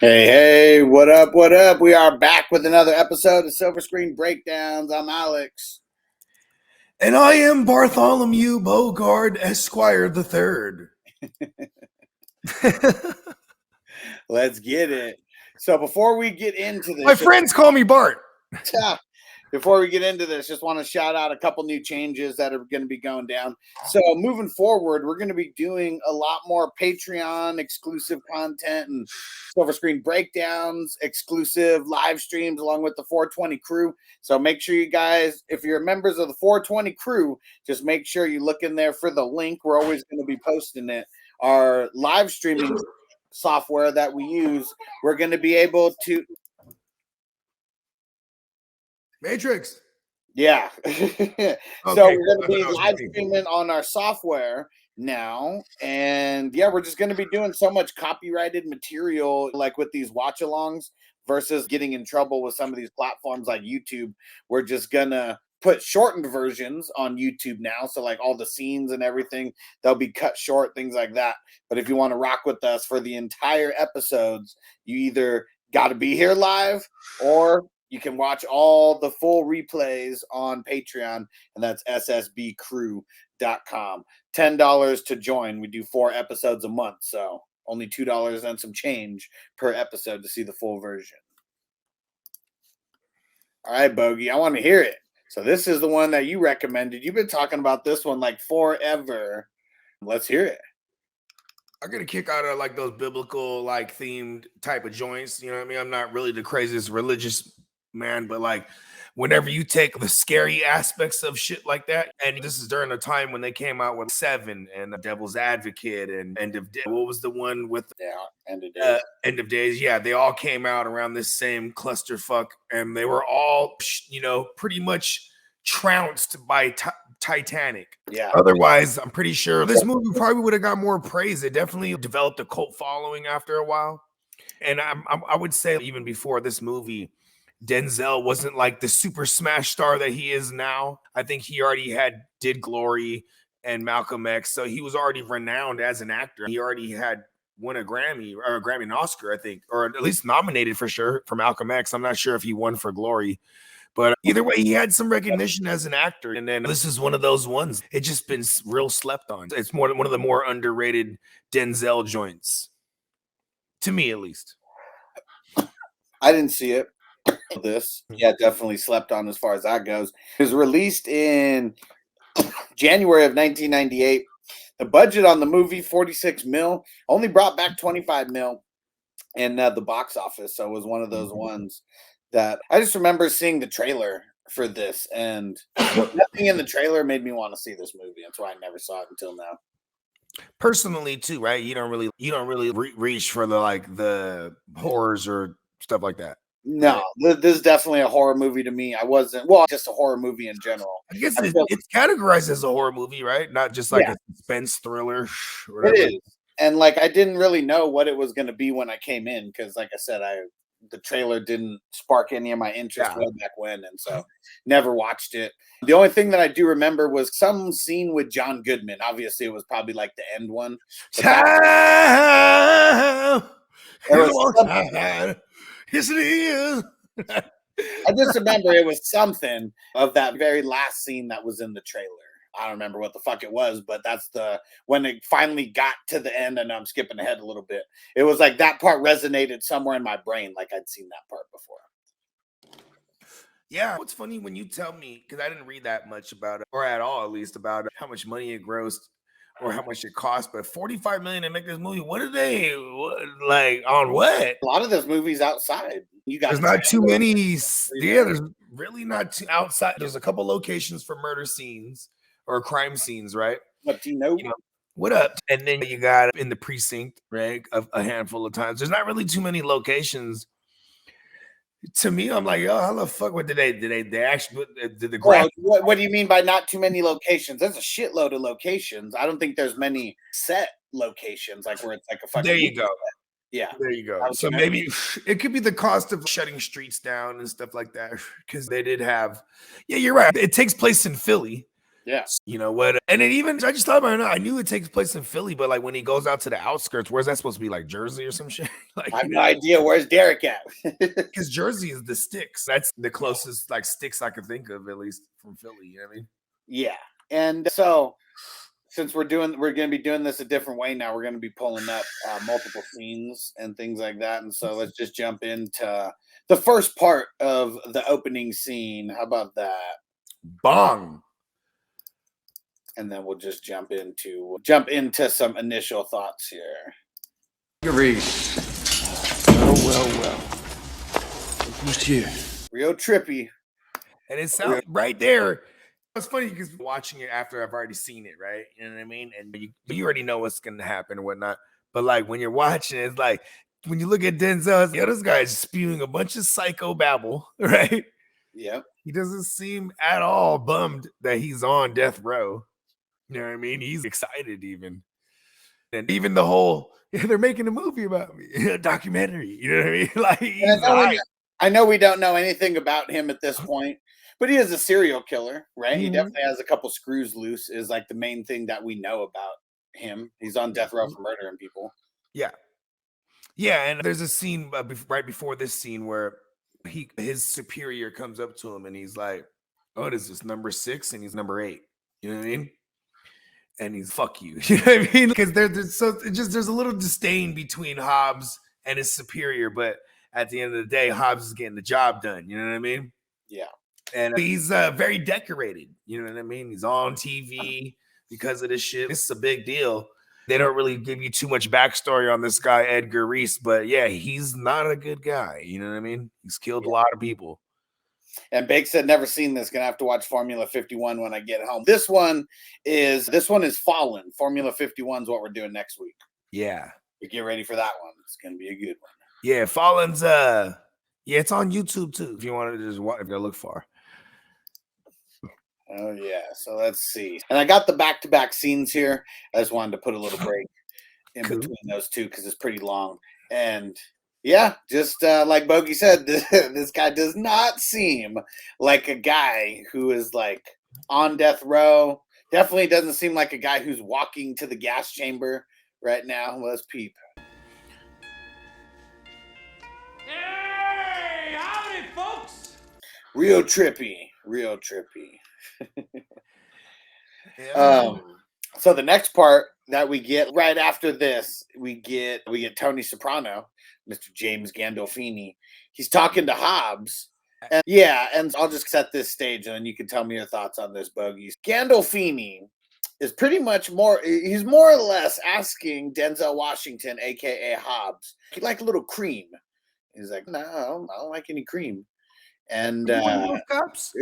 Hey, what up, what up? We are back with another episode of Silver Screen Breakdowns. I'm Alex. And I am Bartholomew Bogard, Esquire the Third. Let's get it. So before we get into this... My friends call me Bart. Before we get into this, just want to shout out a couple new changes that are going to be going down. So moving forward, we're going to be doing a lot more Patreon exclusive content and Silver Screen Breakdowns, exclusive live streams along with the 420 crew. So make sure you guys, if you're members of the 420 crew, just make sure you look in there for the link. We're always going to be posting it. Our live streaming software that we use, we're going to be able to... Matrix. Yeah. Okay, So we're going to be live streaming on our software now. And yeah, we're just going to be doing so much copyrighted material, like with these watch alongs versus getting in trouble with some of these platforms like YouTube. We're just going to put shortened versions on YouTube now. So like all the scenes and everything, they'll be cut short, things like that. But if you want to rock with us for the entire episodes, you either got to be here live or you can watch all the full replays on Patreon, and that's ssbcrew.com. $10 to join. We do 4 episodes a month, so only $2 and some change per episode to see the full version. All right, Bogey, I want to hear it. So this is the one that you recommended. You've been talking about this one like forever. Let's hear it. I get a kick out of like those biblical, like themed type of joints. You know what I mean? I'm not really the craziest religious man, but like whenever you take the scary aspects of shit like that, and this is during a time when they came out with Seven and Devil's Advocate and End of Day. What was the one with End of Days? End of Days. Yeah, they all came out around this same clusterfuck, and they were all, pretty much trounced by Titanic. Yeah. Otherwise, I'm pretty sure this movie probably would have got more praise. It definitely developed a cult following after a while, and I would say even before this movie, Denzel wasn't like the super smash star that he is now. I think he already did Glory and Malcolm X, so he was already renowned as an actor. He already had won a Grammy and Oscar, I think, or at least nominated for sure for Malcolm X. I'm not sure if he won for Glory, but either way, he had some recognition as an actor. And then this is one of those ones. It's just been real slept on. It's one of the more underrated Denzel joints, to me at least. I didn't see it. This definitely slept on as far as that goes. It was released in January of 1998. The budget on the movie, 46 mil, only brought back 25 mil in the box office. So it was one of those ones that I just remember seeing the trailer for this, and nothing in the trailer made me want to see this movie. That's why I never saw it until now. Personally, too, right? You don't really reach for the horrors or stuff like that. No, this is definitely a horror movie to me. I wasn't, just a horror movie in general. I guess it's categorized as a horror movie, right? Not just like a suspense thriller. It is. And like, I didn't really know what it was going to be when I came in, because like I said, the trailer didn't spark any of my interest way back when, and so never watched it. The only thing that I do remember was some scene with John Goodman. Obviously, it was probably like the end one. Yes, it is. I just remember it was something of that very last scene that was in the trailer. I don't remember what the fuck it was, but that's when it finally got to the end, and I'm skipping ahead a little bit. It was like that part resonated somewhere in my brain, like I'd seen that part before. Yeah, what's funny when you tell me, because I didn't read that much about it, or at all at least, about how much money it grossed or how much it cost, but $45 million to make this movie. What are they like on what? A lot of those movies outside. There's not too many. Yeah, there's really not too outside. There's a couple locations for murder scenes or crime scenes, right? What do you know? What up? And then you got in the precinct, right? A handful of times. There's not really too many locations. To me, I'm like, yo, how the fuck? What did they actually did the graph? What do you mean by not too many locations? There's a shitload of locations. I don't think there's many set locations, like where it's like a fucking. There you go. Yeah, there you go. So maybe it could be the cost of shutting streets down and stuff like that, because they did have. Yeah, you're right. It takes place in Philly, Yeah. You know what? And it even, I just thought about it. I knew it takes place in Philly, but like when he goes out to the outskirts, where's that supposed to be? Like Jersey or some shit? Like, I have no idea. Where's Derek at? because Jersey is the sticks. That's the closest like sticks I could think of, at least from Philly. You know what I mean? Yeah. And so since we're going to be doing this a different way now, we're going to be pulling up multiple scenes and things like that. And so let's just jump into the first part of the opening scene. How about that? Bong. And then we'll just jump into some initial thoughts here. Reese. Well. Who's here? Real trippy. And it sounds right there. It's funny because watching it after I've already seen it, right? You know what I mean? And you already know what's going to happen or whatnot. But like when you're watching it, it's like when you look at Denzel, it's like, this guy's spewing a bunch of psycho babble, right? Yep. He doesn't seem at all bummed that he's on death row. You know what I mean? He's excited even. And even the whole, they're making a movie about me, a documentary. You know what I mean? Like I know we don't know anything about him at this point, but he is a serial killer, right? He definitely has a couple screws loose, is like the main thing that we know about him. He's on death row for murdering people. Yeah. Yeah, and there's a scene right before this scene where his superior comes up to him and he's like, "Oh, what is this, number 6?" And he's number 8. You know what I mean? And he's fuck you. You know what I mean? Because there's a little disdain between Hobbes and his superior, but at the end of the day, Hobbes is getting the job done. You know what I mean? Yeah. And he's very decorated. You know what I mean? He's on TV because of this shit. This is a big deal. They don't really give you too much backstory on this guy, Edgar Reese, but yeah, he's not a good guy. You know what I mean? He's killed a lot of people. And Bake said, never seen this. Gonna have to watch Formula 51 when I get home. This one is Fallen. Formula 51 is what we're doing next week. Yeah. You get ready for that one. It's gonna be a good one. Yeah, Fallen's it's on YouTube too. If you want to just look for. Oh yeah. So let's see. And I got the back-to-back scenes here. I just wanted to put a little break in between those two because it's pretty long. And yeah, just like Bogey said, this guy does not seem like a guy who is like on death row. Definitely doesn't seem like a guy who's walking to the gas chamber right now. Let's peep. Hey, howdy, folks. Real trippy. So the next part that we get right after this, we get Tony Soprano, Mr. James Gandolfini. He's talking to Hobbes. And I'll just set this stage and then you can tell me your thoughts on this, Bogies. Gandolfini is pretty much he's more or less asking Denzel Washington, aka Hobbes, he'd like a little cream. He's like, no, I don't like any cream. And one of those cops,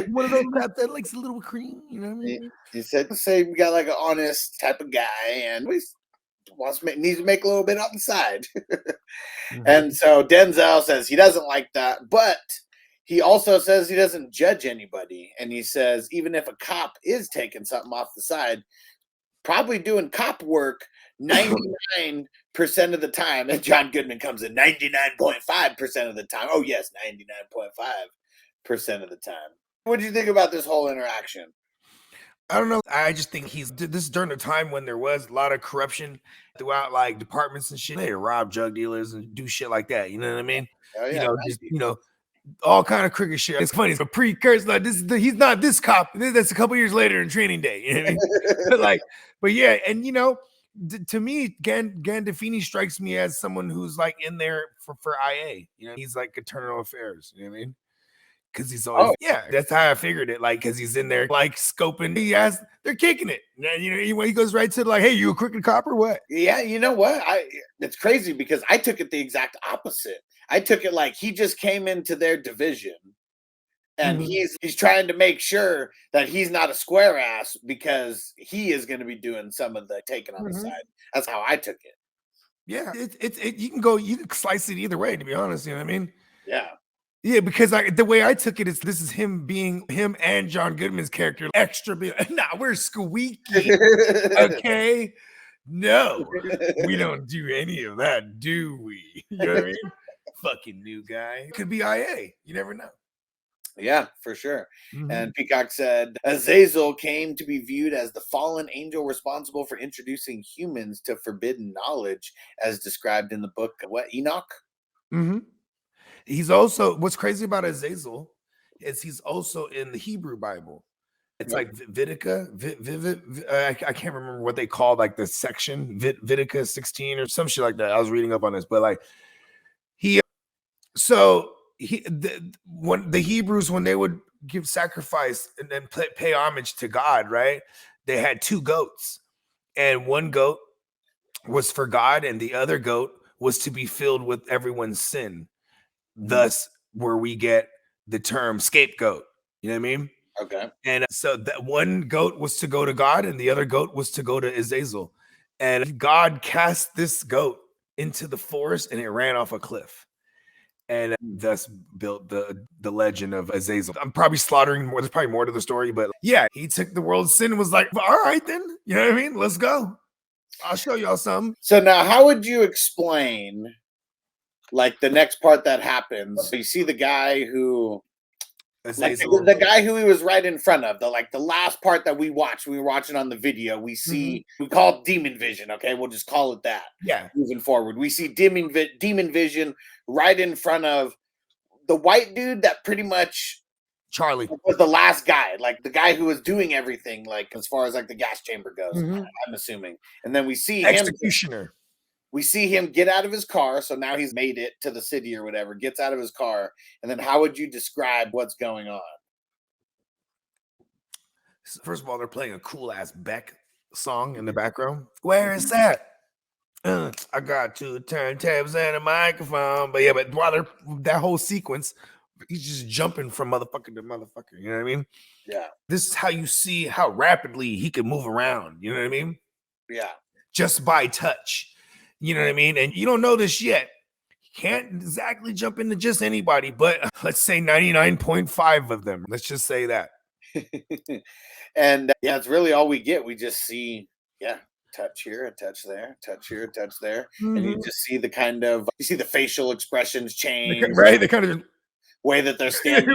one of those cops that likes a little cream, you know what I mean? He said, say we got like an honest type of guy, and we needs to make a little bit on the side. And so Denzel says he doesn't like that, but he also says he doesn't judge anybody, and he says even if a cop is taking something off the side, probably doing cop work 99% of the time, and John Goodman comes in 99.5% of the time. Oh yes, 99.5% of the time. What do you think about this whole interaction? I don't know. I just think this is during a time when there was a lot of corruption throughout like departments and shit. They rob drug dealers and do shit like that. You know what I mean? Oh, yeah, you know, all kind of crooked shit. It's funny. It's a precursor. Like he's not this cop. That's a couple years later in Training Day. You know what I mean? but yeah, and you know, to me, Gandolfini strikes me as someone who's like in there for IA. You know, he's like internal affairs. You know what I mean? Because he's always that's how I figured it. Like, because he's in there like scoping. They're kicking it. You know, he goes right to like, hey, you a crooked cop or what? Yeah, you know what? It's crazy because I took it the exact opposite. I took it like he just came into their division, and he's trying to make sure that he's not a square ass because he is going to be doing some of the taking on the side. That's how I took it. Yeah, you can slice it either way. To be honest, you know what I mean? Yeah. Yeah, because the way I took it is this is him and John Goodman's character extra. Nah, we're squeaky. Okay. No, we don't do any of that, do we? You know what I mean? Fucking new guy. Could be IA. You never know. Yeah, for sure. Mhm. And Peacock said Azazel came to be viewed as the fallen angel responsible for introducing humans to forbidden knowledge, as described in the book, what, Enoch? Mhm. He's also, what's crazy about Azazel is he's also in the Hebrew Bible. It's Yep. like Vitica, I can't remember what they call like the section, Vitica 16 or some shit like that. I was reading up on this, but like he, so when the Hebrews, when they would give sacrifice and then pay homage to God, right? They had two goats, and one goat was for God, and the other goat was to be filled with everyone's sin. Thus, where we get the term scapegoat. You know what I mean? Okay. And so that one goat was to go to God, and the other goat was to go to Azazel. And God cast this goat into the forest, and it ran off a cliff, and thus built the legend of Azazel. I'm probably slaughtering more. There's probably more to the story, but yeah, he took the world's sin and was like, "All right, then, you know what I mean? Let's go. I'll show y'all some." So now, how would you explain, like, the next part that happens? So you see the guy who, like, Azazel. the guy who he was right in front of, the last part that we watched, we were watching on the video, we see, we call it demon vision, okay? We'll just call it that. Yeah. Moving forward, we see demon vision right in front of the white dude that pretty much Charlie was the last guy, like the guy who was doing everything, like as far as like the gas chamber goes, Mhm. I'm assuming. And then we see executioner. we see him get out of his car. So now he's made it to the city or whatever, gets out of his car. And then how would you describe what's going on? First of all, they're playing a cool ass Beck song in the background. Where is that? I got two turntables and a microphone. But yeah, but while they're that whole sequence, he's just jumping from motherfucker to motherfucker. You know what I mean? Yeah. This is how you see how rapidly he can move around. You know what I mean? Yeah. Just by touch. You know what I mean? And you don't know this yet. You can't exactly jump into just anybody, but let's say 99.5 of them. Let's just say that. And yeah, it's really all we get. We just see, yeah, touch here, a touch there, touch here, a touch there. And you just see you see the facial expressions change, Right? They kind of way that they're standing.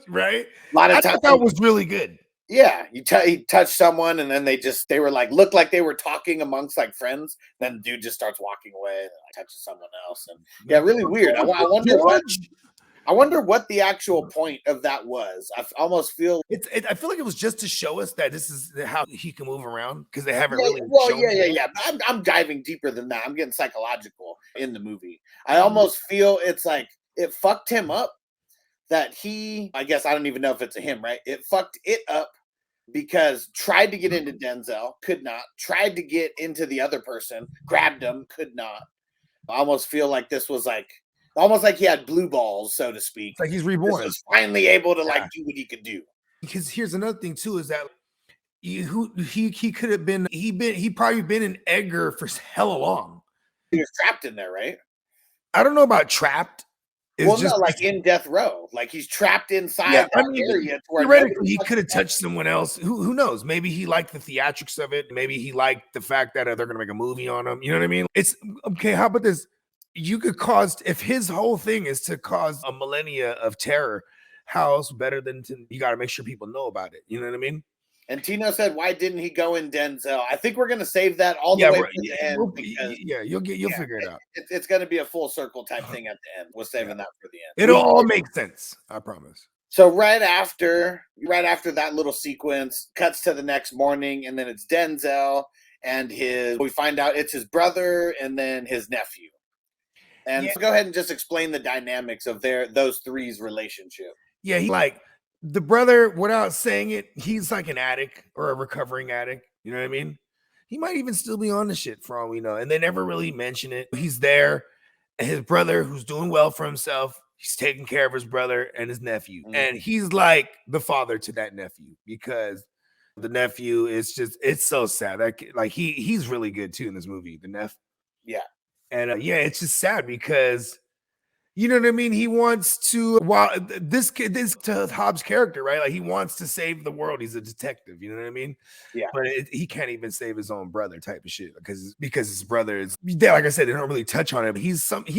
Right? A lot of I times thought that was really good. Yeah, he touched someone, and then they were like, looked like they were talking amongst like friends. Then the dude just starts walking away, and touches someone else, and yeah, really weird. I wonder what the actual point of that was. I almost feel I feel like it was just to show us that this is how he can move around, because they haven't yeah, really. well, shown yeah. I'm diving deeper than that. I'm getting psychological in the movie. I almost feel it's like it fucked him up. That I guess I don't even know if it's a him, right? It fucked it up because tried to get into Denzel, could not. Tried to get into the other person, grabbed him, could not. I almost feel like this was like almost like he had blue balls, so to speak. It's like he's reborn. This was finally able to like do what he could do. Because here's another thing too, is that he could have been he probably been in Edgar for hella long. He was trapped in there, right? I don't know about trapped. Well, no, like in death row, like he's trapped inside that area. Theoretically, he could have touched someone else. Who knows? Maybe he liked the theatrics of it. Maybe he liked the fact that they're going to make a movie on him. You know what I mean? It's okay. How about this? You could cause, if his whole thing is to cause a millennia of terror, how else better than you got to make sure people know about it. You know what I mean? And Tino said, "Why didn't he go in Denzel?" I think we're going to save that all the way to the end. Because, you'll figure it out. It's going to be a full circle type thing at the end. We're saving that for the end. It'll all make sense. I promise. So right after that little sequence, cuts to the next morning, and then it's Denzel and we find out it's his brother and then his nephew. And so go ahead and just explain the dynamics of those three's relationship. Yeah, the brother, without saying it, he's like an addict or a recovering addict. You know what I mean? He might even still be on the shit for all we know. And they never really mention it. He's there. And his brother, who's doing well for himself, he's taking care of his brother and his nephew. Mm-hmm. And he's like the father to that nephew, because the nephew is it's so sad. Like he's really good too in this movie, the nephew. Yeah. And it's just sad because You know what I mean? He wants to, this to Hobbes' character, right? Like he wants to save the world. He's a detective. You know what I mean? Yeah. But he can't even save his own brother, type of shit, because his brother is, like I said, they don't really touch on it. But he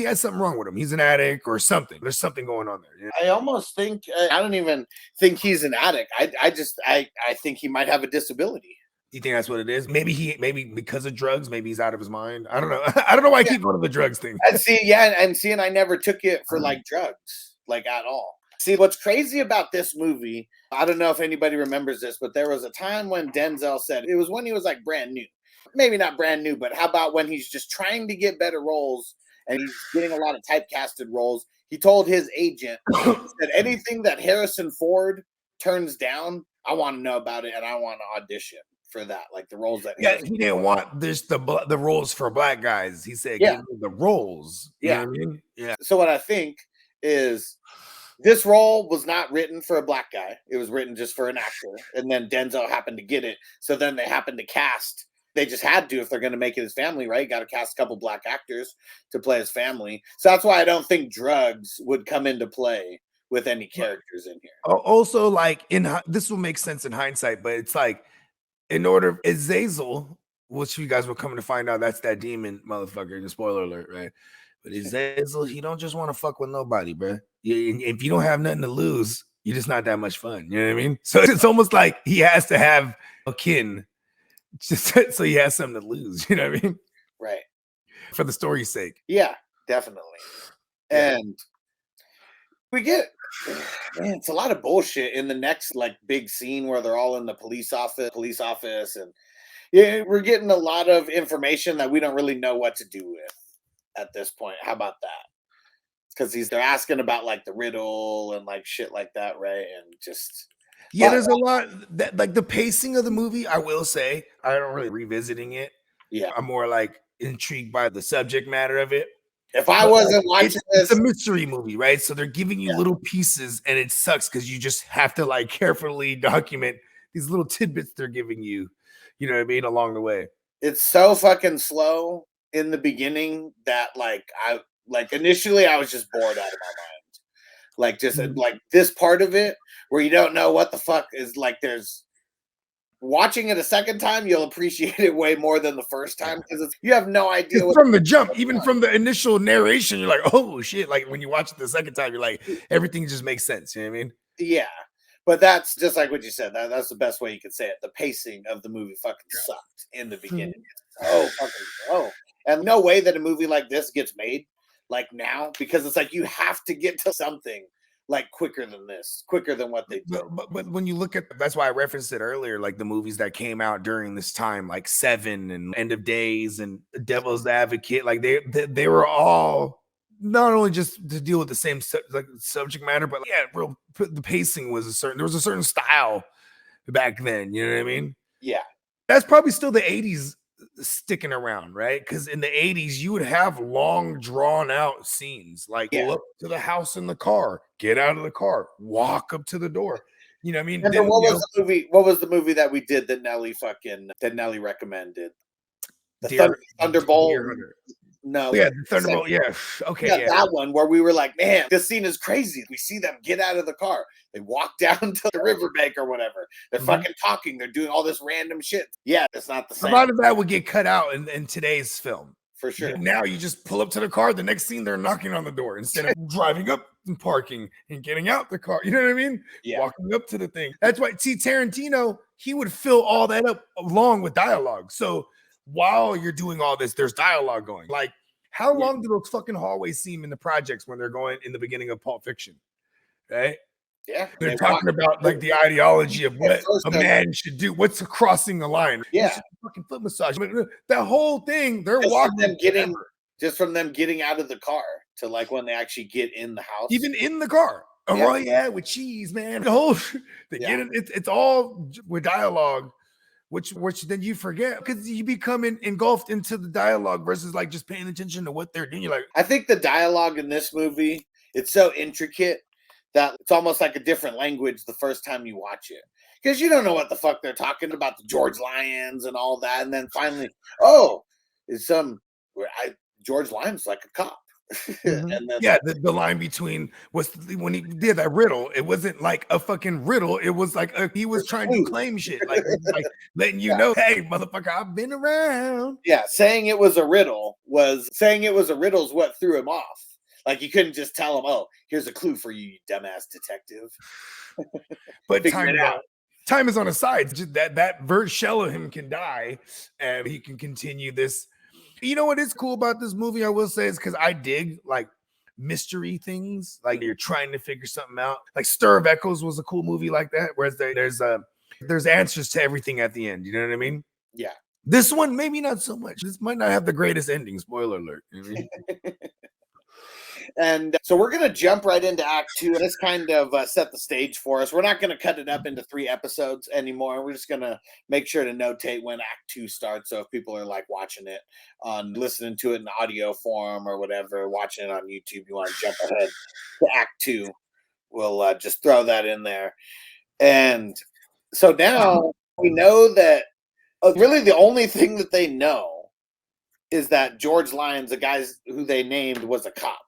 has something wrong with him. He's an addict or something. There's something going on there. I almost think I don't even think he's an addict. I think he might have a disability. You think that's what it is? Maybe because of drugs, maybe he's out of his mind. I don't know. I don't know why I keep going to the drugs thing. And I never took it for like drugs, like at all. See, what's crazy about this movie, I don't know if anybody remembers this, but there was a time when Denzel said, it was when he was like brand new. Maybe not brand new, but how about when he's just trying to get better roles and he's getting a lot of typecasted roles. He told his agent that anything that Harrison Ford turns down, I want to know about it and I want to audition for that, like the roles that he didn't want the roles for black guys. He said, give me the roles. You know what I mean? Yeah. So what I think is this role was not written for a black guy. It was written just for an actor. And then Denzel happened to get it. So then they happened to cast. They just had to, if they're going to make it his family, right? Got to cast a couple black actors to play his family. So that's why I don't think drugs would come into play with any characters in here. Also, like this will make sense in hindsight, but it's like, in order, Azazel, which you guys were coming to find out, that's that demon motherfucker. The spoiler alert, right? But Azazel, he don't just want to fuck with nobody, bro. If you don't have nothing to lose, you're just not that much fun. You know what I mean? So it's almost like he has to have a kin, just so he has something to lose. You know what I mean? Right. For the story's sake. Yeah, definitely. And we get, man, it's a lot of bullshit in the next like big scene where they're all in the police office, and we're getting a lot of information that we don't really know what to do with at this point. How about that? Because they're asking about like the riddle and like shit like that, right? And just there's a lot that like the pacing of the movie. I will say I don't really revisiting it. Yeah, I'm more like intrigued by the subject matter of it. If I wasn't watching it's a mystery movie, right? So they're giving you little pieces, and it sucks because you just have to like carefully document these little tidbits they're giving you. You know what I mean? Along the way, it's so fucking slow in the beginning that initially I was just bored out of my mind. Like just like this part of it where you don't know what the fuck is like. There's watching it a second time, you'll appreciate it way more than the first time because you have no idea from the jump, even from the initial narration. You're like, oh shit! Like when you watch it the second time, you're like, everything just makes sense. You know what I mean? Yeah, but that's just like what you said. That's the best way you could say it. The pacing of the movie fucking sucked in the beginning. Oh fucking oh, and no way that a movie like this gets made like now because it's like you have to get to something like quicker than what they do. But when you look at, that's why I referenced it earlier, like the movies that came out during this time, like Seven and End of Days and Devil's Advocate, like they were all not only just to deal with the same subject matter, but the pacing was there was a certain style back then. You know what I mean? Yeah, that's probably still the 80s sticking around, right? Because in the 80s you would have long drawn out scenes like pull up to the house in the car, get out of the car, walk up to the door. You know what I mean? Then, what was the movie that we did that Nelly recommended? The Thunderbolt. No, the Thunderbolt. Yeah, okay, that one where we were like, man, this scene is crazy. We see them get out of the car, they walk down to the riverbank or whatever. They're fucking talking. They're doing all this random shit. Yeah, it's not the same. A lot of that would get cut out in today's film for sure. Now you just pull up to the car. The next scene, they're knocking on the door instead of driving up and parking and getting out the car. You know what I mean? Yeah, walking up to the thing. That's why Tarantino, he would fill all that up along with dialogue. So while you're doing all this, there's dialogue going. Like, how long do those fucking hallways seem in the projects when they're going in the beginning of Pulp Fiction? Right? Yeah. They're talking about like the ideology of what a man should do. What's crossing the line? Yeah. Fucking foot massage. I mean, that whole thing, they're walking from them getting out of the car to like when they actually get in the house. Even in the car. Oh yeah, with cheese, man. The whole get in, it's all with dialogue. Which then you forget because you become engulfed into the dialogue versus like just paying attention to what they're doing. You're like, I think the dialogue in this movie, it's so intricate that it's almost like a different language the first time you watch it because you don't know what the fuck they're talking about, the George Lyons and all that, and then finally, George Lyons like a cop. And then Yeah, the line between was when he did that riddle, it wasn't like a fucking riddle. It was like he was trying to claim shit, like letting you know, hey, motherfucker, I've been around. Yeah, saying it was a riddle is what threw him off. Like you couldn't just tell him, "Oh, here's a clue for you, you dumbass detective." But Figure it out. time is on his side. Just that vert shell of him can die, and he can continue this. You know what is cool about this movie? I will say is because I dig like mystery things, like you're trying to figure something out. Like Stir of Echoes was a cool movie like that, whereas there's answers to everything at the end. You know what I mean? Yeah. This one maybe not so much. This might not have the greatest ending. Spoiler alert. You know what I mean? And so we're going to jump right into Act 2, and this kind of set the stage for us. We're not going to cut it up into 3 episodes anymore. We're just going to make sure to notate when Act 2 starts. So if people are like watching it listening to it in audio form or whatever, watching it on YouTube, you want to jump ahead to Act 2, we'll just throw that in there. And so now we know that really the only thing that they know is that George Lyons, the guy who they named, was a cop.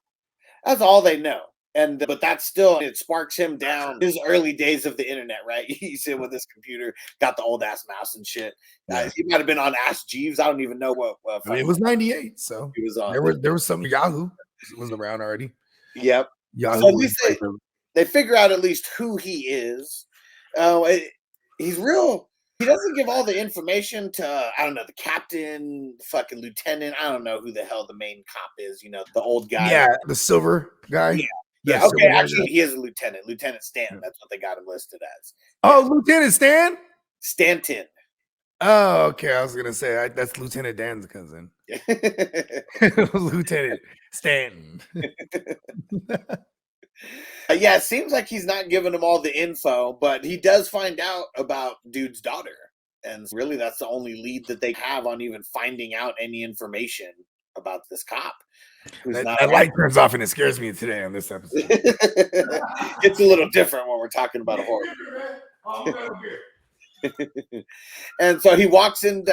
That's all they know. But that's still, it sparks him down his early days of the internet, right? He's in with his computer, got the old ass mouse and shit. Yeah. He might have been on Ask Jeeves. I don't even know what. I mean, it was 98, so he was on. There was some Yahoo was around already. Yep. Yahoo. So at least they figure out at least who he is. He's real. He doesn't give all the information to, I don't know, the captain, fucking lieutenant. I don't know who the hell the main cop is, you know, the old guy. Yeah, the silver guy. Yeah. Okay, actually, he is a lieutenant. Lieutenant Stanton. That's what they got him listed as. Oh, Lieutenant Stan? Stanton. Oh, okay. I was going to say, that's Lieutenant Dan's cousin. Lieutenant Stanton. Yeah, it seems like he's not giving him all the info, but he does find out about dude's daughter. And really, that's the only lead that they have on even finding out any information about this cop. That light turns off and it scares me today on this episode. It's a little different when we're talking about a horror. And so he walks in.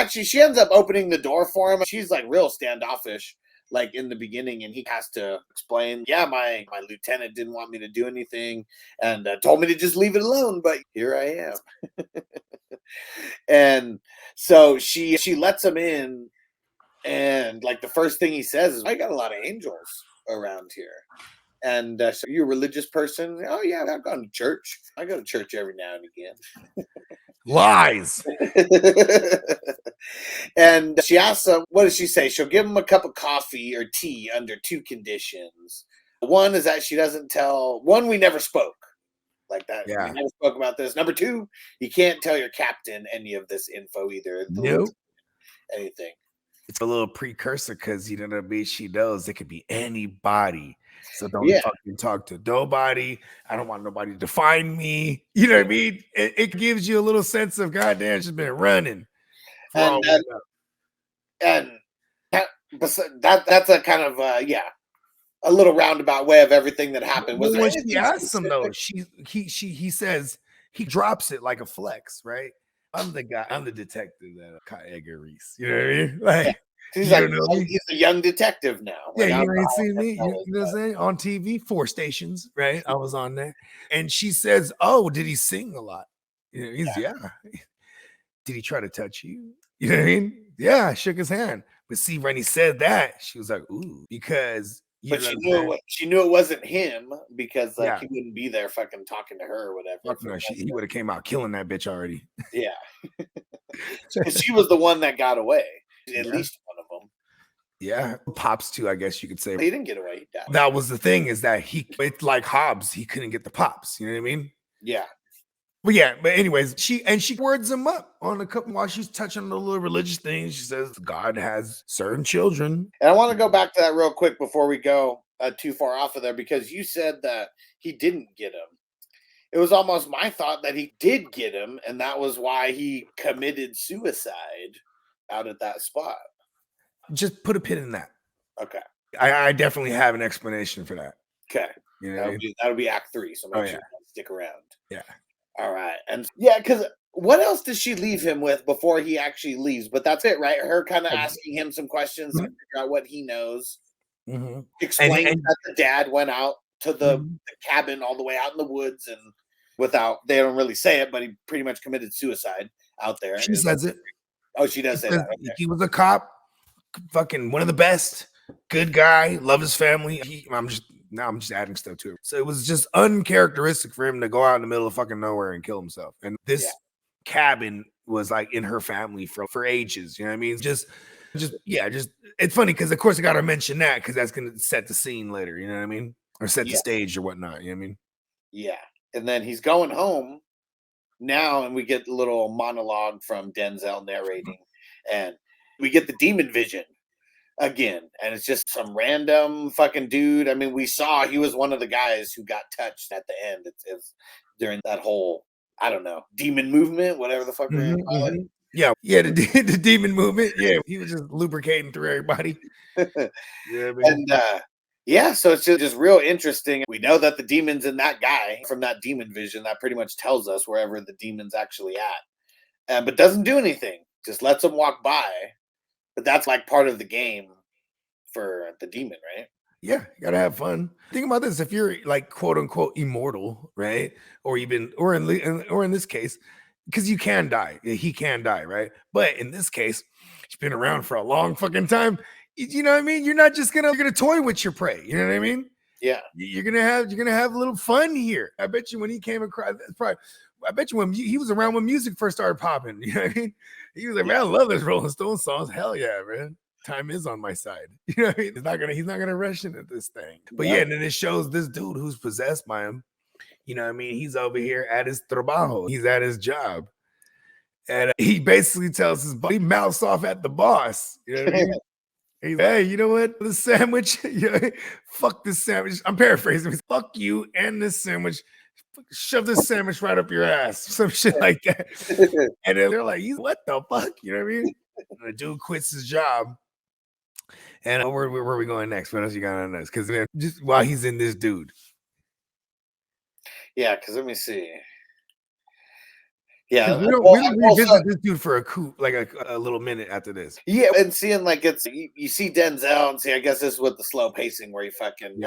She ends up opening the door for him. She's like real standoffish, like in the beginning, and he has to explain, yeah, my lieutenant didn't want me to do anything and told me to just leave it alone, but here I am. And so she lets him in, and like the first thing he says is, I got a lot of angels around here. And so you're a religious person? Oh yeah, I've gone to church. I go to church every now and again. Lies. And she asks him, what does she say? She'll give him a cup of coffee or tea under 2 conditions. One is that she doesn't tell. One, we never spoke like that. Yeah. We never spoke about this. Number 2, you can't tell your captain any of this info either. Nope. Anything. It's a little precursor because you know she knows it could be anybody. So don't fucking talk to nobody. I don't want nobody to find me. You know what I mean? It gives you a little sense of, goddamn, she's been running. And that's a kind of a little roundabout way of everything that happened. Well, when she asks him though, he says, he drops it like a flex, right? I'm the guy. I'm the detective that Edgar Reese. You know what I mean? Like, he's like, he's a young detective now. Like, yeah, you ain't seen me. You know what I'm saying? On TV, 4 stations, right? I was on there, and she says, "Oh, did he sing a lot?" You know, he's yeah. Did he try to touch you? You know what I mean? Yeah, I shook his hand. But see, when he said that, she was like, "Ooh," because. But she knew it wasn't him because he wouldn't be there fucking talking to her or whatever. No, he would have came out killing that bitch already. Yeah. She was the one that got away. At least one of them. Yeah. Pops too, I guess you could say. He didn't get away. That was the thing, is that it's like Hobbes, he couldn't get the pops. You know what I mean? Yeah. But anyways, she words him up on a couple while she's touching on the little religious things. She says God has certain children. And I want to go back to that real quick before we go too far off of there, because you said that he didn't get him. It was almost my thought that he did get him, and that was why he committed suicide out at that spot. Just put a pin in that. Okay. I definitely have an explanation for that. Okay. You know, that'll be Act 3, so make sure you stick around. Yeah. All right. And because what else does she leave him with before he actually leaves? But that's it, right? Her kind of asking him some questions to figure out what he knows. explains And that the dad went out to the cabin all the way out in the woods, and they don't really say it, but he pretty much committed suicide out there. she says it. Oh, she does say that. Okay. He was a cop, fucking one of the best, good guy, love his family. I'm just adding stuff to it. So it was just uncharacteristic for him to go out in the middle of fucking nowhere and kill himself. And this cabin was like in her family for ages. You know what I mean? Just it's funny because of course I gotta mention that because that's gonna set the scene later, you know what I mean? Or set the stage or whatnot, you know what I mean? Yeah. And then he's going home now, and we get a little monologue from Denzel narrating, and we get the demon vision again, and it's just some random fucking dude. I mean, we saw he was one of the guys who got touched at the end. It's during that whole, I don't know, demon movement, whatever the fuck we're gonna call it. Yeah, the demon movement. Yeah, he was just lubricating through everybody. Yeah, man. And so it's just real interesting. We know that the demon's in that guy from that demon vision. That pretty much tells us wherever the demon's actually at, but doesn't do anything. Just lets them walk by. But that's like part of the game for the demon, right? Yeah, you gotta have fun. Think about this: if you're like quote unquote immortal, right, or in this case, because you can die, he can die, right? But in this case, he's been around for a long fucking time. You know what I mean? You're not just you're gonna toy with your prey. You know what I mean? Yeah. You're gonna have a little fun here. I bet you when he came across, I bet you when he was around when music first started popping. You know what I mean? He was like, man, I love this Rolling Stones songs. Hell yeah, man. Time is on my side. You know what I mean? He's not gonna rush into this thing. But and then it shows this dude who's possessed by him. You know what I mean? He's over here at his trabajo. He's at his job. And he basically tells his boss, he mouths off at the boss. You know what I mean? He's like, hey, you know what? The sandwich, fuck this sandwich. I'm paraphrasing. He's, fuck you and this sandwich. Shove this sandwich right up your ass. Some shit like that. And then they're like, what the fuck? You know what I mean? And the dude quits his job. And where are we going next? What else you got on this? Because just while he's in this dude. Yeah, because let me see. Yeah, we don't revisit this dude for a little minute after this. Yeah, and seeing like you see Denzel and see, I guess this is with the slow pacing where he fucking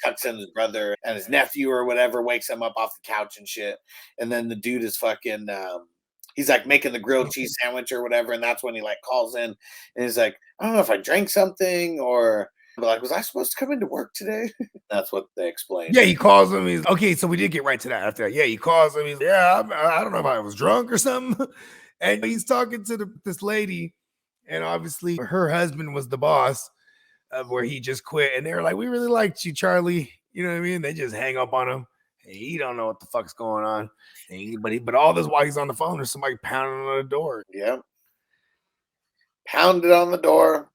tucks in his brother and his nephew or whatever, wakes him up off the couch and shit, and then the dude is fucking he's like making the grilled cheese sandwich or whatever, and that's when he like calls in and he's like, I don't know if I drank something or. Like, was I supposed to come into work today? That's what they explained. Yeah, he calls him. He's okay. So we did get right to that after that. Yeah, he calls him. He's I don't know if I was drunk or something. And he's talking to this lady, and obviously her husband was the boss of where he just quit. And they were like, "We really liked you, Charlie." You know what I mean? They just hang up on him. And he don't know what the fuck's going on. But all this while he's on the phone, there's somebody pounding on the door. Yeah, pounded on the door.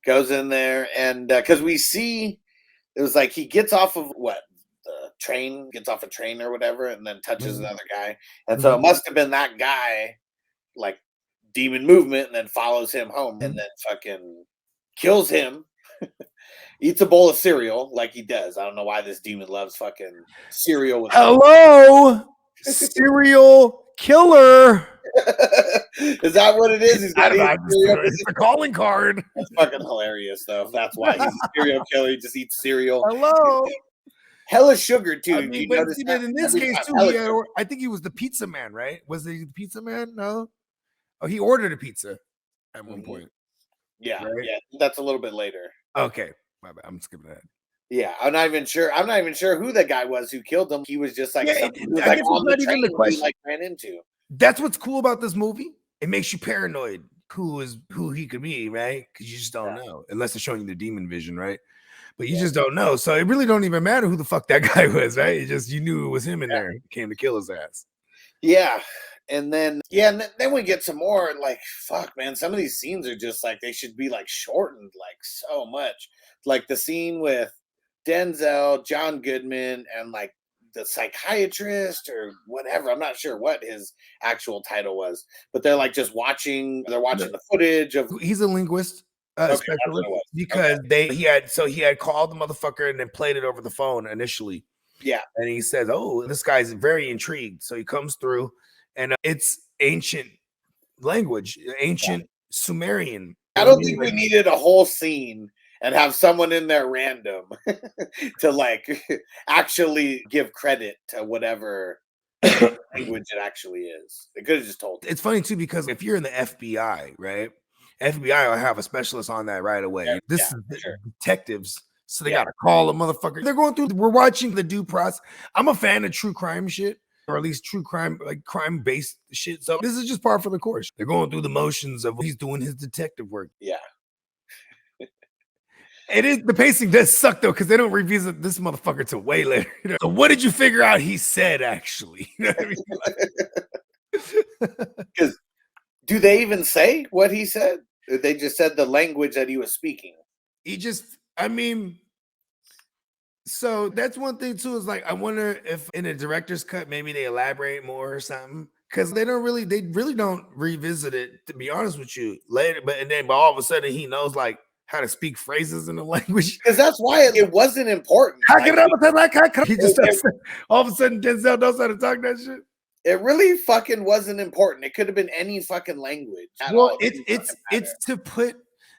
Goes in there, and because we see it was like he gets off of the train, gets off a train or whatever, and then touches another guy, and so it must have been that guy, like demon movement, and then follows him home, and then fucking kills him, eats a bowl of cereal like he does. I don't know why this demon loves fucking cereal. Hello, cereal killer. Is that what it is? He's got it's a calling card. That's fucking hilarious, though. That's why he's a serial killer. He just eats cereal. Hello. Hella sugar too. I mean, but in this case too, I think he was the pizza man, right? Was he the pizza man? No. Oh, he ordered a pizza at one point. Yeah, right? Yeah. That's a little bit later. Okay, my bad. I'm skipping that. Yeah, I'm not even sure who the guy was who killed him. He was just like, on the train the question. He like ran into. That's what's cool about this movie. It makes you paranoid who he could be, right? Because you just don't know, unless they're showing you the demon vision, right? But you just don't know. So it really don't even matter who the fuck that guy was, right? It just you knew it was him in there. He came to kill his ass. Yeah. And then then we get some more like fuck, man. Some of these scenes are just like they should be like shortened like so much. Like the scene with Denzel, John Goodman, and like the psychiatrist or whatever. I'm not sure what his actual title was, but they're like just watching. They're watching the footage of. He's a linguist, specialist, because he had called the motherfucker and then played it over the phone initially. Yeah, and he says, "Oh, this guy's very intrigued." So he comes through, and it's ancient language, ancient Sumerian. I don't think we needed a whole scene and have someone in there random to like actually give credit to whatever language it actually is. They could have just told. It's funny too, because if you're in the FBI, right? FBI will have a specialist on that right away. Yeah, This yeah, is sure. detectives, so they gotta call a motherfucker. They're going through. We're watching the due process. I'm a fan of true crime shit, or at least true crime, like crime based shit. So this is just par for the course. They're going through the motions of he's doing his detective work. Yeah. It is, the pacing does suck though, because they don't revisit this motherfucker till way later. You know? So what did you figure out he said actually? You know what I mean? Because do they even say what he said? They just said the language that he was speaking. He just, I mean, so that's one thing too, is like, I wonder if in a director's cut, maybe they elaborate more or something. Because they really don't revisit it, to be honest with you, later. But all of a sudden he knows like how to speak phrases in the language. Because that's why it wasn't important. He just all of a sudden Denzel knows how to talk that shit. It really fucking wasn't important. It could have been any fucking language. Well, it's to put,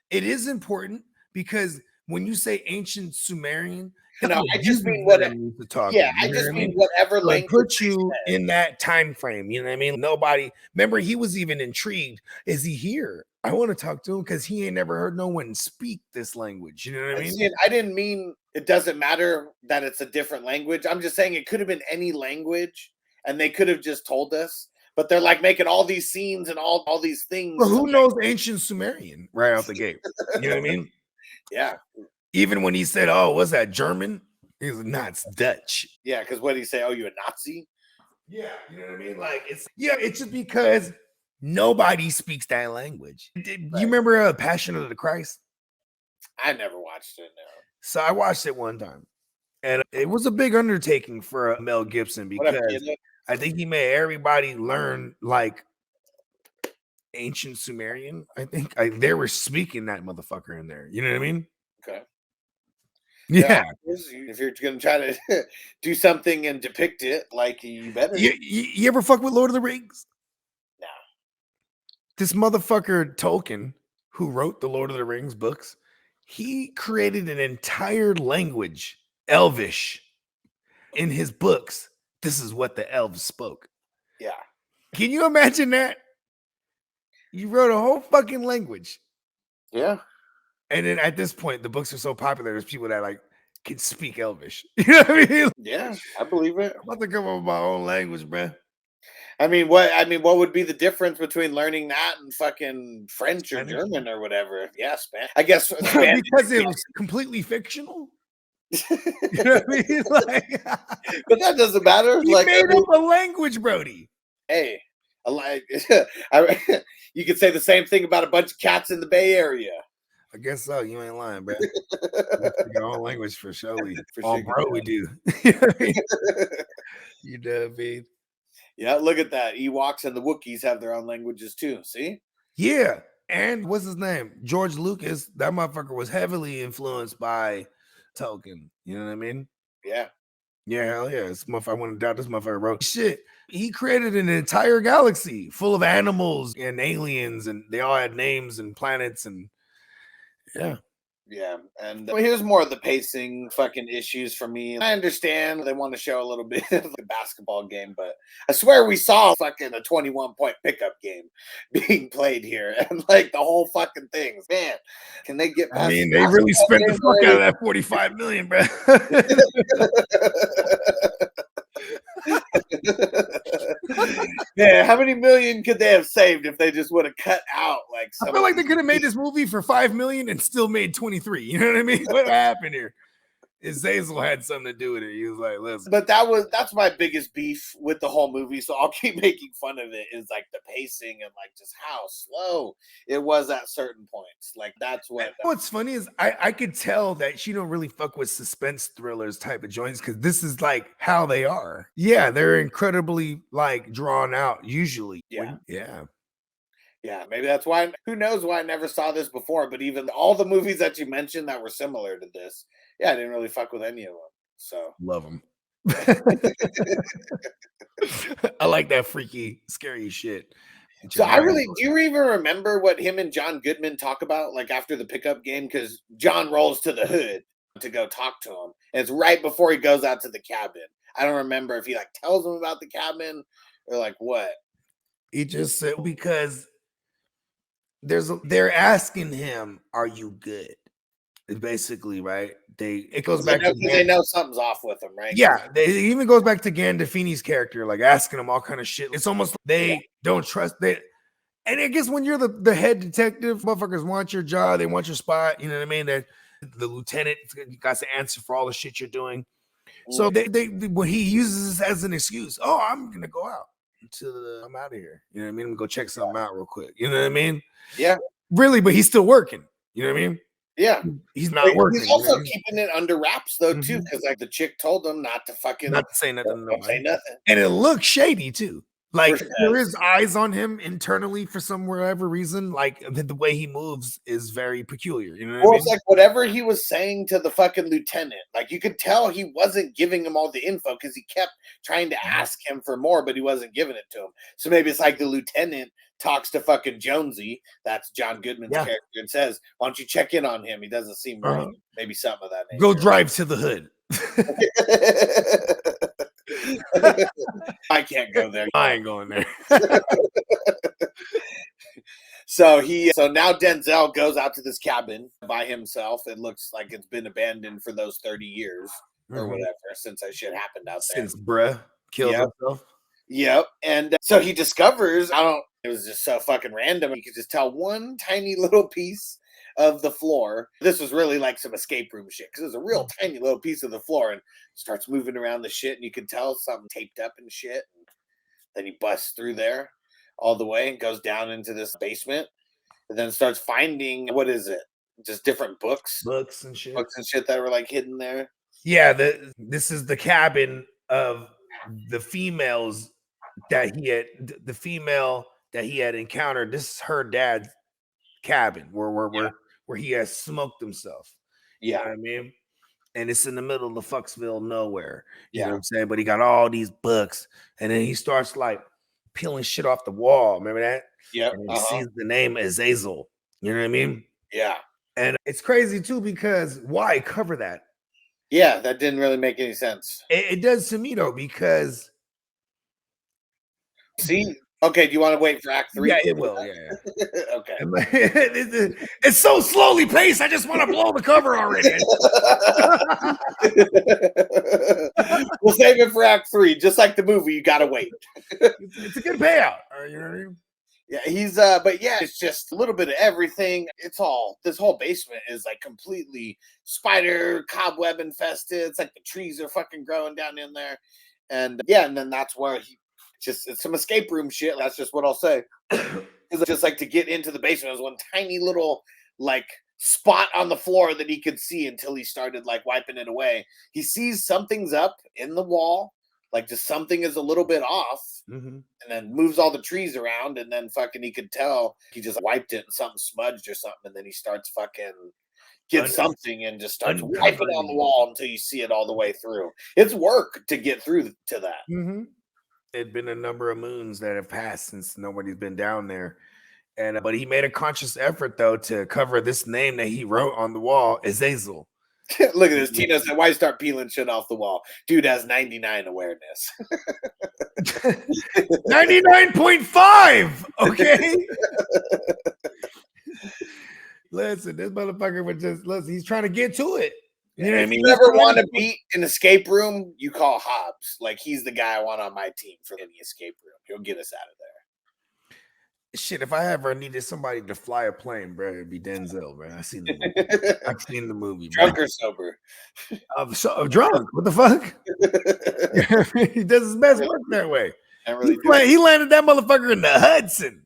it is important because when you say ancient Sumerian, no, I just mean what. Yeah, I just mean whatever language. Put you in that time frame. You know what I mean? Nobody. Remember, he was even intrigued. Is he here? I want to talk to him because he ain't never heard no one speak this language. You know what I mean? See, I didn't mean it doesn't matter that it's a different language. I'm just saying it could have been any language. And they could have just told us, but they're like making all these scenes and all these things. Well, who knows ancient Sumerian right out the gate? You know what I mean? Yeah. Even when he said, "Oh, what's that, German?" He was like, "Nah, it's Dutch." Yeah, because what did he say? Oh, you a Nazi? Yeah, you know what I mean? Like it's just because nobody speaks that language. You remember Passion of the Christ? I never watched it. No. So I watched it one time, and it was a big undertaking for Mel Gibson because I think he made everybody learn like ancient Sumerian. I think they were speaking that motherfucker in there. You know what I mean? Okay. Yeah. If you're gonna try to do something and depict it, like you better. You ever fuck with Lord of the Rings? No. This motherfucker Tolkien, who wrote the Lord of the Rings books, he created an entire language, Elvish, in his books. This is what the elves spoke. Yeah. Can you imagine that? You wrote a whole fucking language. Yeah. And then at this point, the books are so popular, there's people that like can speak Elvish. You know what I mean? Yeah, I believe it. I'm about to come up with my own language, man. What would be the difference between learning that and fucking French or German or whatever? Yeah, Spanish. I guess Spanish. Because it was completely fictional. You know what I mean? Like, but that doesn't matter. He made up a language, Brody. Hey, you could say the same thing about a bunch of cats in the Bay Area. I guess so. You ain't lying, bro. Your own language for sure. We do. You know what I mean? You know what I mean? Yeah, look at that. Ewoks and the Wookiees have their own languages too. See? Yeah. And what's his name? George Lucas. That motherfucker was heavily influenced by Tolkien. You know what I mean? Yeah. Yeah, hell yeah. This motherfucker, I wouldn't doubt this motherfucker wrote shit. He created an entire galaxy full of animals and aliens, and they all had names and planets, and yeah. Yeah, and here's more of the pacing fucking issues for me. I understand they want to show a little bit of the basketball game, but I swear we saw fucking a 21-point pickup game being played here, and like the whole fucking thing. Man, can they get past? I mean, they really spent the fuck out of that $45 million, bro. Yeah, how many million could they have saved if they just would have cut out like? I feel like they could have made this movie for $5 million and still made 23. You know what I mean? What happened here? Azazel had something to do with it. He was like, listen. But that's my biggest beef with the whole movie. So I'll keep making fun of it. Is like the pacing and like just how slow it was at certain points. Like that's what. What's funny is I could tell that she don't really fuck with suspense thrillers type of joints because this is like how they are. Yeah, they're incredibly like drawn out usually. Yeah. Yeah, maybe that's why. Who knows why I never saw this before? But even all the movies that you mentioned that were similar to this, yeah, I didn't really fuck with any of them. So love them. I like that freaky, scary shit. So do you even remember what him and John Goodman talk about, like after the pickup game? Because John rolls to the hood to go talk to him. And it's right before he goes out to the cabin. I don't remember if he like tells him about the cabin or like what. He just said, because they're asking him, "Are you good?" It's basically, right? It goes back to they know something's off with him, right? Yeah, it even goes back to Gandolfini's character, like asking him all kind of shit. It's almost like they don't trust that. And I guess when you're the head detective, motherfuckers want your job, they want your spot. You know what I mean? That the lieutenant got to answer for all the shit you're doing. So when he uses this as an excuse, oh, I'm gonna go out until I'm out of here. You know what I mean? I'm gonna go check something out real quick. You know what I mean? Yeah. Really, but he's still working. You know what I mean? Yeah. He's not working. He's also keeping it under wraps though, too, because like the chick told him not to say nothing. Don't say nothing. And it looks shady too. Like there is eyes on him internally for some whatever reason. Like the way he moves is very peculiar. You know what I mean? It's like whatever he was saying to the fucking lieutenant, like you could tell he wasn't giving him all the info because he kept trying to ask him for more, but he wasn't giving it to him. So maybe it's like the lieutenant talks to fucking Jonesy, that's John Goodman's character, and says, "Why don't you check in on him? He doesn't seem right." Maybe something of that nature. Go drive to the hood. I can't go there. I ain't going there. So now Denzel goes out to this cabin by himself. It looks like it's been abandoned for those 30 years or whatever since that shit happened out there. Since bruh killed himself. Yep. And so he discovers, it was just so fucking random. You could just tell one tiny little piece of the floor. This was really like some escape room shit because it was a real tiny little piece of the floor and starts moving around the shit. And you can tell something taped up and shit. And then he busts through there all the way and goes down into this basement and then starts finding, what is it? Just different books and shit. Books and shit that were like hidden there. Yeah. This is the cabin of the females that he had encountered. This is her dad's cabin where he has smoked himself. You know what I mean? And it's in the middle of the Fucksville nowhere. You know what I'm saying? But he got all these books, and then he starts like peeling shit off the wall. Remember that? Yeah. And he sees the name Azazel. You know what I mean? Yeah. And it's crazy too because why cover that? Yeah, that didn't really make any sense. It does to me though, because okay, do you want to wait for Act 3? Yeah, it will. Yeah. Okay. It's so slowly paced. I just want to blow the cover already. We'll save it for Act 3. Just like the movie, you gotta wait. It's a good payout. You know what I mean? Yeah, but yeah, it's just a little bit of everything. This whole basement is like completely spider cobweb infested. It's like the trees are fucking growing down in there. And and then that's where it's some escape room shit. That's just what I'll say. It's just like to get into the basement. There's one tiny little like spot on the floor that he could see until he started like wiping it away. He sees something's up in the wall, like just something is a little bit off, and then moves all the trees around, and then fucking he could tell he just wiped it and something smudged or something, and then he starts fucking get something and just starts wiping on the wall until you see it all the way through. It's work to get through to that. It'd been a number of moons that have passed since nobody's been down there. And but he made a conscious effort though to cover this name that he wrote on the wall, Azazel. Look at this. Tina said, "Why start peeling shit off the wall? Dude has 99 awareness." 99.5. Okay. Listen, this motherfucker would he's trying to get to it. You know what I mean? If you ever want to beat an escape room, you call Hobbes. Like, he's the guy I want on my team for any escape room. He'll get us out of there. Shit, if I ever needed somebody to fly a plane, bro, it'd be Denzel, bro. I've seen the movie. Drunk or sober? I'm drunk. What the fuck? He does his best work that way. He landed that motherfucker in the Hudson.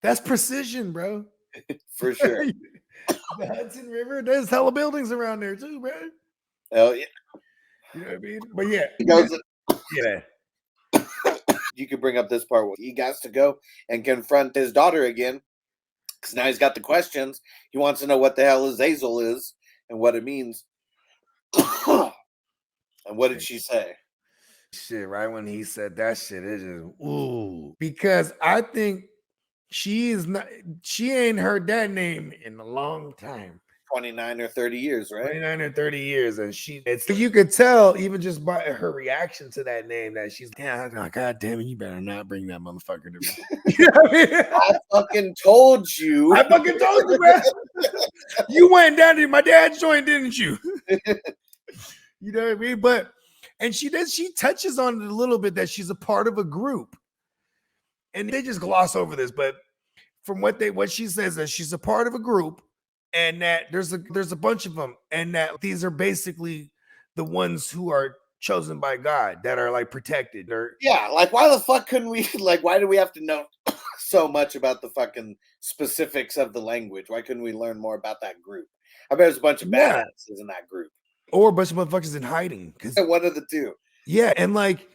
That's precision, bro. For sure. The Hudson River, there's hella buildings around there too, bro. Hell yeah. You know what I mean? But yeah. You could bring up this part where he got to go and confront his daughter again. Because now he's got the questions. He wants to know what the hell Azazel is and what it means. And what did she say? Shit, right when he said that shit, it just ooh. Because I think she ain't heard that name in a long time. 29 or 30 years, right? 29 or 30 years. And you could tell even just by her reaction to that name that she's God damn it, you better not bring that motherfucker to me. You know what I mean? I fucking told you. I fucking told you, man. You went down to my dad's joint, didn't you? You know what I mean? But and she touches on it a little bit that she's a part of a group. And they just gloss over this, but from what she says that she's a part of a group and that there's a bunch of them and that these are basically the ones who are chosen by God that are like protected or like why the fuck couldn't we why do we have to know so much about the fucking specifics of the language? Why couldn't we learn more about that group? I bet there's a bunch of badasses in that group. Or a bunch of motherfuckers in hiding. One of the two. Yeah, and like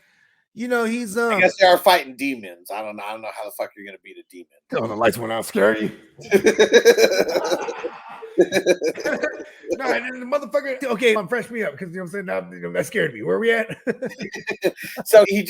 he's I guess they are fighting demons. I don't know how the fuck you're gonna beat a demon. Oh, the lights went out, scare you. No, and then the motherfucker. Okay, fresh me up because you know what I'm saying. Now that scared me. Where are we at? So he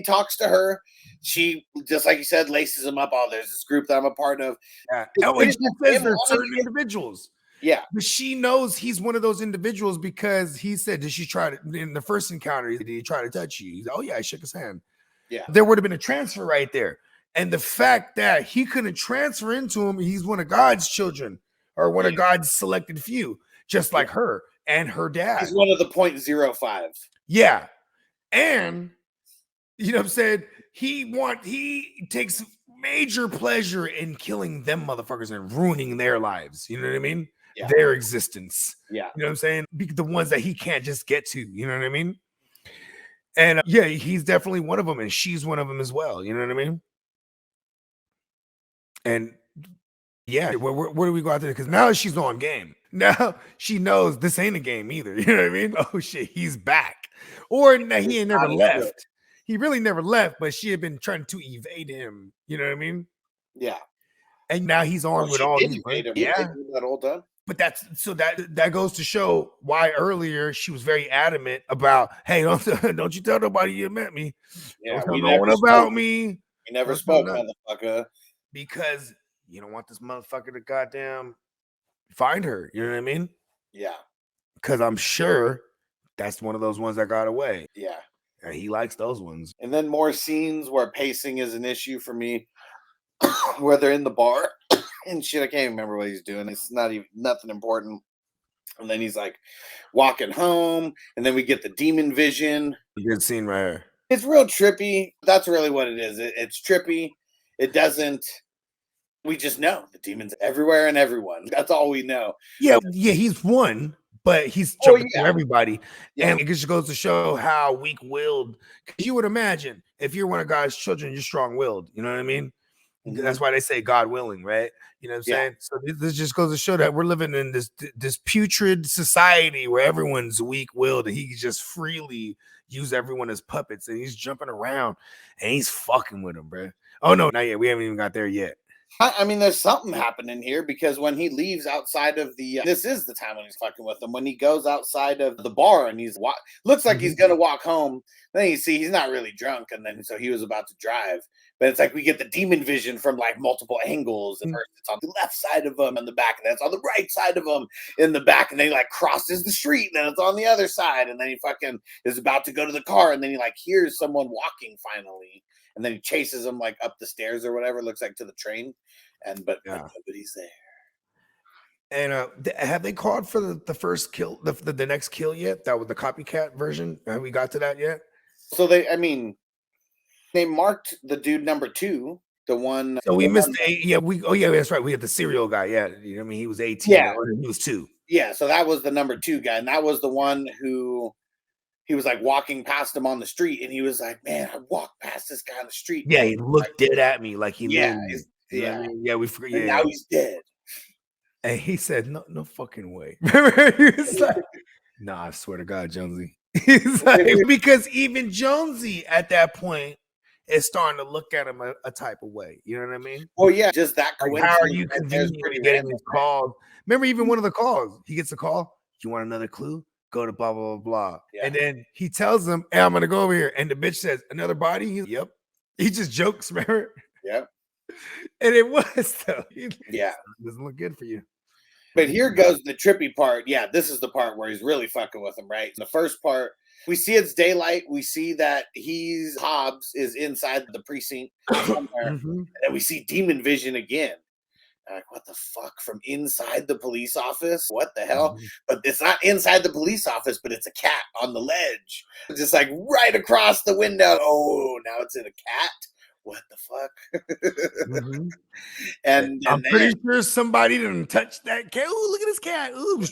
talks to her. She just like you said, laces him up. Oh, there's this group that I'm a part of. Yeah. She says there's certain individuals. Yeah, but she knows he's one of those individuals because he said, "Did she try to in the first encounter? Did he try to touch you?" He's, "Oh yeah, I shook his hand." Yeah, there would have been a transfer right there, and the fact that he couldn't transfer into him, he's one of God's children or one of God's selected few, just like her and her dad. He's one of the 0.05. Yeah, and you know what I'm saying. He takes major pleasure in killing them motherfuckers and ruining their lives. You know what I mean? Yeah. Their existence. Yeah. You know what I'm saying? The ones that he can't just get to. You know what I mean? And he's definitely one of them, and she's one of them as well. You know what I mean? And where do we go out there? Because now she's on game. Now she knows this ain't a game either. You know what I mean? Oh shit, he's back. Or he ain't never left. He really never left, but she had been trying to evade him. You know what I mean? Yeah. And now he's on with all these. Yeah. That whole time. But that goes to show why earlier she was very adamant about, hey, don't you tell nobody you met me. Yeah, don't tell no one about me. We never spoke, motherfucker. Because you don't want this motherfucker to goddamn find her. You know what I mean? Yeah. Because I'm sure that's one of those ones that got away. Yeah. And he likes those ones. And then more scenes where pacing is an issue for me, where they're in the bar and shit. I can't even remember what he's doing. It's not even nothing important. And then he's like walking home, and then we get the demon vision. Good scene right here. It's real trippy. That's really what it is. It's trippy. It doesn't. We just know the demon's everywhere and everyone. That's all we know. Yeah, he's one. But he's jumping through everybody. Yeah. And it just goes to show how weak-willed. Because you would imagine if you're one of God's children, you're strong-willed. You know what I mean? Mm-hmm. That's why they say God willing, right? You know what I'm saying? So this just goes to show that we're living in this putrid society where everyone's weak-willed and he can just freely use everyone as puppets. And he's jumping around and he's fucking with them, bro. Oh, no, not yet. We haven't even got there yet. I mean, there's something happening here because when he leaves outside of the, this is the time when he's fucking with them. When he goes outside of the bar and he's looks like he's gonna walk home. Then you see he's not really drunk, and then so he was about to drive. But it's like we get the demon vision from like multiple angles, and it's on the left side of him in the back, and then it's on the right side of him in the back, and then he like crosses the street, and then it's on the other side, and then he fucking is about to go to the car, and then he like hears someone walking finally. And then he chases him like up the stairs or whatever it looks like to the train, but nobody's there. And have they called for the first kill, the next kill yet? That was the copycat version. Have we got to that yet? So they marked the dude number 2, the one. So we missed that's right. We had the serial guy. Yeah, you know what I mean, he was 18. Yeah, he was 2. Yeah, so that was the number 2 guy, and that was the one who. He was like walking past him on the street, and he was like, "Man, I walked past this guy on the street." Yeah, he looked dead at me like he knew me. We forgot. And now he's dead. And he said, "No fucking way." Remember, he was like, "Nah, I swear to God, Jonesy." He's like, because even Jonesy at that point is starting to look at him a type of way. You know what I mean? Well, yeah, just that. Like, how are you conveniently getting this call? Remember, even one of the calls, he gets a call. You want another clue? go to blah, blah, blah, blah. Yeah. And then he tells them, hey, I'm going to go over here. And the bitch says, another body? Yep. He just jokes, remember? Yep. And it was, though. Yeah. Doesn't look good for you. But here goes the trippy part. Yeah, this is the part where he's really fucking with him, right? The first part, we see it's daylight. We see that Hobbes is inside the precinct somewhere. And then we see demon vision again. Like, what the fuck? From inside the police office? What the hell? But it's not inside the police office, but it's a cat on the ledge. Just like right across the window. Oh, now it's in a cat? What the fuck? And I'm pretty sure somebody didn't touch that cat. Ooh, look at this cat. Ooh.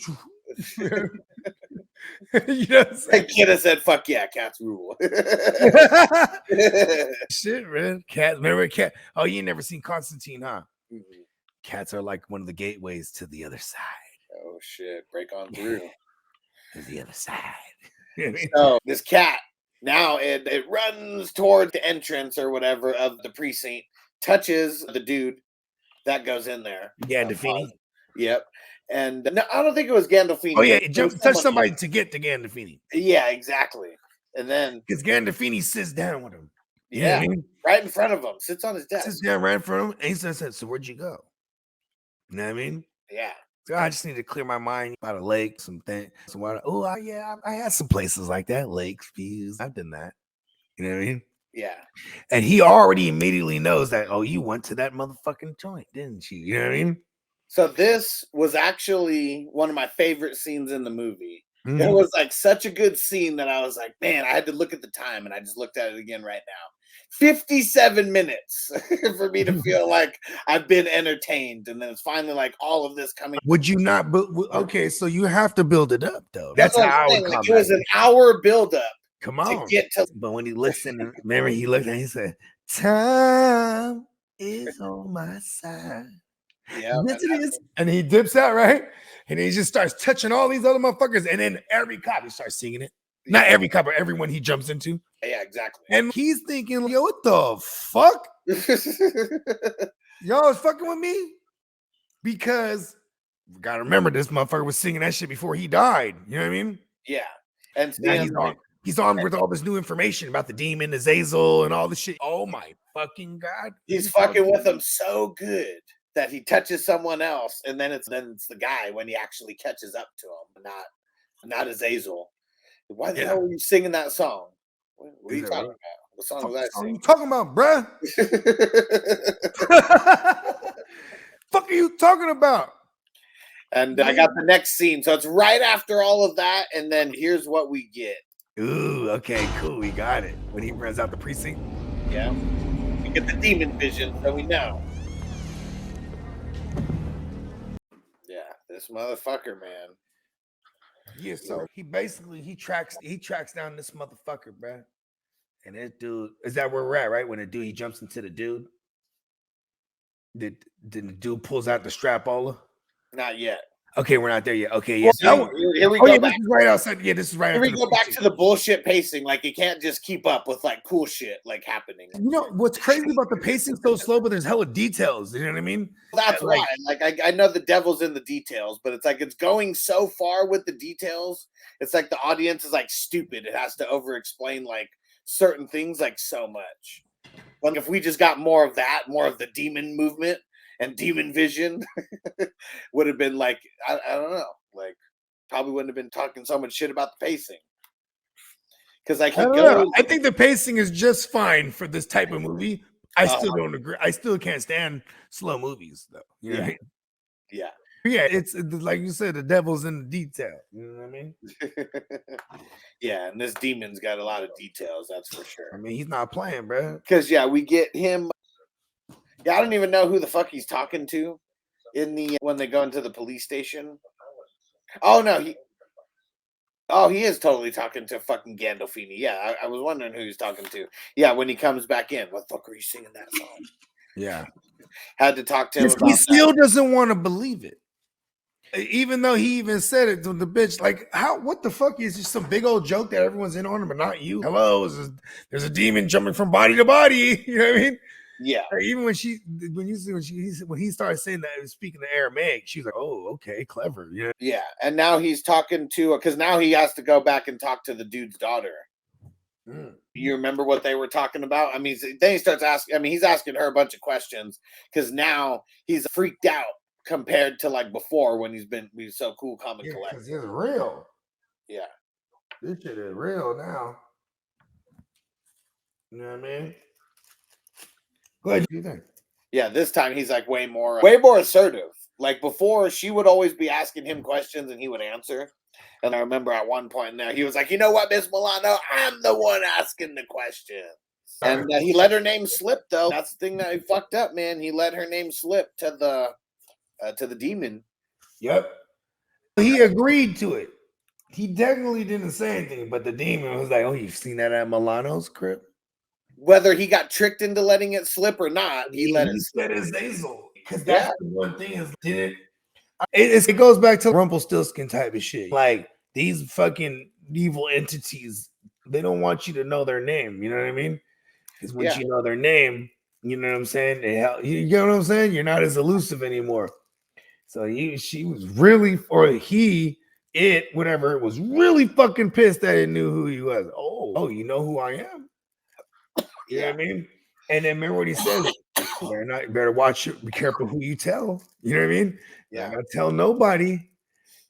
You know what I'm saying? Kidda said, fuck yeah, cats rule. Shit, man. Cat, remember a cat? Oh, you ain't never seen Constantine, huh? Cats are like one of the gateways to the other side. Oh shit, break on through. To the other side. So this cat, now it runs toward the entrance or whatever of the precinct, touches the dude that goes in there. Gandolfini. Yep. And no, I don't think it was Gandolfini. Oh, yeah, it touched somebody to get to Gandolfini. Yeah, exactly. And then because Gandolfini sits down with him. You know what I mean? Right in front of him, sits on his desk. Sits down right in front of him, and he says, so where'd you go? You know what I mean? Yeah. So I just need to clear my mind about a lake, some things, some water. Oh, I had some places like that, lakes, views. I've done that. You know what I mean? Yeah. And he already immediately knows that, oh, you went to that motherfucking joint, didn't you? You know what I mean? So this was actually one of my favorite scenes in the movie. It was like such a good scene that I was like, man, I had to look at the time, and I just looked at it again right now. 57 minutes for me to feel like I've been entertained, and then it's finally like all of this coming. Would you not? Okay, so you have to build it up, though. That's how I would come. It was an hour buildup. Come on, to get to. But when he listened, remember he looked and he said, "Time is on my side." Yeah, yes, it is. And he dips out, right? And he just starts touching all these other motherfuckers, and then every cop he starts singing it. Not every cop, but everyone he jumps into. Yeah, exactly. And he's thinking, yo, what the fuck? Y'all is fucking with me? Because we gotta remember this motherfucker was singing that shit before he died. You know what I mean? Yeah. And he's armed with all this new information about the demon, Azazel, and all this shit. Oh my fucking God. He's fucking with them so good that he touches someone else, and then it's the guy when he actually catches up to him, not Azazel. Why the hell were you singing that song? What are you talking about? What song was that? What are you talking about, bruh? Fuck are you talking about? And I got the next scene. So it's right after all of that, and then here's what we get. Ooh, okay, cool. We got it. When he runs out the precinct. Yeah. We get the demon vision, so we know. Yeah, this motherfucker, man. Yeah, so he tracks down this motherfucker, bro. And that dude, is that where we're at, right? When he jumps into the dude, did the dude pulls out the strapola? Not yet. Okay, we're not there yet. Okay, yeah. Well, here we go back. This is right outside. Yeah, this is right. Here we go back to the bullshit pacing. Like, you can't just keep up with like cool shit like happening. You know what's crazy about the pacing so slow, but there's hella details. You know what I mean? That's right. Like I know the devil's in the details, but it's like it's going so far with the details. It's like the audience is like stupid. It has to over explain like certain things like so much. Like if we just got more of that, more of the demon movement and demon vision, would have been like I don't know, like probably wouldn't have been talking so much shit about the pacing. Because I think the pacing is just fine for this type of movie. I still don't agree. I still can't stand slow movies, though. You know what I mean? Yeah. Yeah, it's like you said, the devil's in the detail. You know what I mean? Yeah, and this demon's got a lot of details, that's for sure. I mean, he's not playing, bro. Because we get him. Yeah, I don't even know who the fuck he's talking to when they go into the police station. Oh no, he is totally talking to fucking Gandolfini. Yeah, I was wondering who he's talking to. Yeah, when he comes back in, what the fuck are you singing that song? Yeah, had to talk to him. He still doesn't want to believe it, even though he even said it to the bitch. Like, how? What the fuck is just some big old joke that everyone's in on him, but not you? Hello, there's a demon jumping from body to body. You know what I mean? Yeah. Even when he started saying that, speaking the Aramaic, she was like, "Oh, okay, clever." Yeah. Yeah. And now he's talking to, because now he has to go back and talk to the dude's daughter. You remember what they were talking about? I mean, then he starts asking. I mean, he's asking her a bunch of questions because now he's freaked out compared to like before when he's so cool, calm, and collected. Because it's real. Yeah, this shit is real now. You know what I mean? Go ahead. What do you think? Yeah, this time he's like way more assertive. Like before, she would always be asking him questions and he would answer. And I remember at one point now he was like, "You know what, Miss Milano? I'm the one asking the questions." And he let her name slip, though. That's the thing that he fucked up, man. He let her name slip to the demon. Yep. He agreed to it. He definitely didn't say anything, but the demon was like, "Oh, you've seen that at Milano's crib?" Whether he got tricked into letting it slip or not, he let it slip. Said Azazel. Because that's the one thing is it goes back to Rumpelstiltskin type of shit. Like these fucking evil entities, they don't want you to know their name. You know what I mean? Because once you know their name, you know what I'm saying? You get what I'm saying? You're not as elusive anymore. So she was really, or whatever, was really fucking pissed that it knew who he was. Oh, you know who I am? You know what I mean? And then remember what he says. Better watch it. Be careful who you tell. You know what I mean? Yeah. Not tell nobody.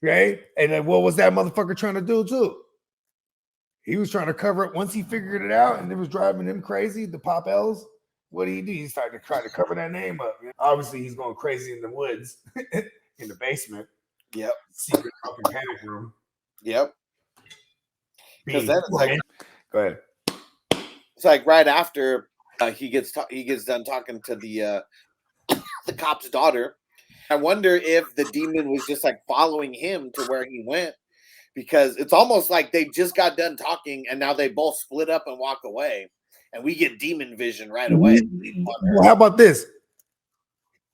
Right? And then what was that motherfucker trying to do too? He was trying to cover it once he figured it out and it was driving him crazy, the Pop L's. What did he do? He started to try to cover that name up. Obviously, he's going crazy in the woods, in the basement. Yep. Secret fucking panic room. Yep. Because then it's like, go ahead. It's like right after he gets done talking to the cop's daughter. I wonder if the demon was just like following him to where he went, because it's almost like they just got done talking and now they both split up and walk away, and we get demon vision right away. Well, how about this?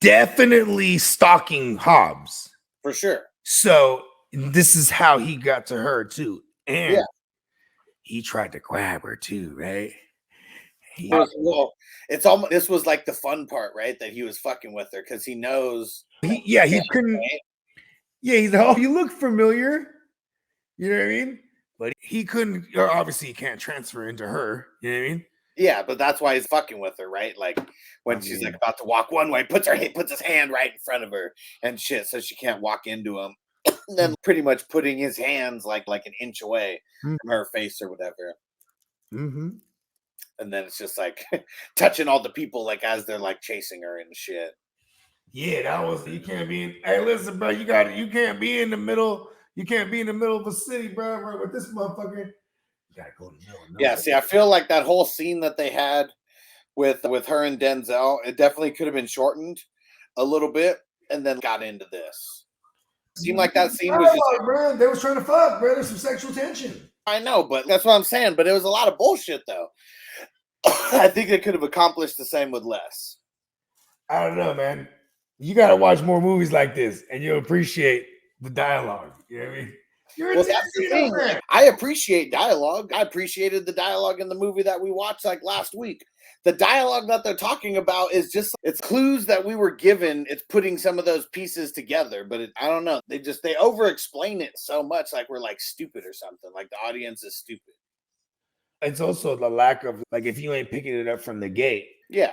Definitely stalking Hobbes for sure. So this is how he got to her too, and he tried to grab her too, right? This was like the fun part, right? That he was fucking with her because he knows. He couldn't. Right? Yeah, he's like, "Oh, you look familiar." You know what I mean? But he couldn't. Obviously, he can't transfer into her. You know what I mean? Yeah, but that's why he's fucking with her, right? Like when she's like about to walk one way, puts his hand right in front of her and shit, so she can't walk into him. And then pretty much putting his hands like an inch away from her face or whatever. Mm-hmm. And then it's just like touching all the people like as they're like chasing her and shit. Yeah, that was, you can't be in. Hey, listen, bro, you can't be in the middle. You can't be in the middle of a city, bro. Right, with this motherfucker. You gotta go in the middle. Yeah, see, I feel like that whole scene that they had with her and Denzel, it definitely could have been shortened a little bit and then got into this. It seemed like that scene was just, bro. They was trying to fuck, bro. There's some sexual tension. I know, but that's what I'm saying. But it was a lot of bullshit, though. I think they could have accomplished the same with less. I don't know, man. You got to watch more movies like this, and you'll appreciate the dialogue. You know what I mean? That's the thing. I appreciate dialogue. I appreciated the dialogue in the movie that we watched like last week. The dialogue that they're talking about is just, it's clues that we were given. It's putting some of those pieces together, but I don't know. They over explain it so much, like we're like stupid or something. Like the audience is stupid. It's also the lack of, like, if you ain't picking it up from the gate. Yeah.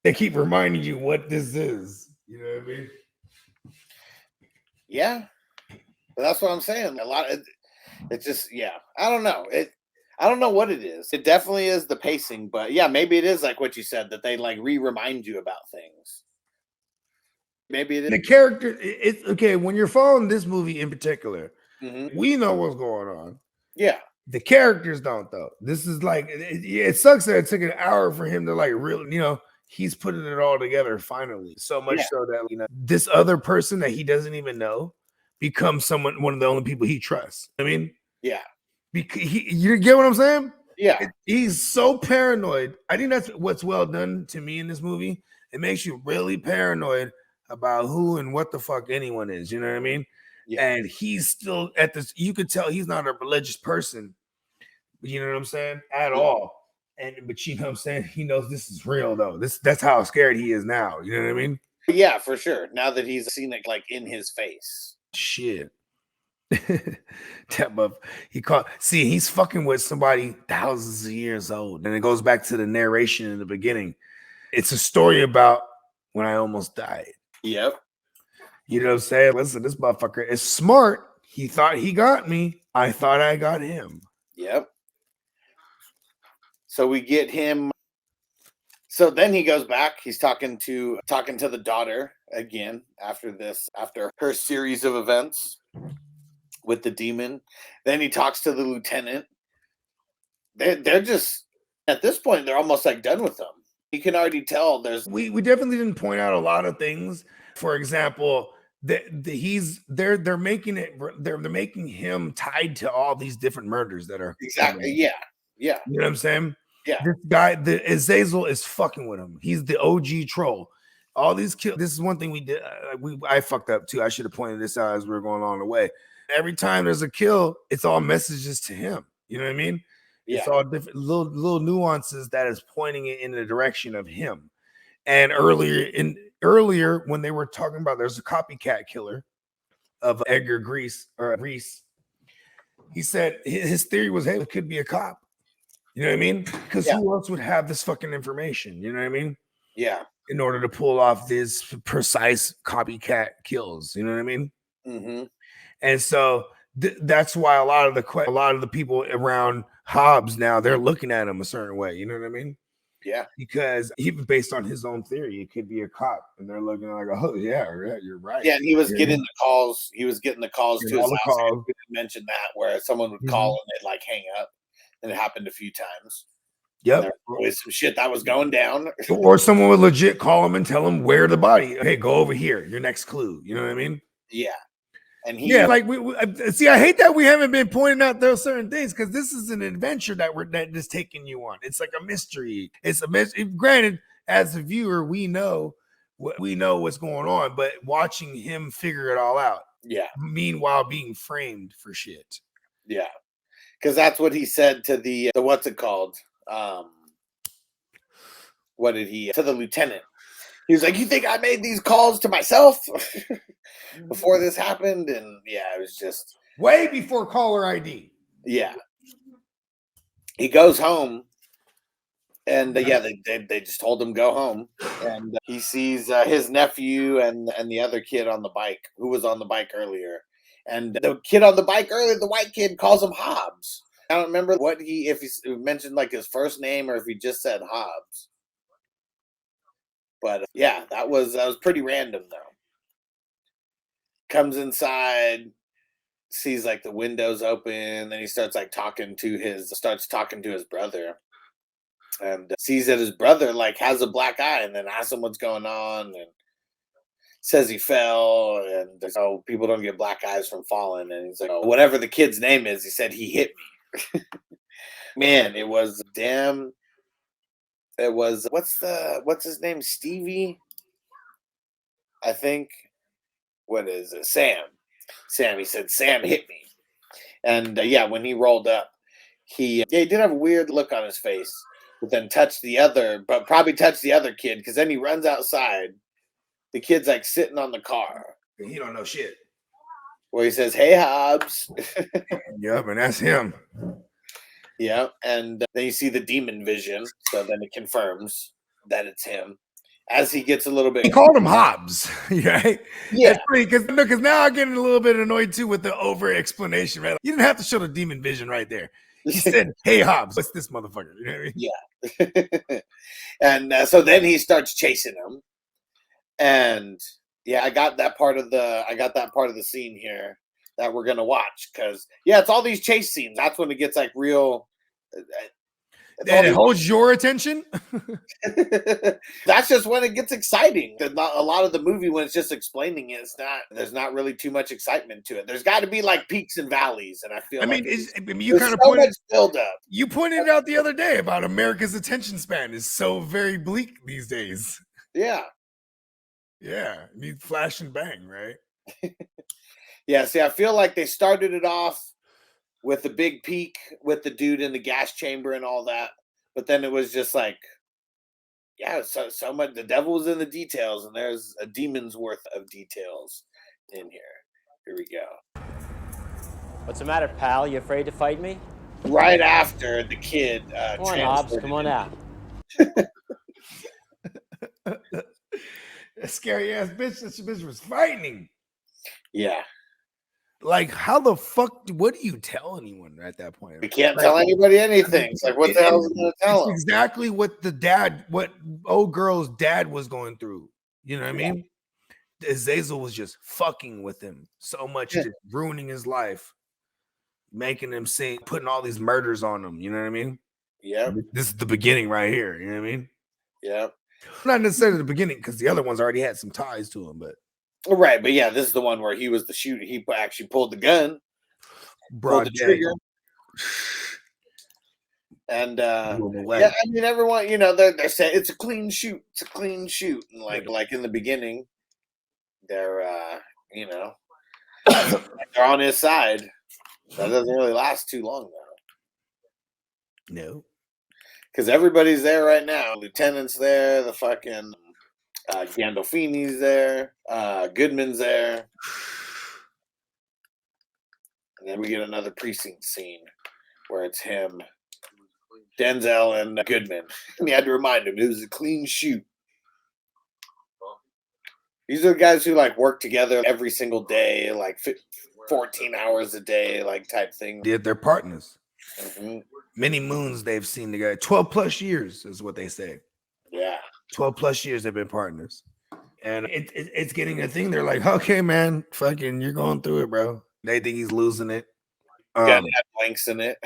They keep reminding you what this is. You know what I mean? Yeah. But that's what I'm saying. It's just, I don't know. I don't know what it is. It definitely is the pacing, but yeah, maybe it is like what you said, that they like remind you about things. Maybe it is. The character, it's okay. When you're following this movie in particular, we know what's going on. Yeah. The characters don't, though. This is like, it sucks that it took an hour for him to like really, he's putting it all together finally. So much so that, this other person that he doesn't even know becomes one of the only people he trusts. I mean, yeah. Because you get what I'm saying? Yeah. He's so paranoid. I think that's what's well done to me in this movie. It makes you really paranoid about who and what the fuck anyone is. You know what I mean? Yeah. And he's still at this. You could tell he's not a religious person. You know what I'm saying? At all. But you know what I'm saying? He knows this is real though. That's how scared he is now. You know what I mean? Yeah, for sure. Now that he's seen it like in his face. Shit. He's fucking with somebody thousands of years old. And it goes back to the narration in the beginning. It's a story about when I almost died. Yep. You know what I'm saying? Listen, this motherfucker is smart. He thought he got me. I thought I got him. Yep. So we get him. So then he goes back. He's talking to the daughter again after her series of events with the demon. Then he talks to the lieutenant. They're just at this point they're almost like done with them. You can already tell we definitely didn't point out a lot of things. For example, they're making him tied to all these different murders that are exactly yeah. You know what I'm saying? Yeah. This guy, the Azazel is fucking with him. He's the OG troll. All these kills. This is one thing we did. I fucked up too. I should have pointed this out as we were going along the way. Every time there's a kill, it's all messages to him. You know what I mean? Yeah. It's all different little nuances that is pointing it in the direction of him. And earlier when they were talking about there's a copycat killer of Edgar Reese, he said his theory was, hey, it could be a cop. You know what I mean? Because who else would have this fucking information? You know what I mean? Yeah. In order to pull off these precise copycat kills. You know what I mean? Mm-hmm. And so that's why a lot of the people around Hobbes now, they're looking at him a certain way. You know what I mean? Yeah. Because even based on his own theory, it could be a cop. And they're looking like, oh, yeah, you're right. Yeah, and he was getting the calls. He was getting the calls to his house. I mentioned that where someone would call and they'd like hang up. And it happened a few times. Yep. There was always some shit that was going down. Or someone would legit call him and tell him where the body. Hey, go over here. Your next clue. You know what I mean? Yeah. And like we see. I hate that we haven't been pointing out those certain things because this is an adventure that is taking you on. It's like a mystery. It's a mystery. Granted, as a viewer, we know what's going on, but watching him figure it all out. Yeah. Meanwhile, being framed for shit. Yeah. Because that's what he said to the what's it called? What did he to the lieutenant? He was like, "You think I made these calls to myself before this happened?" And yeah, it was just way before caller ID. Yeah. He goes home, and they just told him go home, and he sees his nephew and the other kid on the bike who was on the bike earlier. And the kid on the bike earlier, the white kid, calls him Hobbes. I don't remember if he mentioned like his first name or if he just said Hobbes. But yeah, that was pretty random though. Comes inside, sees like the windows open, then he starts talking to his brother, and sees that his brother like has a black eye, and then asks him what's going on, and says he fell, and people don't get black eyes from falling, and he's like, oh, whatever the kid's name is, he said he hit me. Man, it was what's his name, Stevie, I think. What is it? Sam, he said Sam hit me. And when he rolled up, he did have a weird look on his face, but then probably touched the other kid, because then he runs outside. The kid's like sitting on the car. He don't know shit. Where he says, "Hey, Hobbes." Yep, and that's him. Yeah, and then you see the demon vision, so then it confirms that it's him. As he gets a little bit, he called him Hobbes, right? Yeah, that's funny because now I'm getting a little bit annoyed too with the over explanation. Right? You didn't have to show the demon vision right there. He said, "Hey, Hobbes, what's this motherfucker?" You know what I mean? Yeah. And so then he starts chasing him. And I got that part of the scene here that we're gonna watch, because it's all these chase scenes. That's when it gets like real. And it holds your attention. That's just when it gets exciting. A lot of the movie, when it's just explaining it, there's not really too much excitement to it. There's got to be like peaks and valleys, and I feel. You kind of pointed build up. You pointed out the other day about America's attention span is so very bleak these days. Yeah. Yeah, need flash and bang, right? Yeah, see, I feel like they started it off with the big peak with the dude in the gas chamber and all that, But then it was just like, yeah, so much. The devil's in the details, and there's a demon's worth of details in here. Here we go. What's the matter, pal? You afraid to fight me? Right after the kid Come on, Hobbes, come on out. That scary ass bitch. That bitch was frightening. Yeah. Like, how the fuck? What do you tell anyone at that point? We can't tell anybody anything. It's like, what the hell is going to tell them? Exactly what old girl's dad was going through. You know what I mean? Azazel was just fucking with him so much, just ruining his life, making him say, putting all these murders on him. You know what I mean? Yeah. This is the beginning right here. You know what I mean? Yeah. Not necessarily the beginning, because the other ones already had some ties to him, but right. But yeah, this is the one where he was the shooter. He actually pulled the gun, pulled the trigger. And yeah, I mean, everyone, you know, they're saying it's a clean shoot. It's a clean shoot. And like in the beginning, they're you know, they're on his side. That doesn't really last too long though. No. Because everybody's there right now. Lieutenant's there. The fucking Gandolfini's there. Goodman's there. And then we get another precinct scene where it's him, Denzel, and Goodman. And he had to remind him it was a clean shoot. These are the guys who like work together every single day, like 14 hours a day, like type thing. They're partners. Mm-hmm. Many moons they've seen together. 12 plus years is what they say. Yeah. 12 plus years they've been partners. And it's getting a thing. They're like, okay, man, fucking, you're going through it, bro. They think he's losing it. Got blanks in it.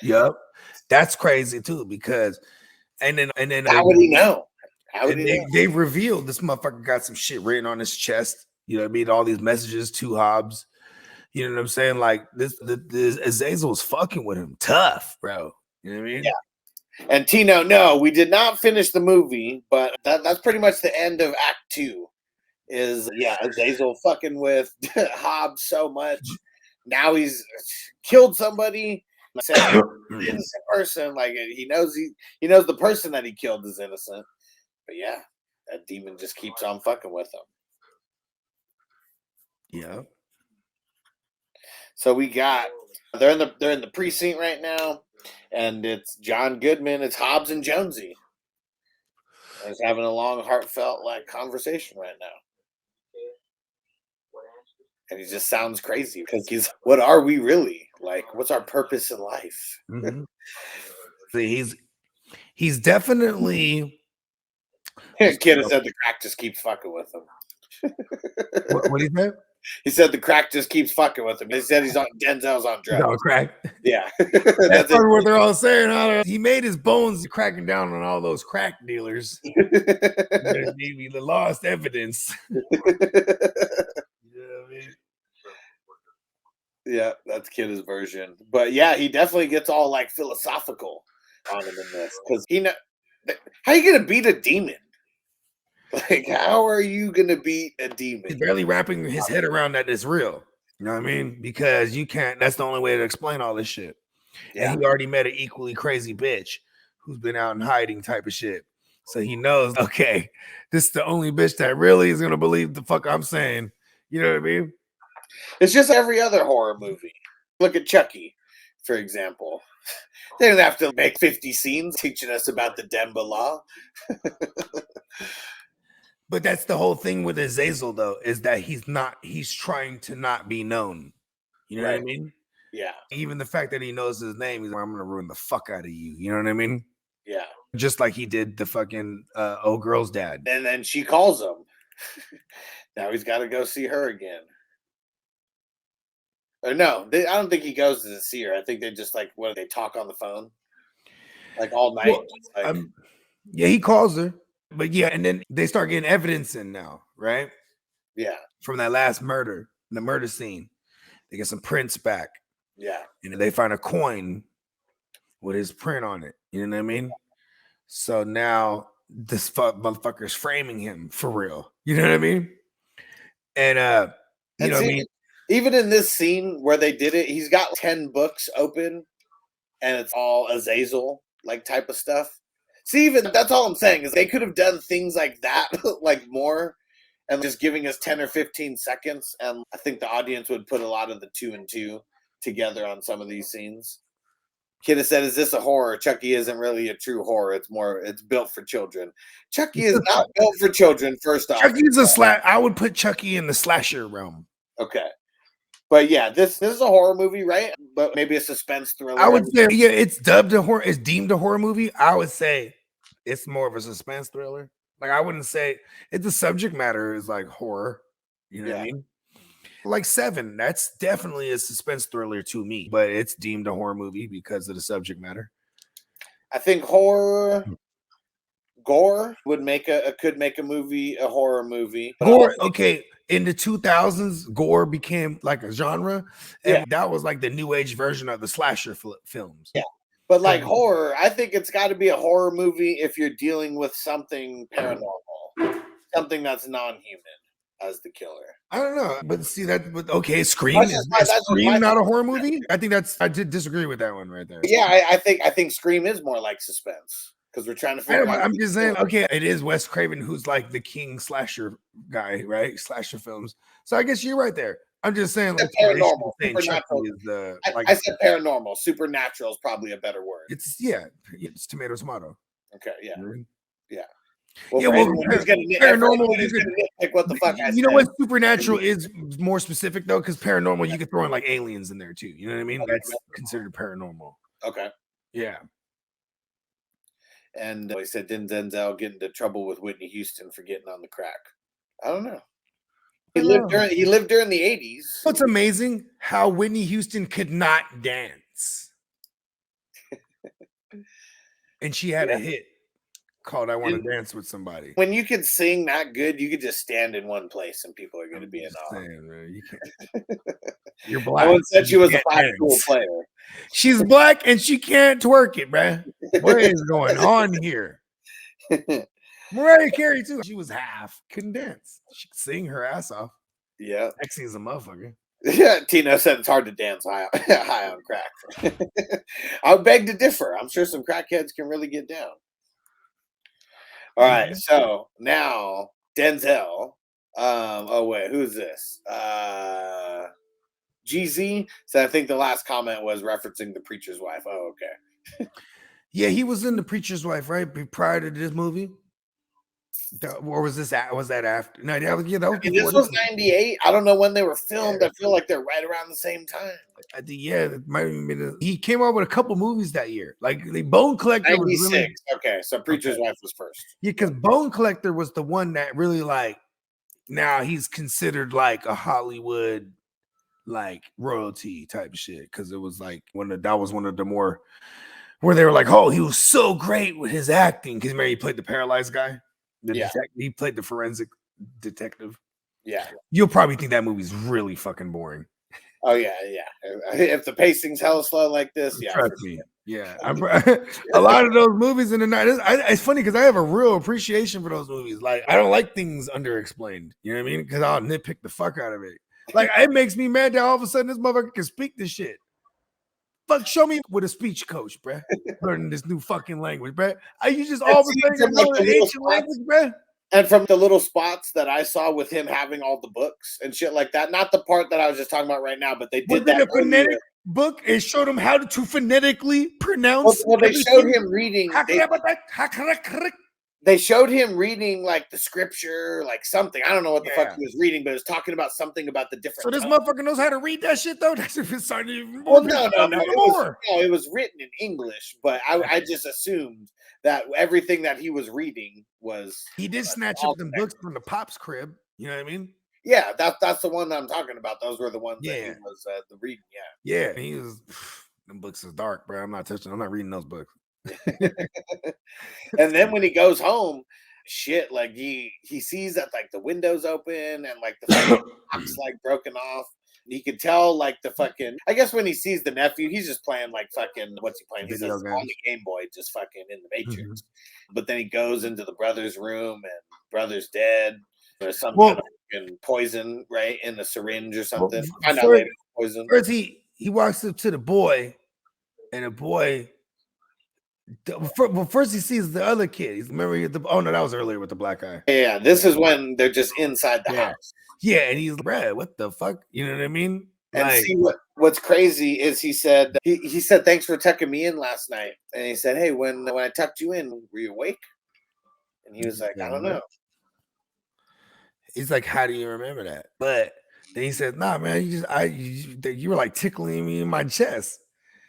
Yep. That's crazy too, because and then how would he know? How would he know? They revealed this motherfucker got some shit written on his chest. You know what I mean? All these messages to Hobbes. You know what I'm saying? Like this Azazel's fucking with him tough, bro. You know what I mean? Yeah. And Tino, no, we did not finish the movie, but that's pretty much the end of Act 2. Is Azazel fucking with Hobbes so much. Now he's killed somebody. Innocent person, like he knows the person that he killed is innocent. But yeah, that demon just keeps on fucking with him. Yeah. So we got they're in the precinct right now, and it's John Goodman, it's Hobbes and Jonesy. He's having a long, heartfelt like conversation right now. And he just sounds crazy because what are we really? Like, what's our purpose in life? Mm-hmm. He's definitely Kid has said the crack just keeps fucking with him. What do you say? He said the crack just keeps fucking with him. He said Denzel's on drugs. No, crack. Yeah. That's what they're all saying. He made his bones cracking down on all those crack dealers. Maybe the lost evidence. Yeah, that's Kid's version. But yeah, he definitely gets all like philosophical on him in this. Because how are you gonna beat a demon? Like, how are you gonna beat a demon? He's barely wrapping his head around that it's real. You know what I mean? Because you can't, that's the only way to explain all this shit. Yeah. And he already met an equally crazy bitch who's been out in hiding type of shit. So he knows, okay, this is the only bitch that really is gonna believe the fuck I'm saying. You know what I mean? It's just every other horror movie. Look at Chucky, for example. They didn't have to make 50 scenes teaching us about the Demba law. But that's the whole thing with Azazel, though, is that he's trying to not be known. You know what I mean? Yeah. Even the fact that he knows his name, he's like, I'm going to ruin the fuck out of you. You know what I mean? Yeah. Just like he did the fucking old girl's dad. And then she calls him. Now he's got to go see her again. Or no, I don't think he goes to see her. I think they just like, what do they talk on the phone? Like all night? Well, yeah, he calls her. But yeah, and then they start getting evidence in now, right? Yeah. From that last murder, the murder scene. They get some prints back. Yeah. And they find a coin with his print on it. You know what I mean? So now this motherfucker's framing him for real. You know what I mean? And you know what I mean? Even in this scene where they did it, he's got 10 books open and it's all Azazel. like type of stuff. See, even that's all I'm saying is they could have done things like that, like more, and just giving us 10 or 15 seconds. And I think the audience would put a lot of the 2 and 2 together on some of these scenes. Kid has said, "Is this a horror? Chucky isn't really a true horror. It's built for children. Chucky is not built for children. First off, Chucky's I would put Chucky in the slasher realm. Okay, but yeah, this is a horror movie, right? But maybe a suspense thriller. I would say, yeah, it's dubbed a horror. It's deemed a horror movie. I would say it's more of a suspense thriller. Like I wouldn't say the subject matter is like horror. You know what I mean? Like Seven, that's definitely a suspense thriller to me, but it's deemed a horror movie because of the subject matter. I think gore would could make a movie a horror movie. Gore, okay. In the 2000s, gore became like a genre, and that was like the new age version of the slasher films. Yeah, but like horror, I think it's got to be a horror movie if you're dealing with something paranormal, something that's non-human as the killer. I don't know, but see that. But okay, Scream is Scream not a horror movie? I think I did disagree with that one right there. Yeah, I think Scream is more like suspense because we're trying to figure out. I'm just saying, okay, it is Wes Craven who's like the king slasher guy, right? Slasher films. So I guess you're right there. I'm just saying, like paranormal, supernatural is the. Like, I said paranormal. Supernatural is probably a better word. It's tomato. Okay, yeah, yeah. Well, paranormal. What the fuck? You know what? Supernatural is more specific though, because paranormal you could throw in like aliens in there too. You know what I mean? That's considered paranormal. Okay. Yeah. And he said, didn't Denzel get into trouble with Whitney Houston for getting on the crack? I don't know. He lived during the 80s. It's amazing how Whitney Houston could not dance, and she had a hit called "I Want to Dance with Somebody." When you can sing that good, you could just stand in one place and people are going to be in awe. You can't. You're black. I once said she was a classical player. She's black and she can't twerk it, bruh. What is going on here? Mariah Carey too. She was half, couldn't dance. She could sing her ass off. Yeah, sexy as a motherfucker. Yeah, Tino said it's hard to dance high on crack. I would beg to differ. I'm sure some crackheads can really get down. All right, so now Denzel. Oh wait, who's this? GZ. So I think the last comment was referencing The Preacher's Wife. Oh, okay. Yeah, he was in The Preacher's Wife, right? Prior to this movie. Or was this? Was that after? No, that was this was 98. I don't know when they were filmed. I feel like they're right around the same time. I think it might have been. He came out with a couple movies that year, like the Bone Collector. 96. Was really, okay, so Preacher's Wife was first. Yeah, because Bone Collector was the one that really like. Now he's considered like a Hollywood, like royalty type shit because it was like that was one of the more where they were like, oh, he was so great with his acting because remember he played the paralyzed guy. He played the forensic detective. Yeah. You'll probably think that movie's really fucking boring. Oh, yeah. If the pacing's hella slow like this, yeah. Trust me. Yeah. A lot of those movies in the night. It's funny because I have a real appreciation for those movies. Like, I don't like things underexplained. You know what I mean? Because I'll nitpick the fuck out of it. Like, it makes me mad that all of a sudden this motherfucker can speak this shit. Fuck, show me with a speech coach, bruh. Learning this new fucking language, bruh. You just all of a sudden know the ancient language, bruh. And from the little spots that I saw with him having all the books and shit like that, not the part that I was just talking about right now, but they did that. A phonetic book? It showed him how to phonetically pronounce. Well, they showed him reading. They showed him reading like the scripture, like something. I don't know what the fuck he was reading, but it was talking about something about the different. So this motherfucker knows how to read that shit though. That's if it's starting even more. Well, no. It was written in English, but I just assumed that everything that he was reading was. He did snatch up them books from the pop's crib. You know what I mean? Yeah, that's the one that I'm talking about. Those were the ones that he was the reading. Yeah. He was. Them books is dark, bro. I'm not reading those books. And then when he goes home, shit, like he sees that like the windows open and like the box like broken off. He could tell like the fucking. I guess when he sees the nephew, he's just playing like fucking. What's he playing? He's on the Game Boy, just fucking in the Matrix. But then he goes into the brother's room and brother's dead. There's some kind of poison right in the syringe or something. Find out later poison. First he walks up to the boy, and the boy Well, first he sees the other kid. Oh no, that was earlier with the black guy. Yeah, this is when they're just inside the house. Yeah, and he's like, Brad, what the fuck? You know what I mean? And see what's crazy is he said thanks for tucking me in last night. And he said, hey, when I tucked you in, were you awake? And he was like, I don't know. He's like, how do you remember that? But then he said, nah, man, you were like tickling me in my chest.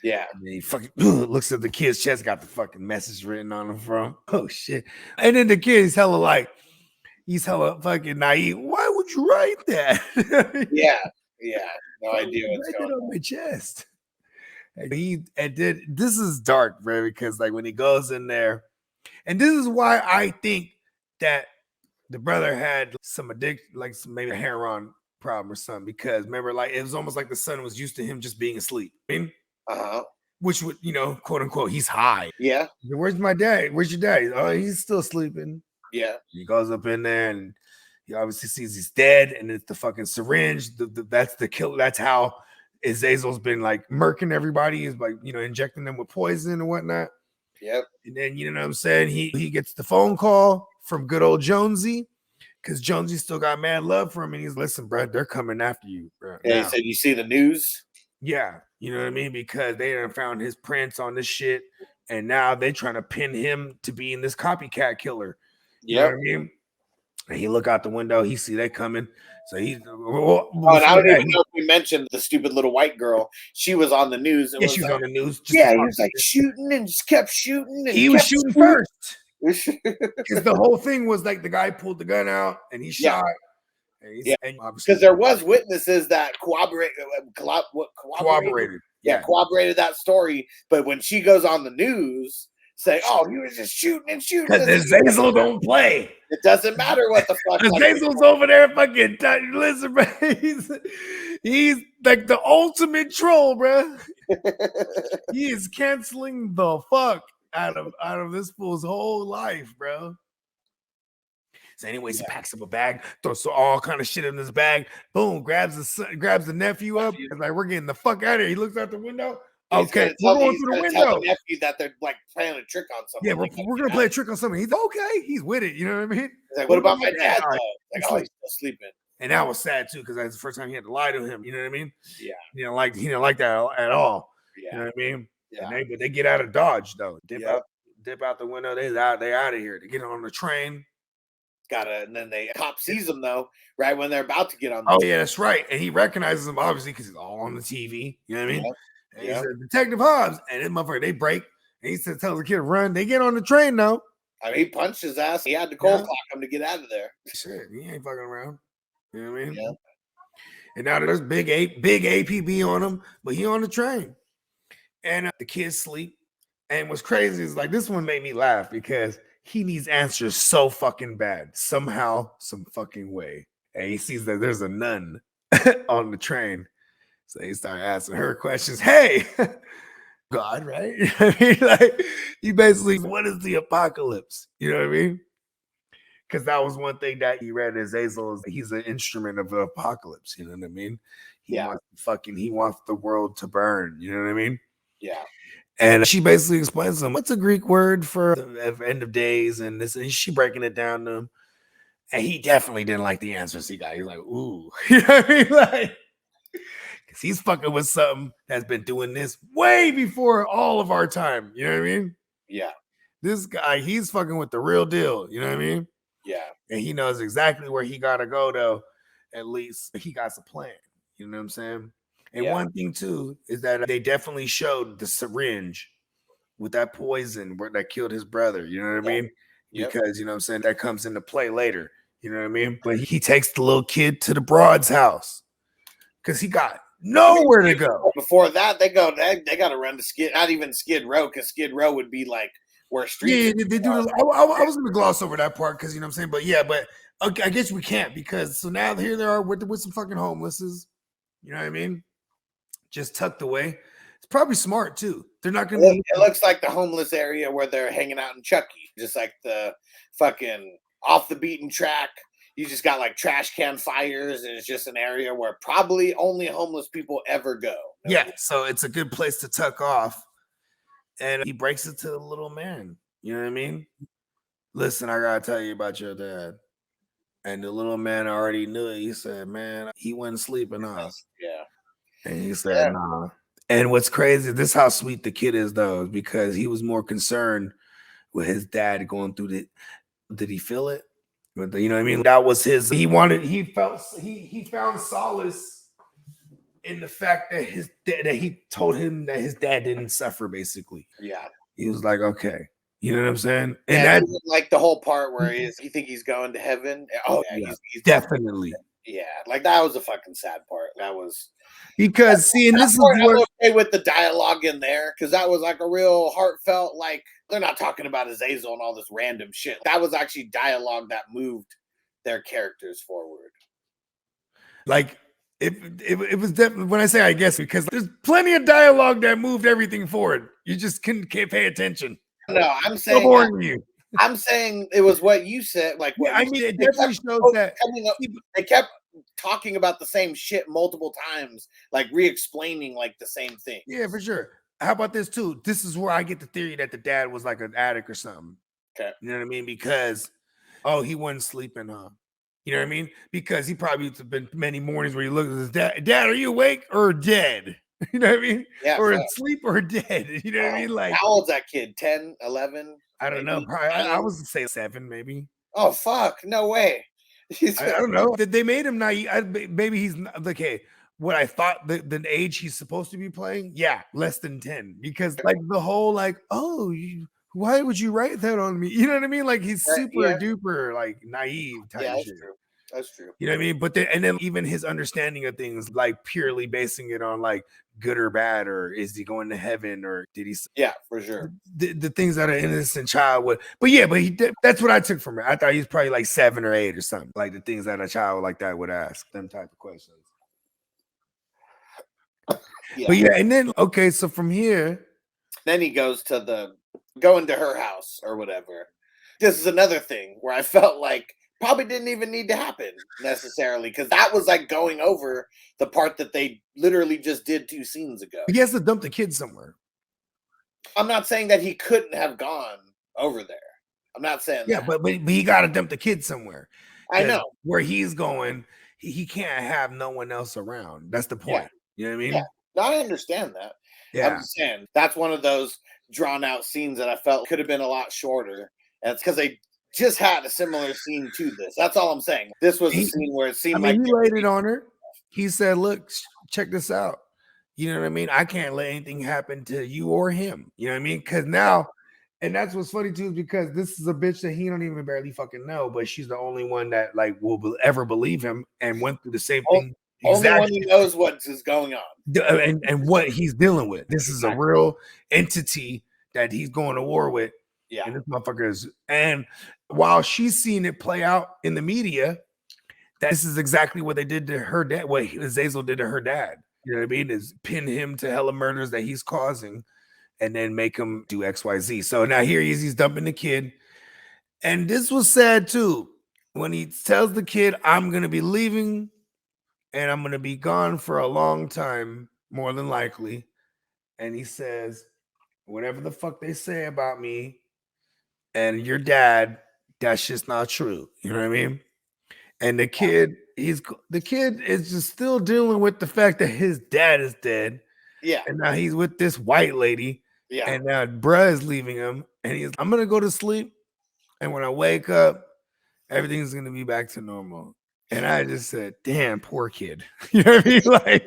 Yeah. And he fucking looks at the kid's chest, got the fucking message written on him from. Oh shit. And then the kid is hella fucking naive. Why would you write that? Yeah. No idea what's going on my chest. This is dark, bro, because like when he goes in there, and this is why I think that the brother had some addiction, like maybe a heroin problem or something, because remember, like it was almost like the son was used to him just being asleep. Which would, quote unquote, he's high. Yeah. Where's my dad? Where's your dad? Oh, he's still sleeping. Yeah. He goes up in there and he obviously sees he's dead, and it's the fucking syringe. That's the kill. That's how Azazel's been like murking everybody. Is like, injecting them with poison and whatnot. Yep. And then, you know what I'm saying? He gets the phone call from good old Jonesy, because Jonesy still got mad love for him. And he's, listen, bro, they're coming after you. Bro, yeah, he said, you see the news? Yeah. You know what I mean? Because they done found his prints on this shit. And now they trying to pin him to being this copycat killer. You know what I mean? And he look out the window. He see that coming. So he's... and I don't even know if we mentioned the stupid little white girl. She was on the news. She was on the news. He was like shooting and just kept shooting. And he was shooting first. Because the whole thing was like the guy pulled the gun out and he shot. Because there was witnesses that corroborated. Corroborated that story. But when she goes on the news, say, "Oh, he was just shooting and shooting." Because Azazel don't play. It doesn't matter what the fuck. Azazel's over there fucking. Listen, bro, he's like the ultimate troll, bro. He is canceling the fuck out of this fool's whole life, bro. So, anyways, he packs up a bag, throws all kind of shit in his bag. Boom, grabs the nephew up. It's like, we're getting the fuck out of here. He looks out the window. Okay, we're going through the window. Tell the nephew that they're like playing a trick on something. Yeah, we're gonna play a trick on something. He's okay. He's with it. You know what I mean? He's like, what about my dad? Like, he's still sleeping. And that was sad too, because that's the first time he had to lie to him. You know what I mean? Yeah. He didn't like that at all. Yeah. You know what I mean? Yeah. But they get out of Dodge though. Dip out the window. They out of here. They get on the train. And then the cop sees them though, right when they're about to get on. Oh yeah, that's right. And he recognizes them obviously because he's all on the TV. You know what I mean? And he said, Detective Hobbes, and this motherfucker, they break. And he said, tells the kid to run. They get on the train though. I mean, he punched his ass. He had to cold clock him to get out of there. Shit, he ain't fucking around. You know what I mean? Yeah. And now there's big APB on him, but he on the train. And the kids sleep. And what's crazy is like this one made me laugh because he needs answers so fucking bad. Somehow, some fucking way. And he sees that there's a nun on the train. So he started asking her questions. Hey, God, right? I mean, like, he basically, what is the apocalypse? You know what I mean? Because that was one thing that he read as Azazel. He's an instrument of the apocalypse. You know what I mean? He wants the world to burn. You know what I mean? Yeah. And she basically explains to him, what's a Greek word for the end of days? And this, and she breaking it down to him. And he definitely didn't like the answers he got. He's like, ooh. You know what I mean? Like, because he's fucking with something that's been doing this way before all of our time. You know what I mean? Yeah. This guy, he's fucking with the real deal. You know what I mean? Yeah. And he knows exactly where he got to go, though. At least he got a plan. You know what I'm saying? And one thing, too, is that they definitely showed the syringe with that poison that killed his brother. You know what I mean? Because, you know what I'm saying, that comes into play later. You know what I mean? But he takes the little kid to the broad's house because he got nowhere to go. Before that, they got to run to not even Skid Row, because Skid Row would be like where streets. Yeah, they do. I was going to gloss over that part because, you know what I'm saying? But okay, I guess we can't, because so now here they are with some fucking homelesses. You know what I mean? Just tucked away. It's probably smart too. They're not going to. It looks like the homeless area where they're hanging out in Chucky, just like the fucking off the beaten track. You just got like trash can fires, and it's just an area where probably only homeless people ever go. Yeah, so it's a good place to tuck off. And he breaks it to the little man. You know what I mean? Listen, I gotta tell you about your dad. And the little man already knew it. He said, man, he wasn't sleeping off. Yeah. And he said, nah. And what's crazy, this is how sweet the kid is, though, because he was more concerned with his dad going through the. Did he feel it? You know what I mean? That was his. He found solace in the fact that he told him that his dad didn't suffer, basically. Yeah. He was like, okay. You know what I'm saying? And yeah, like the whole part where you think he's going to heaven. Oh yeah, he's definitely. Yeah, like that was a fucking sad part. That was because and this is where I'm okay with the dialogue in there because that was like a real heartfelt. Like they're not talking about Azazel and all this random shit. That was actually dialogue that moved their characters forward. Like it was definitely when I say I guess because there's plenty of dialogue that moved everything forward. You just can't pay attention. No, I'm saying I'm saying it was what you said. Like, what I mean, it definitely shows that they kept talking about the same shit multiple times, like re-explaining like the same thing. Yeah, for sure. How about this too? This is where I get the theory that the dad was like an addict or something. Okay, you know what I mean? Because he wasn't sleeping, huh? You know what I mean? Because he probably been many mornings where he looked at his dad. Dad, are you awake or dead? You know what I mean? Yeah, or asleep or dead. You know what I mean? Like, how old's that kid? 10, 11? I don't know. Probably, I was to say 7, maybe. Oh fuck! No way. I don't know. They made him naive. Maybe he's not, okay. What I thought the age he's supposed to be playing, yeah, less than 10. Because like the whole like, why would you write that on me? You know what I mean? Like he's super duper like naive type that's shit. True. That's true. You know what I mean? But then even his understanding of things, like purely basing it on like good or bad, or is he going to heaven, or did he? Yeah, for sure. The things that an innocent child would. But that's what I took from it. I thought he's probably like 7 or 8 or something. Like the things that a child like that would ask, them type of questions. Yeah. But and then so from here, then he goes to going to her house or whatever. This is another thing where I felt like probably didn't even need to happen necessarily because that was like going over the part that they literally just did 2 scenes ago. He has to dump the kid somewhere. I'm not saying that he couldn't have gone over there. I'm not saying that. But he got to dump the kid somewhere. I know where he's going. He can't have no one else around. That's the point. You know what I mean? Yeah. No, I understand that. Yeah. I'm just saying that's one of those drawn out scenes that I felt could have been a lot shorter. And it's because they just had a similar scene to this. That's all I'm saying. This was a scene where it seemed like he laid it on her. He said, look, check this out. You know what I mean? I can't let anything happen to you or him. You know what I mean? Because now, and that's what's funny too, is because this is a bitch that he don't even barely fucking know, but she's the only one that like will ever believe him and went through the same thing. Only one who knows what is going on. And what he's dealing with. This is a real entity that he's going to war with. Yeah. And this motherfucker is, and while she's seeing it play out in the media, this is exactly what they did to her dad, what Azazel did to her dad. You know what I mean? Is pin him to hella murders that he's causing and then make him do XYZ. So now here he is, he's dumping the kid. And this was sad too. When he tells the kid, I'm going to be leaving and I'm going to be gone for a long time, more than likely. And he says, whatever the fuck they say about me and your dad, that's just not true. You know what I mean? And the kid is just still dealing with the fact that his dad is dead. Yeah. And now he's with this white lady. Yeah. And now bruh is leaving him. And I'm going to go to sleep. And when I wake up, everything's going to be back to normal. And I just said, damn, poor kid. You know what I mean? Like,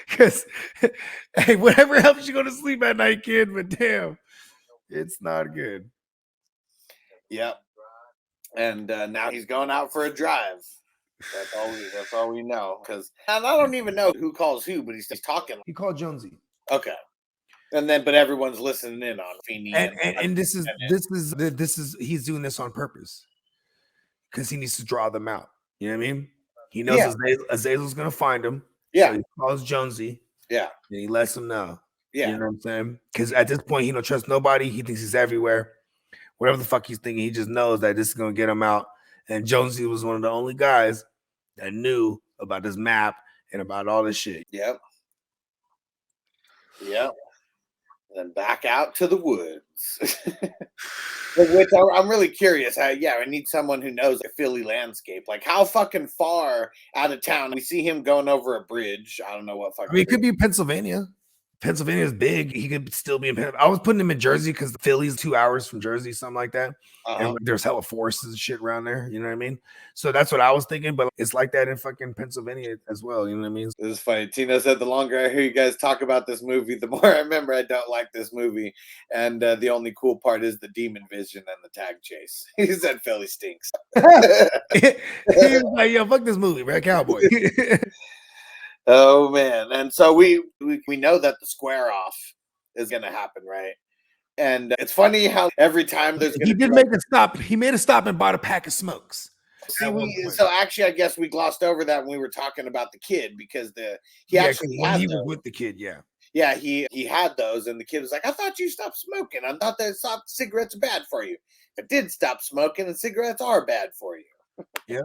because, hey, whatever helps you go to sleep at night, kid, but damn, it's not good. Yep. And now he's going out for a drive. That's all we know. Because I don't even know who calls who, but he's just talking. He called Jonesy. Okay. And then, but everyone's listening in on Feeney. And this is he's doing this on purpose because he needs to draw them out. You know what I mean? He knows Azazel's gonna find him. Yeah. So he calls Jonesy. Yeah. And he lets him know. Yeah. You know what I'm saying? Because at this point, he don't trust nobody. He thinks he's everywhere. Whatever the fuck he's thinking, he just knows that this is gonna get him out. And Jonesy was one of the only guys that knew about this map and about all this shit. Yep. Yep. and then back out to the woods. Which I'm really curious. I need someone who knows the Philly landscape. Like, how fucking far out of town? We see him going over a bridge. I don't know what fucking. I mean, it could be Pennsylvania. Pennsylvania is big. He could still be in Pennsylvania. I was putting him in Jersey because Philly's 2 hours from Jersey, something like that. And there's hella forests and shit around there. You know what I mean? So that's what I was thinking. But it's like that in fucking Pennsylvania as well. You know what I mean? This is funny. Tino said the longer I hear you guys talk about this movie, the more I remember I don't like this movie. And the only cool part is the demon vision and the tag chase. He said Philly stinks. He was like, yo, fuck this movie, man. Cowboy. Oh man. And so we know that the square off is gonna happen, right? And it's funny how every time there's he did make a stop. He made a stop and bought a pack of smokes. So actually, I guess we glossed over that when we were talking about the kid because he was with the kid. Yeah, he had those, and the kid was like, "I thought you stopped smoking. I thought that cigarettes are bad for you. I did stop smoking, and cigarettes are bad for you." Yeah,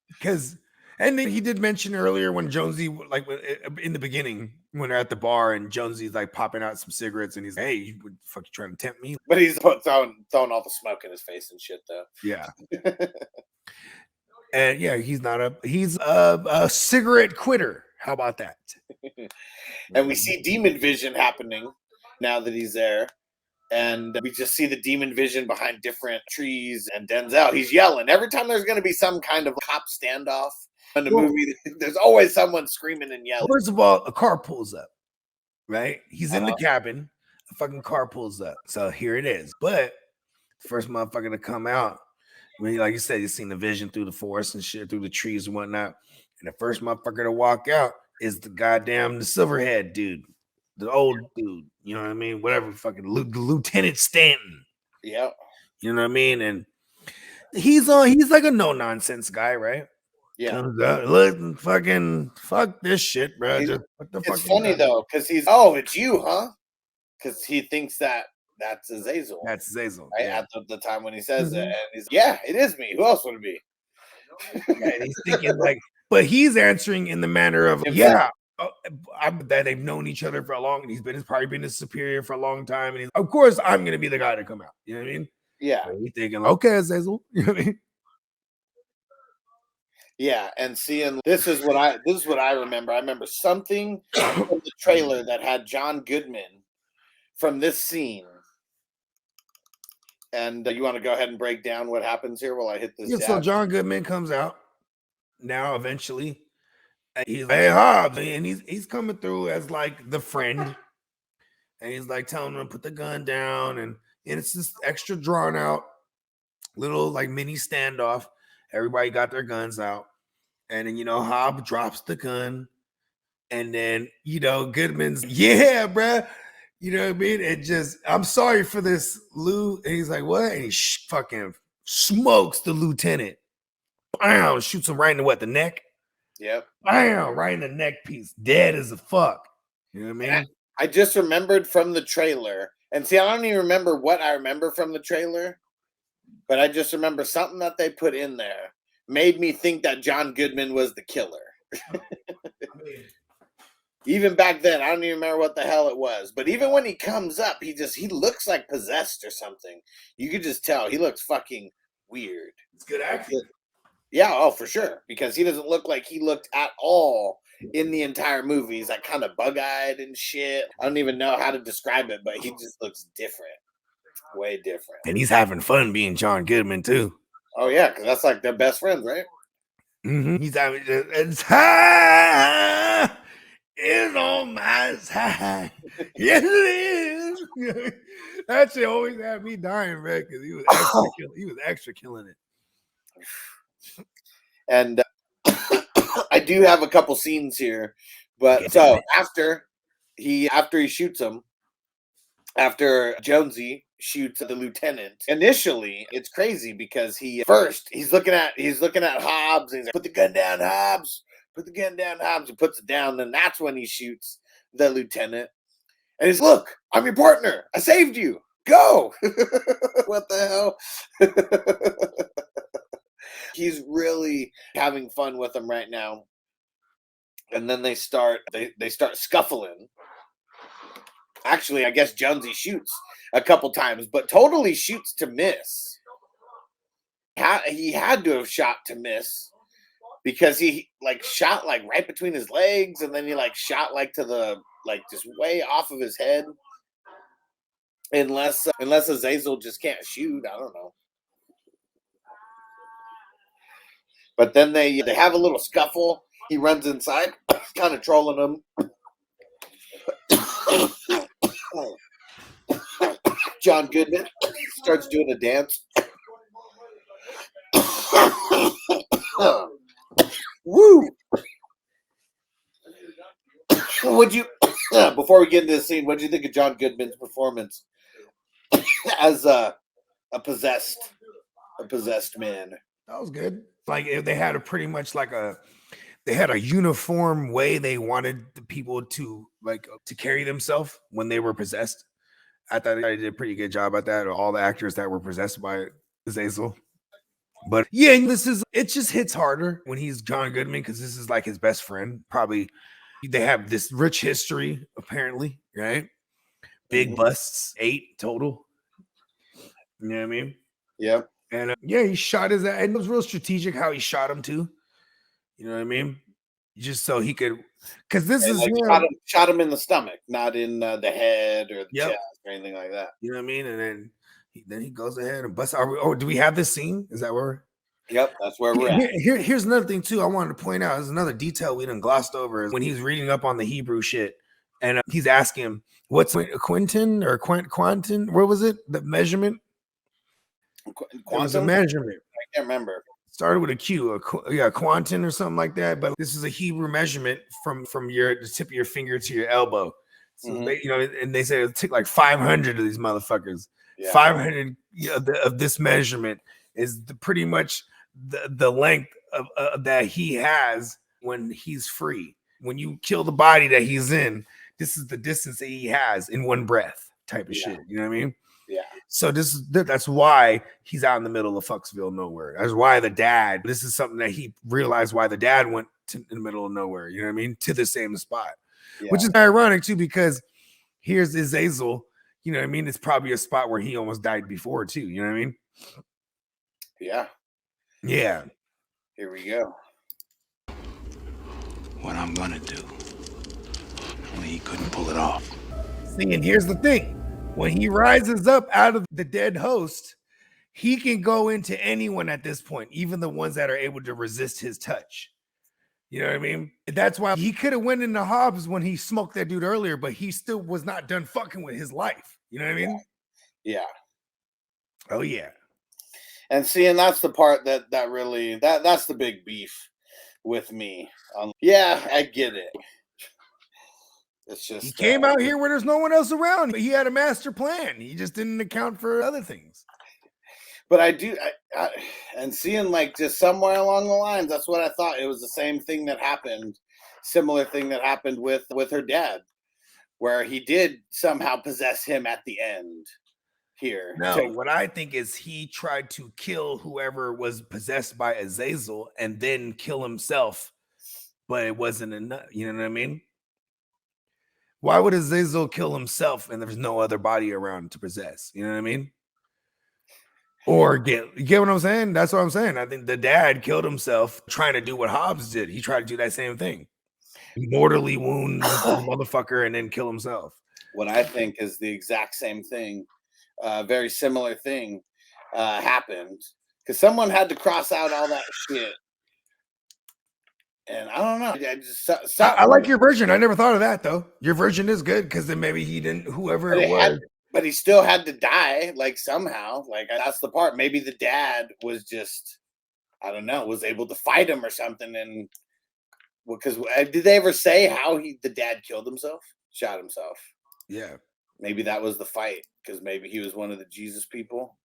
because. And then he did mention earlier when Jonesy, like in the beginning, when they're at the bar and Jonesy's like popping out some cigarettes and he's like, hey, you would fucking trying to tempt me? But he's throwing all the smoke in his face and shit, though. Yeah. And yeah, he's a cigarette quitter. How about that? And we see demon vision happening now that he's there. And we just see the demon vision behind different trees. And Denzel, he's yelling. Every time there's going to be some kind of cop standoff in the movie, there's always someone screaming and yelling. First of all, a car pulls up, right? He's in the cabin. A fucking car pulls up. So here it is. But the first motherfucker to come out, when, like you said, you've seen the vision through the forest and shit, through the trees and whatnot. And the first motherfucker to walk out is the silverhead dude. The old dude, you know what I mean? Whatever, fucking Lieutenant Stanton. Yeah. You know what I mean? And he's like a no-nonsense guy, right? Yeah. Look, fucking fuck this shit, bro. It's funny though, because it's you, huh? Because he thinks that's Azazel. That's Azazel. Right? Yeah. At the time when he says it. And he's yeah, it is me. Who else would it be? And he's thinking like, but he's answering in the manner of, that they've known each other for a long, and he's probably been his superior for a long time, and of course I'm gonna be the guy to come out. You know what I mean? Yeah. So he's thinking, okay, Azazel. You know what I mean? Yeah, and seeing this is what I remember. I remember something from the trailer that had John Goodman from this scene. And you want to go ahead and break down what happens here while I hit this? Yeah. So John Goodman comes out now eventually. He's like, hey, Hobbes, and he's coming through as like the friend, and he's like telling him to put the gun down, and it's this extra drawn out little like mini standoff. Everybody got their guns out, and then Hobbes drops the gun, and then Goodman's bruh. You know what I mean? It just, I'm sorry for this, Lou, and he's like, what? And he fucking smokes the lieutenant. Bam, shoots him right in the neck. Yep. Bam, right in the neck piece. Dead as a fuck. You know what I mean? I just remembered from the trailer. And see, I don't even remember what I remember from the trailer. But I just remember something that they put in there made me think that John Goodman was the killer. Even back then, I don't even remember what the hell it was. But even when he comes up, he looks like possessed or something. You could just tell. He looks fucking weird. It's good acting. Yeah, oh, for sure. Because he doesn't look like he looked at all in the entire movie. He's like kind of bug-eyed and shit. I don't even know how to describe it, but he just looks different. Way different. And he's having fun being John Goodman, too. Oh, yeah, because that's like their best friends, right? Mm-hmm. He's having it's high. It's on my side. Yes, it is. That shit always had me dying, man, because he was extra killing it. And I do have a couple scenes here, but so after he shoots him, after Jonesy shoots the lieutenant, initially it's crazy because he's looking at Hobbes and he's like, put the gun down, Hobbes, put the gun down, Hobbes, and puts it down. Then that's when he shoots the lieutenant, and he's, look, I'm your partner, I saved you, go. What the hell? He's really having fun with him right now. And then they start scuffling. Actually, I guess Jonesy shoots a couple times, but totally shoots to miss. He had to have shot to miss because he like shot like right between his legs, and then he like shot like to the like just way off of his head. Unless Azazel just can't shoot, I don't know. But then they have a little scuffle. He runs inside, kind of trolling him. John Goodman starts doing a dance. Woo! Would you? Before we get into the scene, what do you think of John Goodman's performance as a possessed man? That was good. Like they had a pretty much like they had a uniform way they wanted the people to like to carry themselves when they were possessed. I thought they did a pretty good job at that. All the actors that were possessed by Azazel. But yeah, it just hits harder when he's John Goodman because this is like his best friend. Probably they have this rich history, apparently, right? Big busts, 8 total. You know what I mean? Yep. And yeah, he shot his ass. And it was real strategic how he shot him too. You know what I mean? Just so he could, because this is like shot him in the stomach, not in the head or the chest or anything like that. You know what I mean? And then he goes ahead and busts. Do we have this scene? Is that where? Yep, that's where we're at. Here's another thing too. I wanted to point out. There's another detail we done glossed over is when he's reading up on the Hebrew shit, and he's asking him, "What's quintin or quantin? What was it? The measurement? It was a measurement. I can't remember. Started with a Q, quantin or something like that. But this is a Hebrew measurement from the tip of your finger to your elbow. So they, and they say it took like 500 of these motherfuckers. Yeah. 500 of this measurement is pretty much the length of that he has when he's free. When you kill the body that he's in, this is the distance that he has in one breath type of shit. You know what I mean? Yeah. So that's why he's out in the middle of Fucksville nowhere. That's why this is something that he realized why the dad went in the middle of nowhere. You know what I mean? To the same spot, which is ironic too, because here's Azazel. You know what I mean? It's probably a spot where he almost died before too. You know what I mean? Yeah. Yeah. Here we go. What I'm gonna do. Only he couldn't pull it off. See, and here's the thing. When he rises up out of the dead host, he can go into anyone at this point, even the ones that are able to resist his touch. You know what I mean? That's why he could have went into Hobbes when he smoked that dude earlier, but he still was not done fucking with his life. You know what I mean? Yeah. Oh yeah. And see, and that's the part that really that's the big beef with me. Yeah, I get it. It's just he came out here where there's no one else around. He had a master plan. He just didn't account for other things. But I and seeing like just somewhere along the lines, that's what I thought. It was the same thing that happened, similar thing that happened with her dad, where he did somehow possess him at the end here. No, what I think is he tried to kill whoever was possessed by Azazel and then kill himself, but it wasn't enough. You know what I mean? Why would Azazel kill himself and there's no other body around to possess? You know what I mean? Or you get what I'm saying? That's what I'm saying. I think the dad killed himself trying to do what Hobbes did. He tried to do that same thing. Mortally wound the motherfucker and then kill himself. What I think is the exact same thing. Very similar thing happened. Because someone had to cross out all that shit. And I don't know. I like your version. I never thought of that, though. Your version is good because then maybe he didn't, whoever it was. But he still had to die, like somehow. Like that's the part. Maybe the dad was just, I don't know, was able to fight him or something. And because did they ever say how the dad killed himself, shot himself? Yeah. Maybe that was the fight because maybe he was one of the Jesus people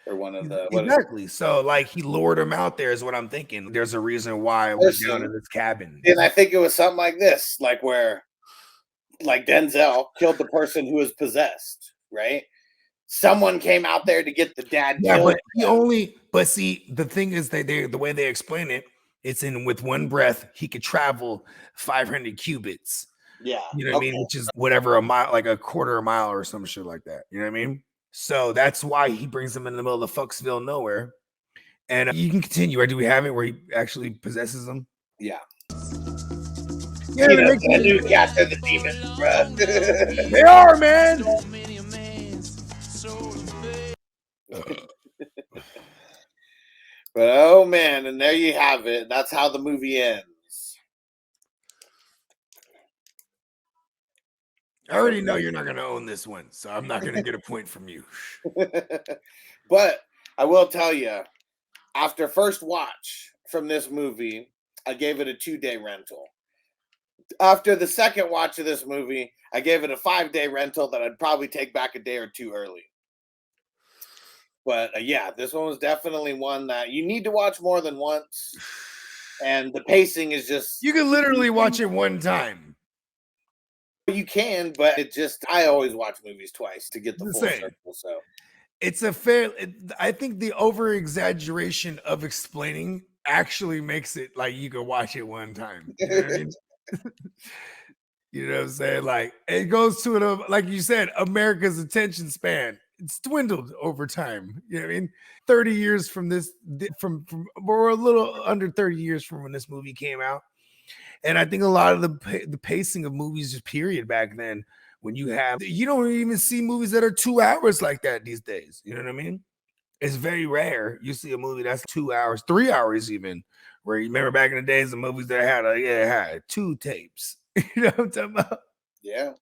or one of the exactly. So like he lured him out there is what I'm thinking. There's a reason why we're down in this cabin. And I think it was something like this, like where, like Denzel killed the person who was possessed. Right? Someone came out there to get the dad. Yeah, but see, the thing is the way they explain it, it's in with one breath, he could travel 500 cubits. Yeah. You know what I mean? Which is whatever, a mile, like a quarter a mile or some shit like that. You know what I mean? So that's why he brings them in the middle of Fucksville nowhere. And you can continue. Or do we have it where he actually possesses them? Yeah. Yeah, the new cats are the demons, bro. They are, man. But oh man, and there you have it. That's how the movie ends. I already know you're not going to own this one, so I'm not going to get a point from you. But I will tell you, after first watch from this movie, I gave it a 2-day rental. After the second watch of this movie, I gave it a 5-day rental that I'd probably take back a day or two early. But yeah, this one was definitely one that you need to watch more than once. And the pacing is just... You can literally watch it one time. You can, but I always watch movies twice to get the full circle. So it's I think the over exaggeration of explaining actually makes it like you can watch it one time. You know what I mean? You know what I'm saying? Like it goes to it, like you said, America's attention span. It's dwindled over time. You know what I mean? 30 years from this, from or a little under 30 years from when this movie came out. And I think a lot of the pacing of movies, just period, back then, when you don't even see movies that are 2 hours like that these days. You know what I mean? It's very rare. You see a movie that's 2 hours, 3 hours even, where you remember back in the days, the movies that had 2 tapes. You know what I'm talking about? Yeah.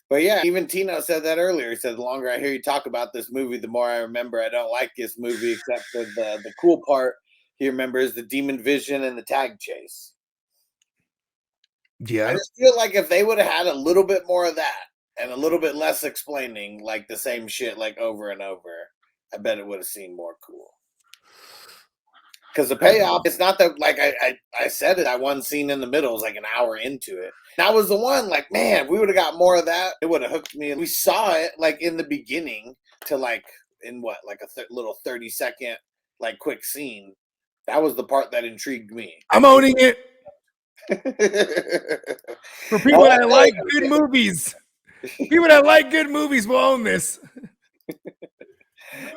But yeah, even Tino said that earlier. He said, the longer I hear you talk about this movie, the more I remember I don't like this movie, except for the cool part he remembers the demon vision and the tag chase. Yeah. I just feel like if they would have had a little bit more of that and a little bit less explaining like the same shit like over and over, I bet it would have seemed more cool. Because the payoff, it's not that, like I said it, that one scene in the middle is like an hour into it. That was the one, like, man, we would have got more of that. It would have hooked me. We saw it like in the beginning to like, in what, like a little 30-second like quick scene. That was the part that intrigued me. I'm owning it. For people that like good movies. People that like good movies will own this.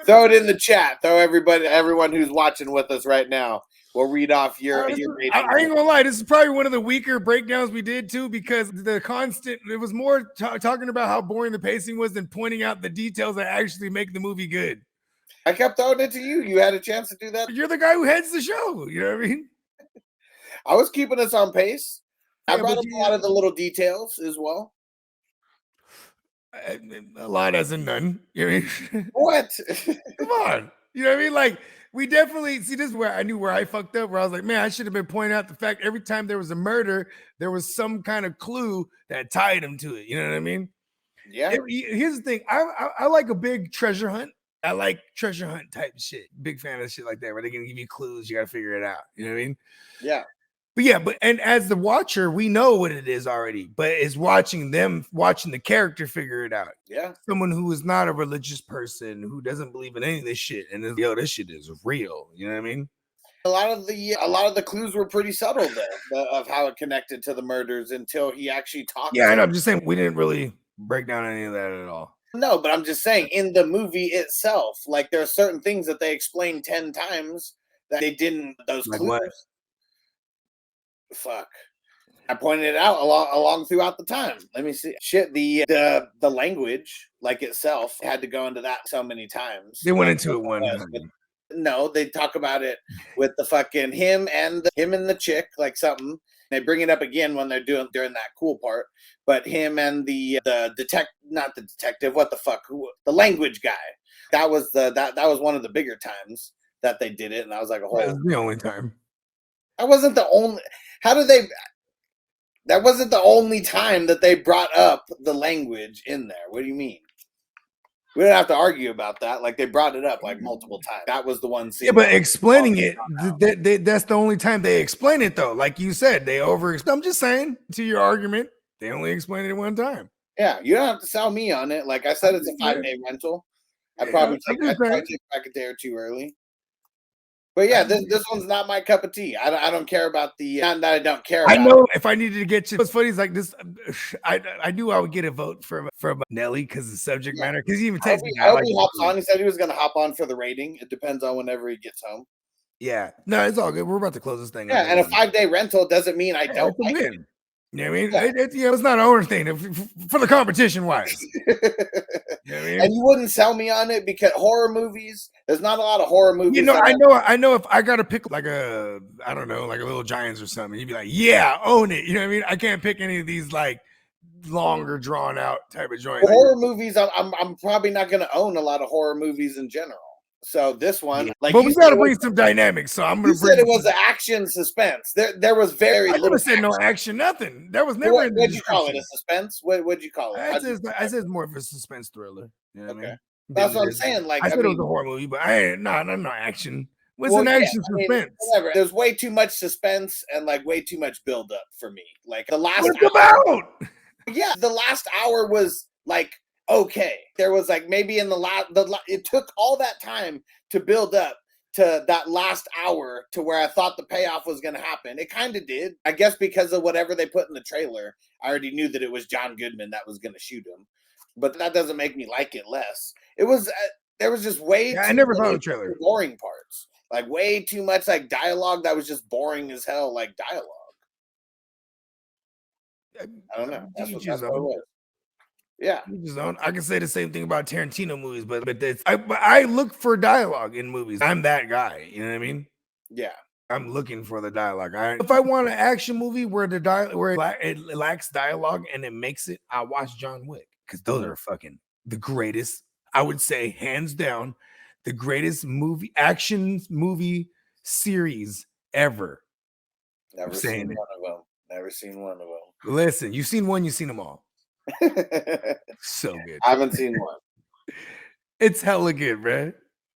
Throw it in the chat. Throw everyone who's watching with us right now. We'll read off your rating. I ain't gonna lie, this is probably one of the weaker breakdowns we did too, because it was more talking about how boring the pacing was than pointing out the details that actually make the movie good. I kept throwing it to you. You had a chance to do that. You're the guy who heads the show. You know what I mean? I was keeping us on pace. I brought up a lot of the little details as well. A lot as in none. You know what I mean? What? Come on. You know what I mean? Like, we definitely see, this is where I knew where I fucked up, where I was like, man, I should have been pointing out the fact every time there was a murder, there was some kind of clue that tied him to it. You know what I mean? Yeah. Here's the thing. I like a big treasure hunt. I like treasure hunt type shit. Big fan of shit like that, where they're gonna give you clues, you gotta figure it out. You know what I mean? Yeah. And as the watcher, we know what it is already, but it's watching the character figure it out. Yeah. Someone who is not a religious person, who doesn't believe in any of this shit, and is, this shit is real. You know what I mean? A lot of the clues were pretty subtle there of how it connected to the murders until he actually talked. Yeah, I know. I'm just saying we didn't really break down any of that at all. No, but I'm just saying in the movie itself, like there are certain things that they explained 10 times that they didn't. Those like clues. What? Fuck. I pointed it out along throughout the time. Let me see. Shit, the language like itself had to go into that so many times. They went into it one time. No, they talk about it with the fucking him and the chick, like something. They bring it up again when they're during that cool part. But him and the not the detective, what the fuck? The language guy. That was one of the bigger times that they did it, and I was like, That was the only time. That wasn't the only. That wasn't the only time that they brought up the language in there. What do you mean? We don't have to argue about that. Like, they brought it up like multiple times. That was the one scene. Yeah, but explaining it, that's the only time they explain it, though. Like you said, I'm just saying, to your argument, they only explained it one time. Yeah, you don't have to sell me on it. Like I said, it's a 5-day rental. I probably take back a day or two early. But yeah, this one's not my cup of tea. I don't care about the. Not that I don't care. I about know it. if I needed to get you, what's funny is like this. I knew I would get a vote from Nelly because of the subject matter. Because he even texted me. I hope he hops on. He said he was going to hop on for the rating. It depends on whenever he gets home. Yeah, no, it's all good. We're about to close this thing. Yeah, and a 5-day rental doesn't mean I don't like win. it. You know what I mean? Yeah. It's not an owner thing for the competition wise. You know what I mean? And you wouldn't sell me on it because horror movies, there's not a lot of horror movies. You know, I know if I got to pick like I don't know, like a Little Giants or something, you'd be like, yeah, own it. You know what I mean? I can't pick any of these like longer drawn out type of joints. Horror movies, I'm probably not going to own a lot of horror movies in general. So this one, like, but we got to bring some dynamics. So I'm going to bring. Said it was an action suspense. There was very. I never said no action, nothing. There was never. What'd you call it? A suspense? What'd you call it? I said more of a suspense thriller. You know what I mean? That's what I'm saying. Like I said, it was a horror movie, but no action. What's an action suspense? Whatever. There's way too much suspense and like way too much build up for me. Like the last. What's about? Yeah, the last hour was like. Okay, there was like maybe in it took all that time to build up to that last hour to where I thought the payoff was going to happen. It kind of did, I guess, because of whatever they put in the trailer. I already knew that it was John Goodman that was going to shoot him, but that doesn't make me like it less. It was there was just way. I never saw the trailer. Boring parts, like way too much like dialogue that was just boring as hell, like dialogue. I don't know. That's what it was. Yeah, I can say the same thing about Tarantino movies, but I look for dialogue in movies. I'm that guy. You know what I mean? Yeah, I'm looking for the dialogue. If I want an action movie where it lacks dialogue and it makes it, I watch John Wick because those are fucking the greatest. I would say hands down, the greatest action movie series ever. Never seen one of them. Never seen one of them. Listen, you've seen one, you've seen them all. So good. I haven't seen one. It's hella good, bro.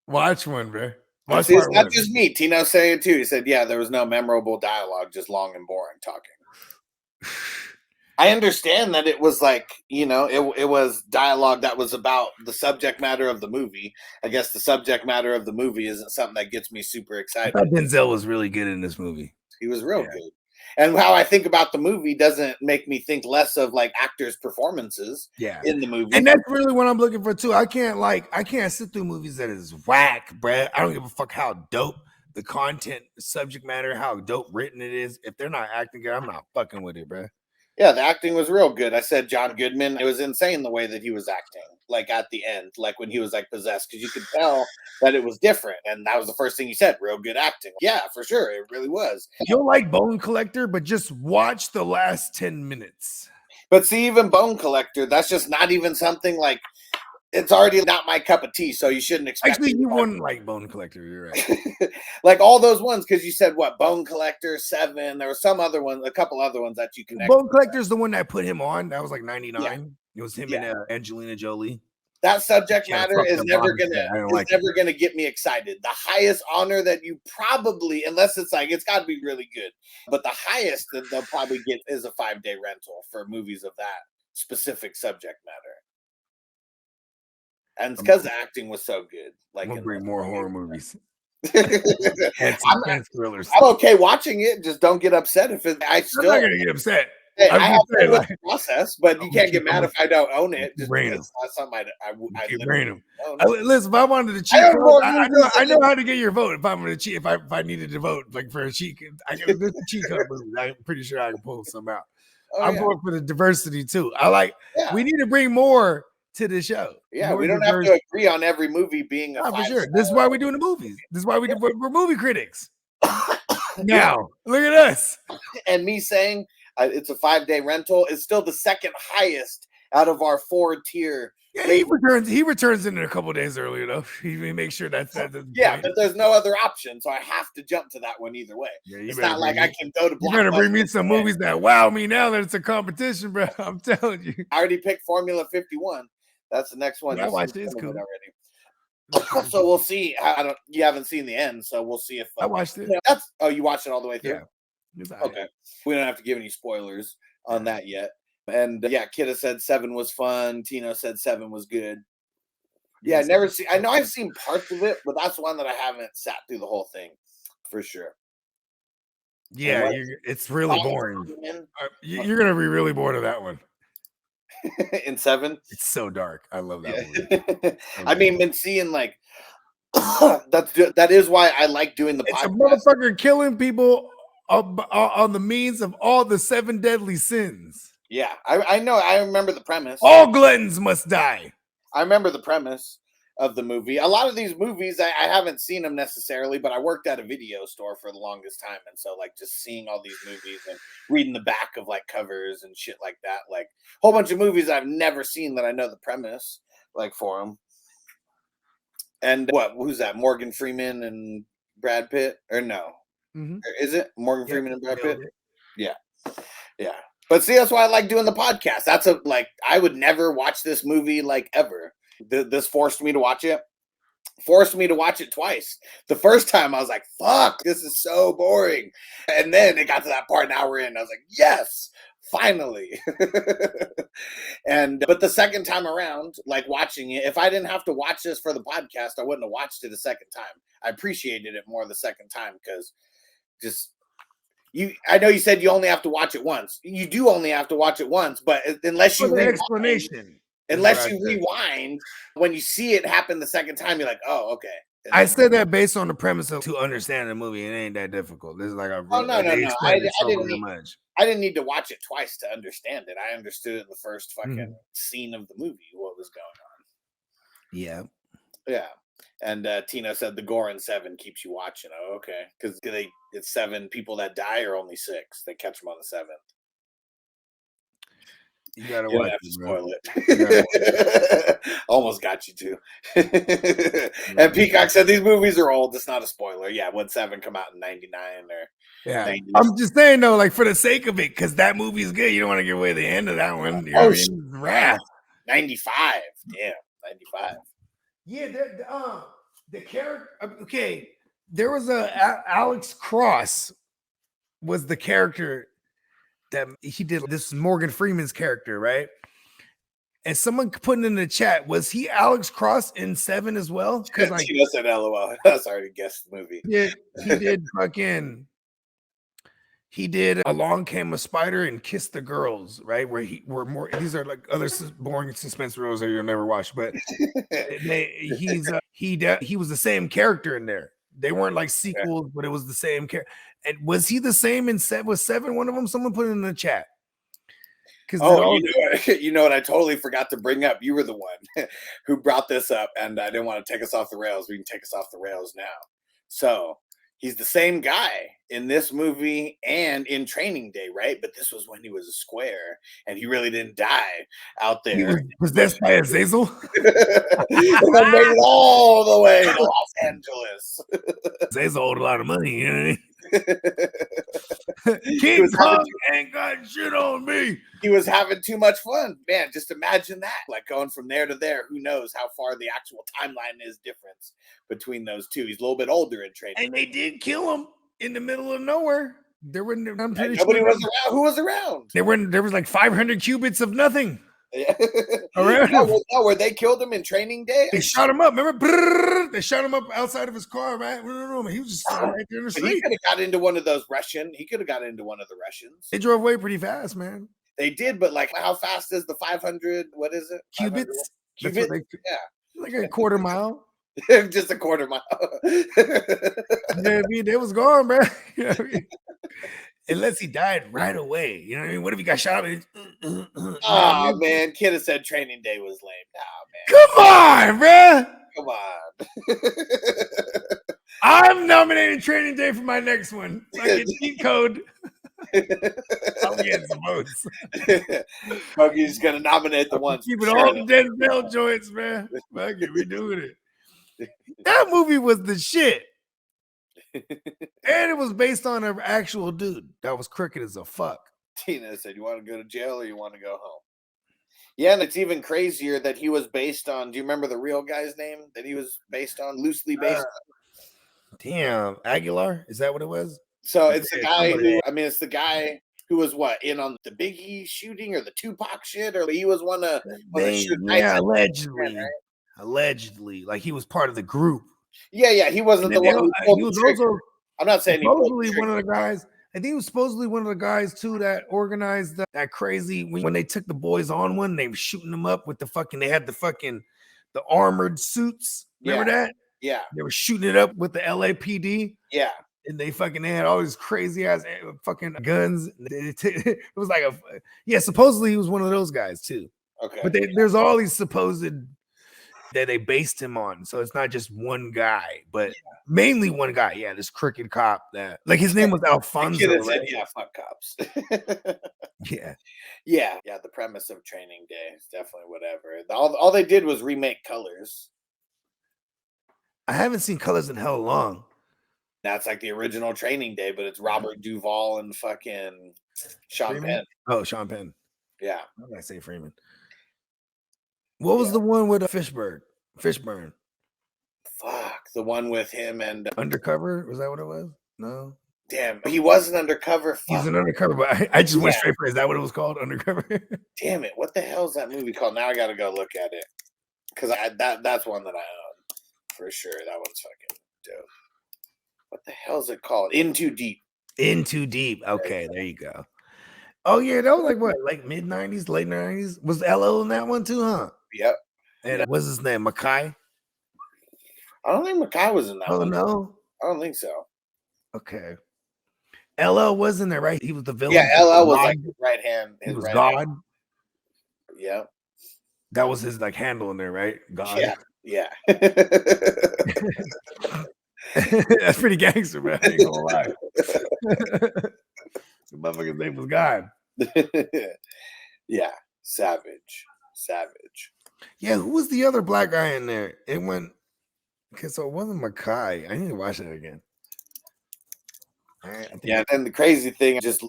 Watch one, bro. Watch it's not just me. Tino saying it too. He said, "Yeah, there was no memorable dialogue, just long and boring talking." I understand that it was like, you know, it was dialogue that was about the subject matter of the movie. I guess the subject matter of the movie isn't something that gets me super excited. I thought Denzel was really good in this movie. He was real good. And how I think about the movie doesn't make me think less of like actors' performances in the movie. And that's really what I'm looking for too. I can't sit through movies that is whack, bruh. I don't give a fuck how dope the content, the subject matter, how dope written it is. If they're not acting good, I'm not fucking with it, bruh. Yeah, the acting was real good. I said John Goodman. It was insane the way that he was acting, like at the end, like when he was like possessed, because you could tell that it was different. And that was the first thing you said, real good acting. Yeah, for sure. It really was. You'll like Bone Collector, but just watch the last 10 minutes. But see, even Bone Collector, that's just not even something like, it's already not my cup of tea, so you shouldn't expect. Actually, you wouldn't like Bone Collector. You're right. Like all those ones, because you said what Bone Collector 7. There were some other ones, a couple other ones that you connect. Bone Collector's the one that put him on. That was like 99. Yeah. It was him and Angelina Jolie. That subject matter is never gonna get me excited. The highest honor that you probably, unless it's like it's got to be really good, but the highest that they'll probably get is a 5-day rental for movies of that specific subject matter. And it's because the acting was so good. Like, I'm gonna bring more horror movies. I'm okay watching it. Just don't get upset if it. I'm not gonna get upset. Hey, I have to with the process, but you can't get mad if I don't own it. Just because it's not something I keep bringing them. Listen, if I wanted to cheat, I know how to get your vote. If I'm going to cheat, if I needed to vote like for a cheat, this is a cheat code movie. I'm pretty sure I can pull some out. I'm going for the diversity too. We need to bring more to the show. Yeah, we don't have to agree on every movie being a for sure. This is why we're doing the movies. This is why we're movie critics. Now, look at us. And me saying it's a 5-day rental is still the second highest out of our 4-tier. Yeah, he returns in a couple of days earlier though. He makes sure that's but there's no other option, so I have to jump to that one either way. Yeah, it's not like I can go to. You better bring me some movies that wow me now that it's a competition, bro. I'm telling you. I already picked Formula 51. That's the next one. I watched it. It's cool. Already. So we'll see. You haven't seen the end, so we'll see if I watched it. You watched it all the way through. Yeah. Okay. We don't have to give any spoilers on that yet. And Kidda said 7 was fun. Tino said 7 was good. Yeah, never see. I know I've seen parts of it, but that's one that I haven't sat through the whole thing for sure. Yeah, it's really boring. You're gonna be really bored of that one. In 7, it's so dark. I love that movie. I mean, been seeing like that is why I like doing the it's podcast. A motherfucker killing people on the means of all the 7 deadly sins. Yeah, I know. I remember the premise. All gluttons must die. I remember the premise of the movie. A lot of these movies, I haven't seen them necessarily, but I worked at a video store for the longest time. And so like just seeing all these movies and reading the back of like covers and shit like that, like a whole bunch of movies I've never seen that I know the premise like for them. And who's that? Morgan Freeman and Brad Pitt? Or no? Mm-hmm. Is it Morgan Freeman and Brad Pitt? Yeah. Yeah. But see, that's why I like doing the podcast. That's I would never watch this movie like ever. This forced me to watch it. Forced me to watch it twice. The first time I was like, fuck, this is so boring. And then it got to that part, now we're in. I was like, yes, finally. But the second time around, like watching it, if I didn't have to watch this for the podcast, I wouldn't have watched it a second time. I appreciated it more the second time because I know you said you only have to watch it once. You do only have to watch it once, but unless you rewind, when you see it happen the second time, you're like, oh, okay. I said that based on the premise of to understand the movie. It ain't that difficult. This is like no. I didn't need to watch it twice to understand it. I understood in the first fucking scene of the movie what was going on. Yeah. Yeah. And Tina said the gore in 7 keeps you watching. Oh, okay. Because it's 7 people that die or only 6. They catch them on the 7th. You gotta watch it, spoil it. Almost got you too. And Peacock said these movies are old. It's not a spoiler. Yeah, when 7 come out in 99 or 90s. I'm just saying though, like for the sake of it, because that movie is good. You don't want to give away the end of that one. You know Wrath. 95. Yeah, 95. Yeah, the character. Okay, there was Alex Cross was the character that he did. This is Morgan Freeman's character, right? And someone put in the chat, was he Alex Cross in 7 as well? Because Tina said LOL. That's already guessed the movie. Yeah, he did Along Came a Spider and Kiss the Girls, right? Where these are like other boring suspense roles that you'll never watch, but he was the same character in there. They weren't like sequels, but it was the same character. And was he the same in 7? Was 7 one of them? Someone put it in the chat. You know what? I totally forgot to bring up. You were the one who brought this up, and I didn't want to take us off the rails. We can take us off the rails now. So he's the same guy in this movie and in Training Day, right? But this was when he was a square, and he really didn't die out there. He was possessed by Azazel. And then made it all the way to Los Angeles. Azazel owed a lot of money, you know what I mean? King Kong ain't got shit on me. He was having too much fun, man. Just imagine that, like going from there to there. Who knows how far the actual timeline is difference between those two? He's a little bit older in Training, and they did kill him in the middle of nowhere. Nobody was around. Who was around? There was like 500 cubits of nothing. Yeah. Where they killed him in Training Day. They shot him up. Remember? They shot him up outside of his car, right? He was just right there in the street. He could have got into one of those Russian. He could have got into one of the Russians. They drove away pretty fast, man. They did, but like, how fast is the 500? What is it? Cubits. Yeah, like a quarter mile. Just a quarter mile. Yeah, they was gone, man. You know what I mean? Unless he died right away. You know what I mean? What if he got shot? Oh, man. Kid has said Training Day was lame. Nah, man. Come on. I'm nominating Training Day for my next one. Like cheat code. I'm getting some votes. Buggy's going to nominate the ones. Keeping all the Denzel joints, man. Buggy, we doing it. That movie was the shit. And it was based on an actual dude that was crooked as a fuck. Tina said, you want to go to jail or you want to go home? Yeah, and it's even crazier that he was based on, do you remember the real guy's name that he was based on, loosely based on? Damn, Aguilar? Is that what it was? So it's the guy who was in on the Biggie shooting or the Tupac shit, or he was one of the allegedly. Right? allegedly, like he was part of the group. Yeah, he wasn't the one. He was also I'm not saying supposedly one of the guys. I think he was supposedly one of the guys too that organized that crazy when they took the boys on one. They were shooting them up with they had the armored suits. Remember that? Yeah, they were shooting it up with the LAPD. Yeah, and they had all these crazy ass fucking guns. It was like supposedly he was one of those guys too. Okay, but there's all these supposed that they based him on, so it's not just one guy, but mainly one guy. Yeah, this crooked cop that, like, his name was Alfonso. Right? Yeah, fuck cops. yeah. The premise of Training Day is definitely whatever. All they did was remake Colors. I haven't seen Colors in hell long. That's like the original Training Day, but it's Robert Duvall and fucking Sean Freeman? Penn. Oh, Sean Penn. Yeah. How did I say Freeman? What was the one with Fishburne? Fuck, the one with him and Undercover? Was that what it was? No. Damn, he wasn't Undercover. Fuck. He's an Undercover, but I just went straight for it. Is that what it was called? Undercover? Damn it! What the hell is that movie called? Now I got to go look at it because that's one that I own for sure. That one's fucking dope. What the hell is it called? In Too Deep. In Too Deep. Okay, there you go. Oh yeah, that was like what, like mid 90s, late 90s. Was LL in that one too, huh? Yep. And what's his name? Mackay? I don't think Mackay was in that one. No? I don't think so. Okay. LL was in there, right? He was the villain. Yeah, LL was like his right hand. He was God. Yeah. That was his like handle in there, right? God. Yeah. That's pretty gangster, man. I ain't gonna lie. The motherfucker's name was God. Yeah. Savage. Yeah, who was the other black guy in there? It went. Okay, so it wasn't Mackay. I need to watch that again. Yeah, and the crazy thing, just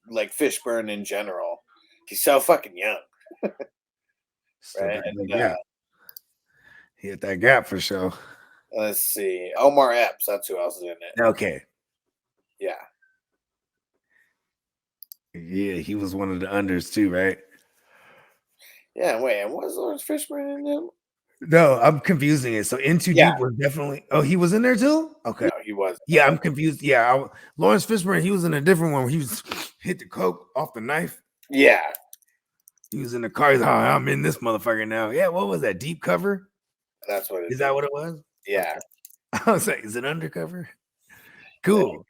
like Fishburne in general, he's so fucking young. Right? And, he hit that gap for sure. Let's see. Omar Epps, that's who else is in it. Okay. Yeah. Yeah, he was one of the unders too, right? Yeah, wait, and was Lawrence Fishburne in them? No, I'm confusing it. So In Too Deep was definitely. Oh, he was in there too? Okay. No, he was. Yeah, I'm confused. Yeah, Lawrence Fishburne, he was in a different one where he was hit the coke off the knife. Yeah. He was in the car. He's, I'm in this motherfucker now. Yeah, what was that? Deep Cover? That's what it is. Is that what it was? Yeah. I was like, is it Undercover? Cool.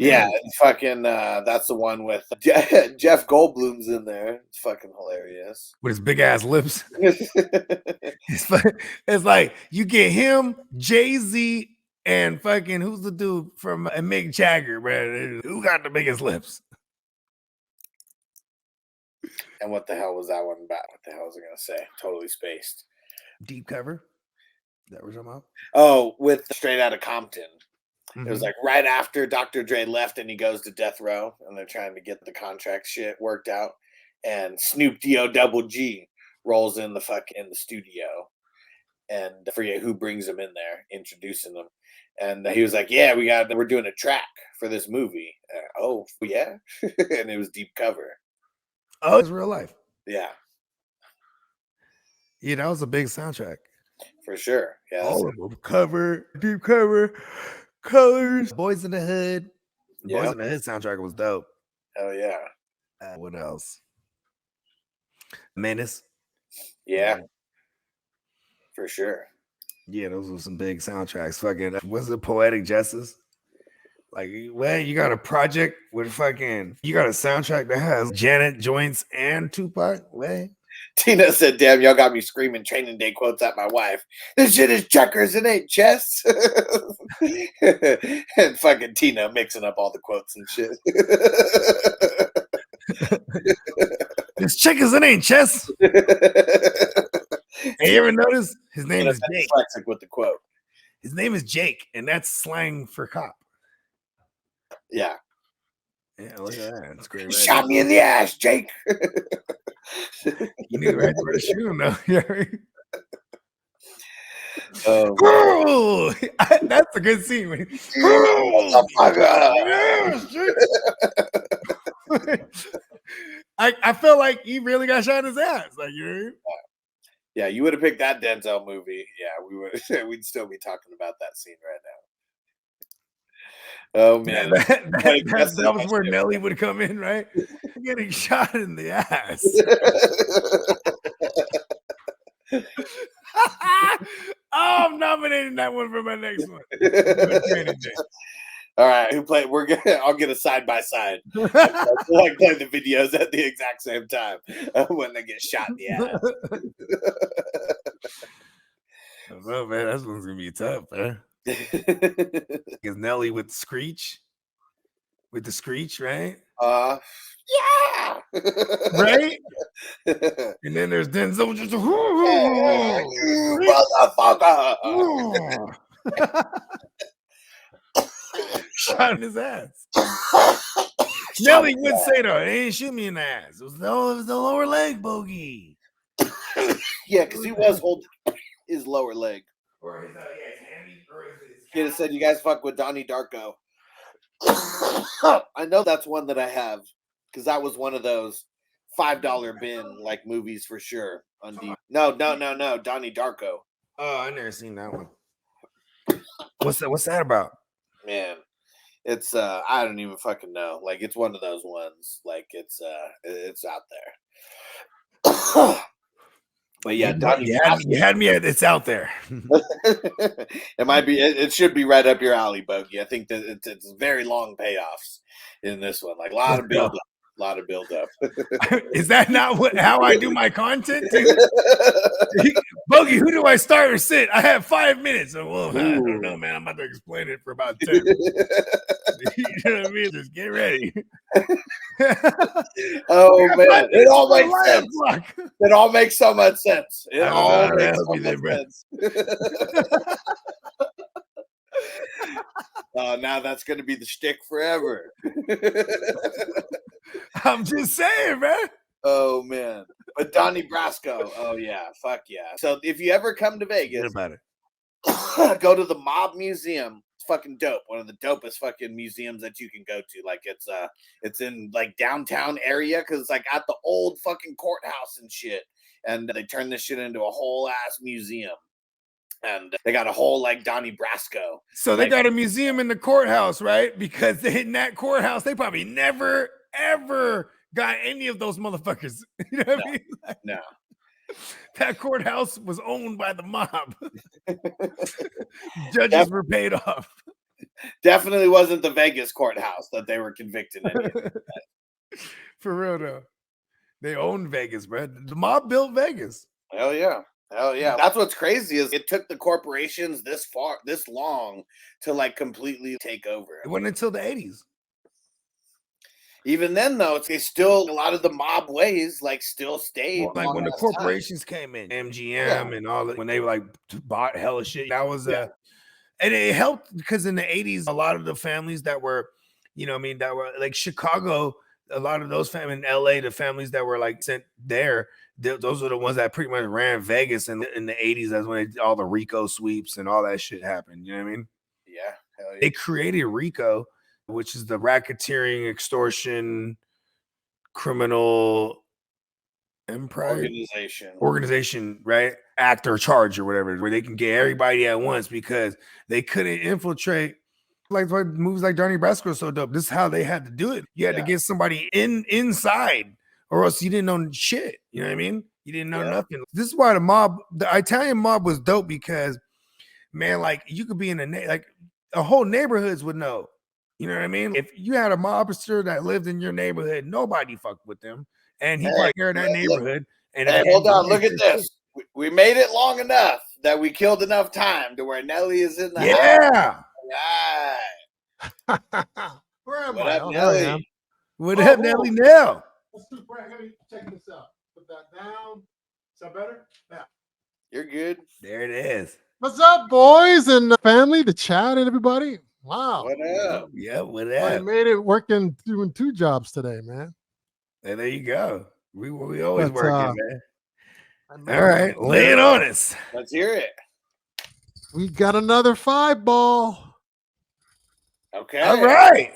Yeah, and fucking that's the one with Jeff Goldblum's in there. It's fucking hilarious. With his big ass lips. It's like you get him, Jay-Z, and fucking who's the dude from Mick Jagger, man? Who got the biggest lips? And what the hell was that one about? What the hell was I gonna say? Totally spaced. Deep Cover? Is that what you're talking about? Oh, with Straight Outta Compton. Mm-hmm. It was like right after Dr. Dre left and he goes to death row and they're trying to get the contract shit worked out. And Snoop D-O-double-G rolls in the studio. And I forget who brings him in there, introducing them. And he was like, yeah, we're doing a track for this movie. Oh, yeah? And it was Deep Cover. Oh, it's real life. Yeah. Yeah, that was a big soundtrack. For sure. Yeah. All of them. Cover, Deep Cover, Colors, Boys in the Hood. Yep. Boys in the Hood soundtrack was dope. Hell yeah. What else? Menace. Yeah. For sure. Yeah, those were some big soundtracks. Fucking, what's it, Poetic Justice? Like, well, you got a project with you got a soundtrack that has Janet Joyce and Tupac. Way. Tina said, damn, y'all got me screaming Training Day quotes at my wife. This shit is checkers, it ain't chess. And fucking Tina mixing up all the quotes and shit. It's checkers, it ain't chess. Hey, you ever notice his name is Jake? Dyslexic with the quote. His name is Jake, and that's slang for cop. Yeah. Yeah, look at that. It's great. Shot me in the ass, Jake. You knew right where to shoot him, though. That's a good scene. I felt like he really got shot in his ass. Like, you know? Yeah, you would have picked that Denzel movie. Yeah, we would. We'd still be talking about that scene right now. Oh man, that was where Nelly would come in, right? Getting shot in the ass. Oh, I'm nominating that one for my next one. All right, who played? I'll get a side by side. We'll like play the videos at the exact same time when they get shot in the ass. Oh man, that one's gonna be tough, man. Is Nelly with Screech? With the Screech, right? Yeah, right. And then there's Denzel just motherfucker. Shot in his ass. Nelly would say though, "They ain't shoot me in the ass. It was the lower leg, bogey." Yeah, because he was holding his lower leg. Or his handy, or his He have said, "You guys fuck with Donnie Darko." I know that's one that I have because that was one of those $5 bin like movies for sure. On DVD. No, Donnie Darko. Oh, I never seen that one. What's that about? Man, it's I don't even fucking know. Like it's one of those ones. Like it's out there. But yeah, you had me at it's out there. It might be. It should be right up your alley, Bogey. I think that it's very long payoffs in this one. Like a lot of build up. Is that not how I do my content? Bogey, who do I start or sit? I have 5 minutes. Well, I don't know, man. I'm about to explain it for about 10. You know what I mean? Just get ready. Oh man, it all makes sense. It all makes so much sense. It all makes so much sense. Now that's going to be the shtick forever. I'm just saying, man. Oh man, but Donnie Brasco. Oh yeah, fuck yeah. So if you ever come to Vegas, about it. Go to the Mob Museum. It's fucking dope. One of the dopest fucking museums that you can go to. Like it's in like downtown area because it's like at the old fucking courthouse and shit. And they turned this shit into a whole ass museum. And they got a whole like Donnie Brasco. So they got a museum in the courthouse, right? Because in that courthouse, they probably never ever got any of those motherfuckers. You know what I mean? Like, no. That courthouse was owned by the mob. Judges were paid off. Definitely wasn't the Vegas courthouse that they were convicted in. For real though. They owned Vegas, bro. The mob built Vegas. Hell yeah. Hell yeah. That's what's crazy is it took the corporations this long to like completely take over. It wasn't until the 80s. Even then, though, they still a lot of the mob ways like still stayed. Well, like when the corporations came in, MGM and all that, when they like bought hella shit, that was and it helped because in the 80s, a lot of the families that were, you know, what I mean, that were like Chicago, a lot of those families in LA, the families that were like sent there, those are the ones that pretty much ran Vegas in the 80s. That's when all the RICO sweeps and all that shit happened. You know what I mean? Yeah. Hell yeah. They created RICO, which is the racketeering, extortion, criminal organization, right? Act or charge or whatever, where they can get everybody at once because they couldn't infiltrate. Like movies like Donnie Brasco is so dope. This is how they had to do it. You had to get somebody inside, or else you didn't know shit. You know what I mean? You didn't know nothing. This is why the Italian mob was dope because, man, like you could be in like a whole neighborhoods would know. You know what I mean? If you had a mobster that lived in your neighborhood, nobody fucked with them, and he probably care in that neighborhood. And hold on, look at this. We made it long enough that we killed enough time to where Nelly is in the house. Right. Where am What I? up, Nelly? What up, Nelly? Now. Let's do break. Let me check this out. Put that down. Is that better? Yeah. You're good. There it is. What's up, boys and family, the chat and everybody? Wow. What up? Yeah, what I up? made it working, doing 2 jobs today, man. And there you go. We always But, working, man. All right, lay it on us. Let's hear it. We got another 5 ball. Okay. All right.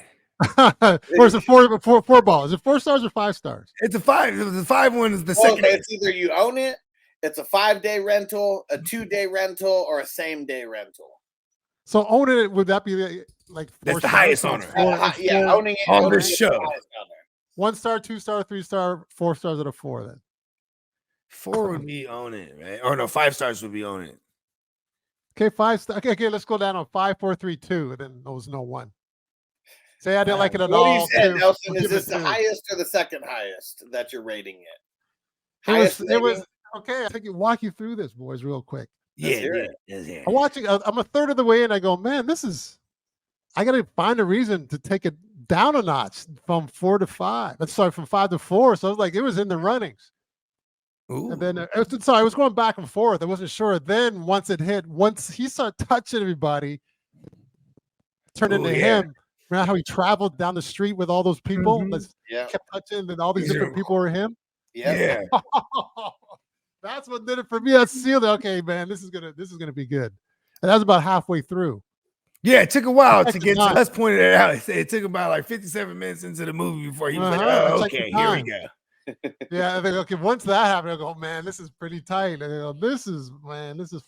Or is it 4 ball? Is it 4 stars or 5 stars? It's a 5. The 5 one is the second. Okay, it's either you own it, It's a 5-day rental, a 2-day rental, or a same-day rental. So owning it, would that be like That's the highest honor. Owning it on owning this it is show. the highest honor. 1 star, 2 star, 3 star, 4 stars out of 4 then. 4 would be own it, right? Or no, 5 stars would be own it. Okay, 5 star. Okay, let's go down on 5, 4, 3, 2. And then there was no 1. Say I didn't like it at What do you all. say, 2. Nelson? We'll Is give this it the 2. highest or the second highest that you're rating it? It was okay. I can walk you through this, boys, real quick. Yeah. I'm watching. I'm a third of the way, and I go, man, this is. I got to find a reason to take it down a notch from 4 to 5. Sorry, from 5 to 4. So I was like, it was in the runnings. Ooh. And then I was going back and forth. I wasn't sure. Then once he started touching everybody, turned into him. Remember how he traveled down the street with all those people? Kept touching, and all these different people were him. Yeah. That's what did it for me. I sealed it. Okay, man, this is gonna be good. And that was about halfway through. Yeah, it took a while to get to us pointed it out. It took about like 57 minutes into the movie before he was like, oh, okay, here we go. Yeah, I think, okay, once that happened, I go, man, this is pretty tight. And I go, this is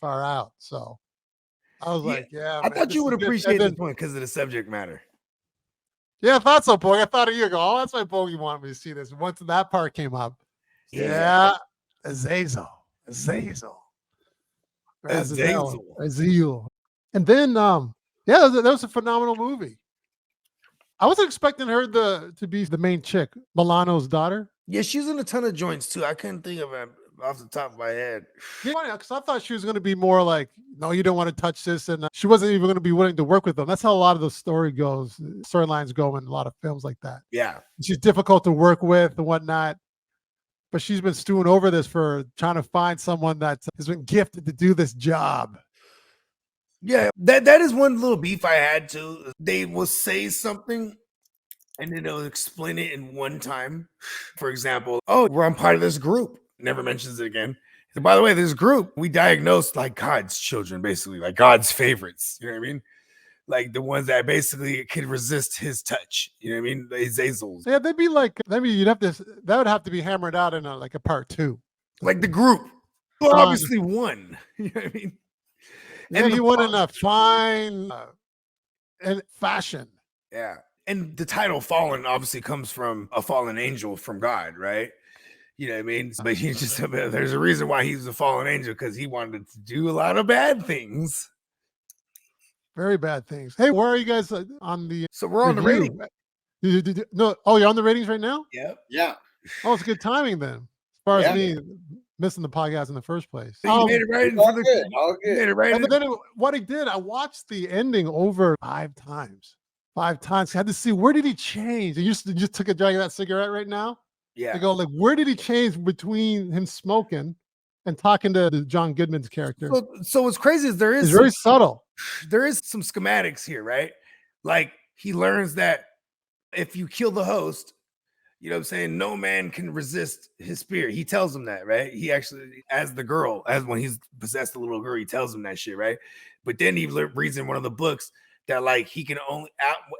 far out. So I was like, yeah. I thought you would appreciate this point because of the subject matter. Yeah, I thought so, boy. I thought of you. Go, oh, that's why Bogey wanted me to see this. Once that part came up, Azazel. And then, that was a phenomenal movie. I wasn't expecting her to be the main chick, Milano's daughter. Yeah, she's in a ton of joints too. I couldn't think of it off the top of my head. Because I thought she was going to be more like, no, you don't want to touch this, and she wasn't even going to be willing to work with them. That's how a lot of the storylines go in a lot of films like that. Yeah, she's difficult to work with and whatnot. But she's been stewing over this for trying to find someone that has been gifted to do this job. Yeah, that is one little beef I had too. They will say something and then they'll explain it in one time. For example, I'm part of this group. Never mentions it again. And by the way, this group, we diagnosed like God's children, basically, like God's favorites. You know what I mean? Like the ones that basically could resist his touch. You know what I mean? The Azazels. Yeah, they'd be like, that would have to be hammered out in a part 2. Like the group. Well, obviously won. You know what I mean? And he won in a fine and fashion. Yeah. And the title Fallen obviously comes from a fallen angel from God, right? You know what I mean? But there's a reason why he's a fallen angel, because he wanted to do a lot of bad things. Very bad things. Hey, where are you guys on the? So we're on the rating. No, you're on the ratings right now? Yep. Yeah. Oh, it's good timing then. As far as me missing the podcast in the first place. You made it right. All good. You made it right. And then what I did, I watched the ending over 5 times. 5 times. I had to see, where did he change? You just took a drag of that cigarette right now? Yeah. I go, like, where did he change between him smoking and talking to John Goodman's character? So what's crazy is it's very subtle. There is some schematics here, right? Like he learns that if you kill the host, you know what I'm saying, no man can resist his spirit. He tells him that, right? He actually, as when he's possessed the little girl, he tells him that shit, right? But then he reads in one of the books that like he can only,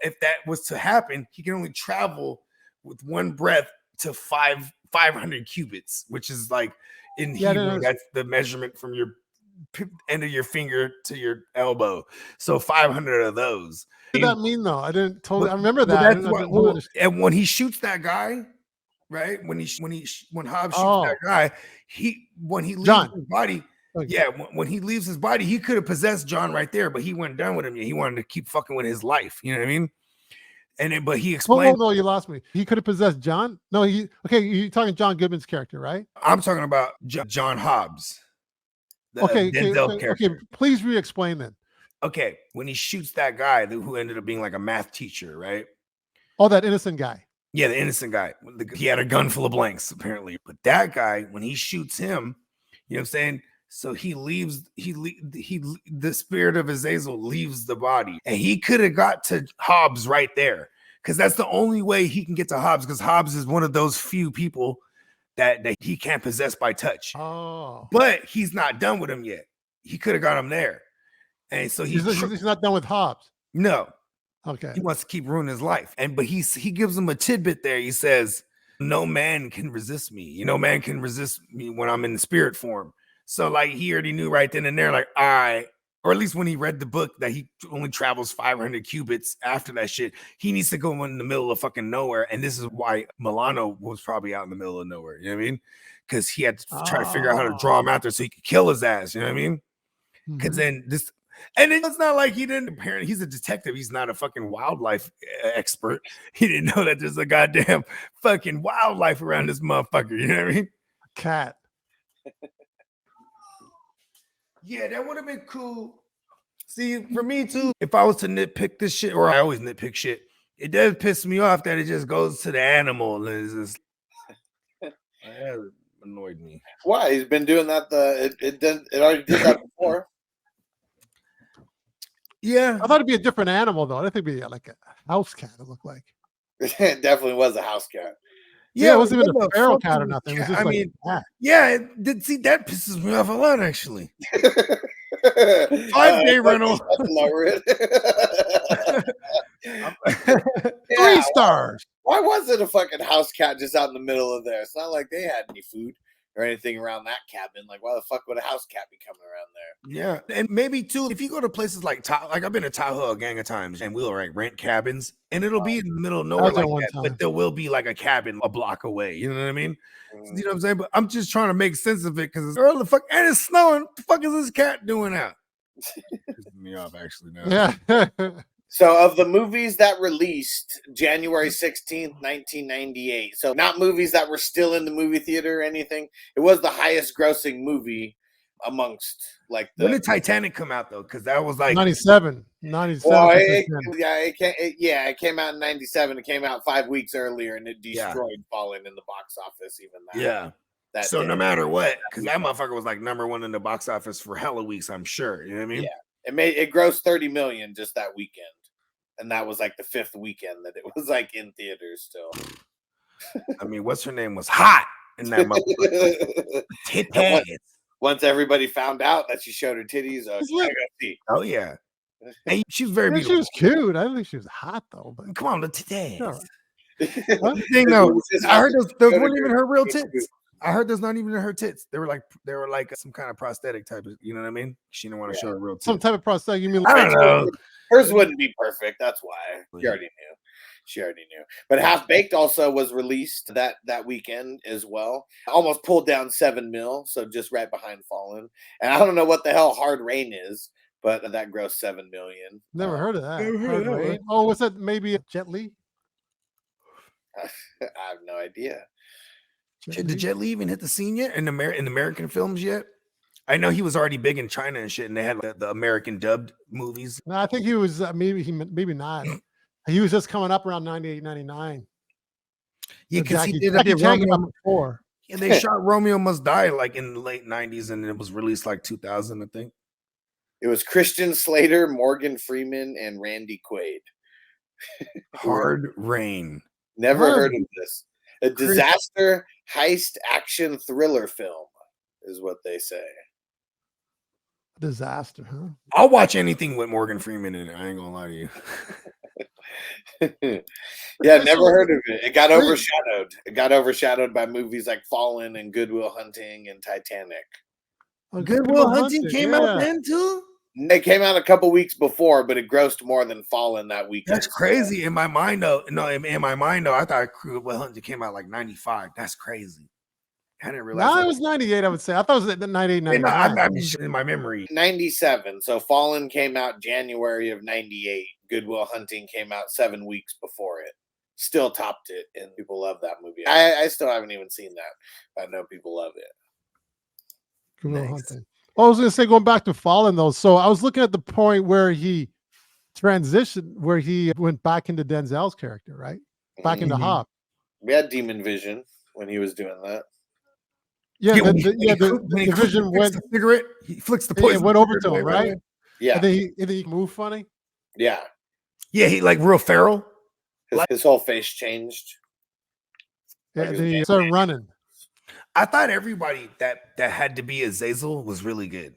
if that was to happen, he can only travel with one breath to 500 cubits, which is like in Hebrew, that's the measurement from your end of your finger to your elbow. So 500 of those. What did that mean though? I remember that. And when he shoots that guy, right? When Hobbes shoots that guy, when he leaves his body, when he leaves his body, he could have possessed John right there, but he wasn't done with him yet. He wanted to keep fucking with his life. You know what I mean? But he explained. No, you lost me. He could have possessed John. No, you're talking John Goodman's character, right? I'm talking about John Hobbes. Denzel character. Okay, please re-explain then. Okay, when he shoots that guy who ended up being like a math teacher, right? Oh, that innocent guy. Yeah, the innocent guy. He had a gun full of blanks, apparently. But that guy, when he shoots him, you know what I'm saying? So he leaves, the spirit of Azazel leaves the body. And he could have got to Hobbes right there. Because that's the only way he can get to Hobbes, because Hobbes is one of those few people that he can't possess by touch. Oh. But he's not done with him yet. He could have got him there. And so he's not done with Hobbes. No. Okay. He wants to keep ruining his life. But he gives him a tidbit there. He says, no man can resist me. No man can resist me when I'm in the spirit form. So like he already knew right then and there, like, all right, or at least when he read the book that he only travels 500 cubits after that shit, he needs to go in the middle of fucking nowhere. And this is why Milano was probably out in the middle of nowhere. You know what I mean? Because he had to try to figure out how to draw him out there so he could kill his ass. You know what I mean? Because then this, and it's not like he didn't, apparently he's a detective. He's not a fucking wildlife expert. He didn't know that there's a goddamn fucking wildlife around this motherfucker. You know what I mean? Cat. Yeah, that would have been cool. See, for me too, if I was to nitpick this shit, or I always nitpick shit, it does piss me off that it just goes to the animal. And it's just, that annoyed me. Why? He's been doing that. It already did that before. Yeah, I thought it'd be a different animal though. I didn't think it'd be like a house cat. It looked like. It definitely was a house cat. Yeah, it wasn't even a feral cat or nothing. It was just I like mean, a cat. yeah, see, that pisses me off a lot, actually. 5-day rental. 3 stars. Why was it a fucking house cat just out in the middle of there? It's not like they had any food or anything around that cabin. Like, why the fuck would a house cat be coming around there? Yeah, and maybe too, if you go to places like I've been to Tahoe a gang of times, and we'll like rent cabins, and it'll be in the middle of nowhere like that, but there will be like a cabin a block away. You know what I mean? You know what I'm saying? But I'm just trying to make sense of it because it's early, fuck, and it's snowing. What the fuck is this cat doing out? Pissing me off actually now. Yeah. So of the movies that released January 16th, 1998, so not movies that were still in the movie theater or anything, it was the highest grossing movie amongst like the... When did Titanic come out though? Because that was like 97. Well, it came out in 97. It came out 5 weeks earlier and it destroyed Fallen in the box office even that. Yeah. So day. no matter what, because that motherfucker was like #1 in the box office for hella weeks, I'm sure. You know what I mean? Yeah. It grossed 30 million just that weekend. And that was like the 5th weekend that it was like in theaters still. I mean, what's her name was hot in that motherfucker. Once everybody found out that she showed her titties, oh yeah. Hey, she was very beautiful. She was cute. I don't think she was hot though. But come on, the titties. Sure. Thing though, I heard those weren't even her real tits. I heard those not even her tits. They were like some kind of prosthetic type of, you know what I mean? She didn't want to show her real tits. Some type of prosthetic. You mean? I don't know. Hers wouldn't be perfect. That's why she already knew. But Half Baked also was released that weekend as well. Almost pulled down 7 mil, so just right behind Fallen. And I don't know what the hell Hard Rain is, but that grossed 7 million. Never heard of that. Hard Rain. Oh, was that maybe Jet Li? I have no idea. Did Jet Li even hit the scene yet in American films yet? I know he was already big in China and shit, and they had the American dubbed movies. No, I think he was maybe not. He was just coming up around 98, 99. Yeah, because he did Romeo before. Yeah, they shot Romeo Must Die like in the late 90s, and it was released like 2000, I think. It was Christian Slater, Morgan Freeman, and Randy Quaid. Hard Rain. Never heard of this. A disaster heist action thriller film is what they say. Disaster, huh? I'll watch anything with Morgan Freeman in it. I ain't gonna lie to you. Yeah, never heard of it. It got overshadowed. It got overshadowed by movies like Fallen and Good Will Hunting and Titanic. Good Will Hunting came out then too? It came out a couple weeks before, but it grossed more than Fallen that weekend. That's crazy. In my mind though, I thought Good Will Hunting came out like 95. That's crazy. I didn't realize. No, it was 98, I would say. I thought it was 98, 99. I mean, in my memory. 97. So Fallen came out January of 98. Good Will Hunting came out 7 weeks before it. Still topped it, and people love that movie. I still haven't even seen that. I know people love it. Good Will Hunting. I was going to say, going back to Fallen, though. So I was looking at the point where he transitioned, where he went back into Denzel's character, right? Back into Hobbes. We had Demon Vision when he was doing that. Yeah, the vision went. The cigarette, he flicks the poison. It went over to him, right? Yeah. And then he moved funny. Yeah. Yeah, he like real feral. His whole face changed. Yeah, then he started running. I thought everybody that had to be Azazel was really good.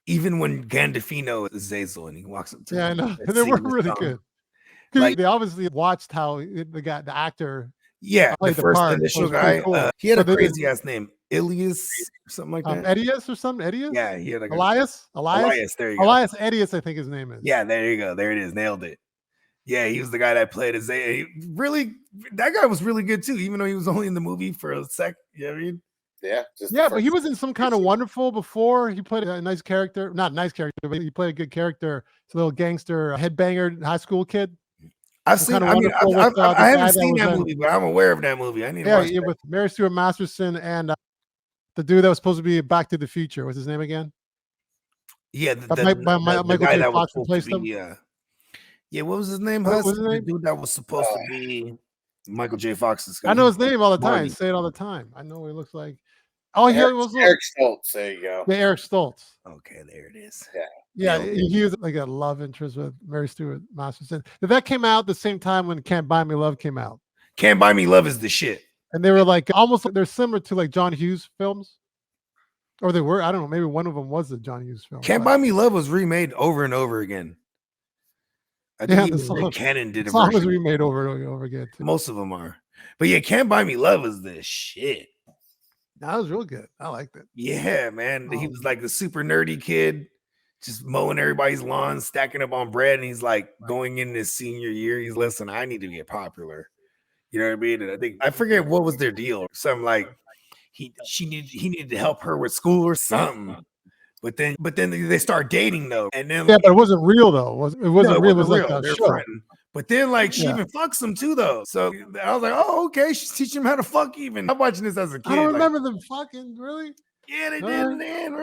Even when Gandolfini is Azazel and he walks up to I know. They were really good. Like, they obviously watched how the actor Yeah, the played the first part, so it initial was pretty guy. cool. He had a But they did crazy ass name, Elias or something like that. Edius or something? Edius? Yeah, he had like Elias? Elias. There you go. Elias Edius, I think his name is. Yeah, there you go. There it is. Nailed it. Yeah, he was the guy that played Azazel. Really, that guy was really good too, even though he was only in the movie for a sec. You know what I mean? Yeah. Yeah, but he was in some kind of Wonderful before. He played a nice character. Not nice character, but he played a good character. It's a little gangster, headbanger, high school kid. I've seen. I mean, I haven't seen that movie, but I'm aware of that movie. I need to watch that. With Mary Stuart Masterson and the dude that was supposed to be Back to the Future. What's his name again? Yeah, Michael J. Fox replaced him. Yeah, what was his name? What was his The name? dude that was supposed to be Michael J. Fox's guy. I know his name all the time. Marty. Say it all the time. I know what he looks like. Oh, he was Eric Stoltz. There you go. Yeah, Eric Stoltz. Okay, there it is. Yeah, he was like a love interest with Mary Stuart Masterson. That came out the same time when Can't Buy Me Love came out. Can't Buy Me Love is the shit. And they were like almost they're similar to like John Hughes films. Or they were, I don't know, maybe one of them was the John Hughes film. Can't Buy Me Love was remade over and over again. I think even Nick Cannon did a song version. was remade over and over again too. Most of them are. But yeah, Can't Buy Me Love is the shit. That was real good. I liked it. Yeah, man. He was like the super nerdy kid, just mowing everybody's lawn, stacking up on bread. And he's like going in his senior year. He's listen, I need to get popular. You know what I mean? And I forget what was their deal. Something like he needed to help her with school or something. But then they start dating though. And then but it wasn't real though. It wasn't real. It was like a They're show. fronting. But then like she even fucks him too though. So I was like, oh, okay. She's teaching him how to fuck even. I'm watching this as a kid. I don't remember them fucking really. Yeah, they did in the end.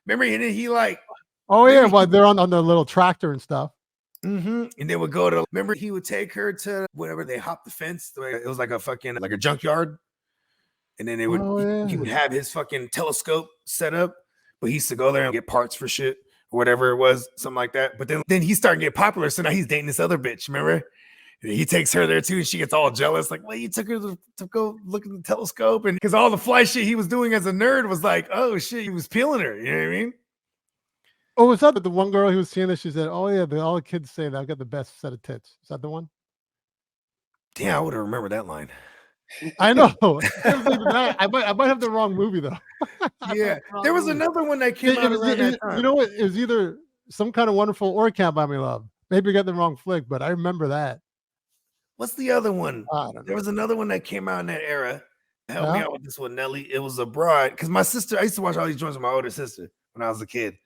Remember, and then he like well, they're on the little tractor and stuff. And they would go to remember he would take her to whatever they hopped the fence. It was like a fucking like a junkyard. And then they would he would have his fucking telescope set up, but he used to go there and get parts for shit or whatever it was, something like that. But then he started getting popular, so now he's dating this other bitch. Remember, he takes her there too, and she gets all jealous, like, "Well, you took her to go look at the telescope," and because all the fly shit he was doing as a nerd was like, "Oh shit," he was peeling her. You know what I mean? Oh, was that the one girl he was seeing that she said, "Oh yeah, all the kids say that I got the best set of tits." Is that the one? Damn, I would have remembered that line. I know. I might have the wrong movie though. Yeah, there was another one that came out around that time. You know what? It was either Some Kind of Wonderful or Can't Buy Me Love. Maybe you got the wrong flick, but I remember that. What's the other one? There was another one that came out in that era. Help me out with this one, Nelly. It was abroad because my sister. I used to watch all these joints with my older sister when I was a kid.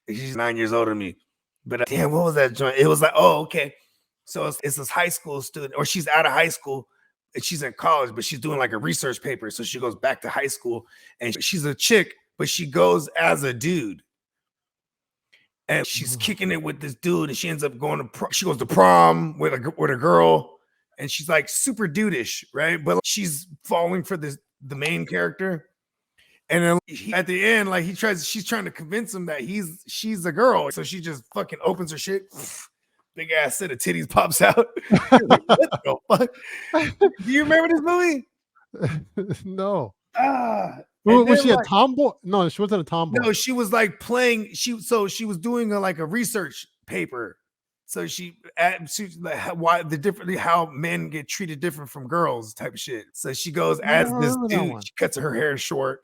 She's 9 years older than me. But damn, what was that joint? It was like, oh, okay. So it's this high school student, or she's out of high school. And she's in college, but she's doing like a research paper. So she goes back to high school and she's a chick, but she goes as a dude. And she's kicking it with this dude. And she ends up going to she goes to prom with a girl. And she's like super dudish, right? But she's falling for the main character. And then at the end, like she's trying to convince him that she's a girl. So she just fucking opens her shit. Big ass set of titties pops out. Like, what the fuck? Do you remember this movie? No. Was she a tomboy? No, she wasn't a tomboy. No, she was like playing. She was doing a research paper. So she why how men get treated different from girls type of shit. So she goes as this dude. She cuts her hair short,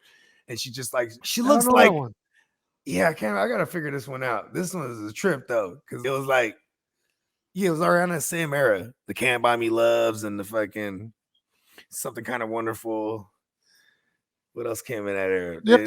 and she just like she looks like. Yeah, I gotta figure this one out. This one is a trip though, because it was like. Yeah, it was around that same era. The Can't Buy Me Loves and the fucking Something Kind of Wonderful. What else came in that era? The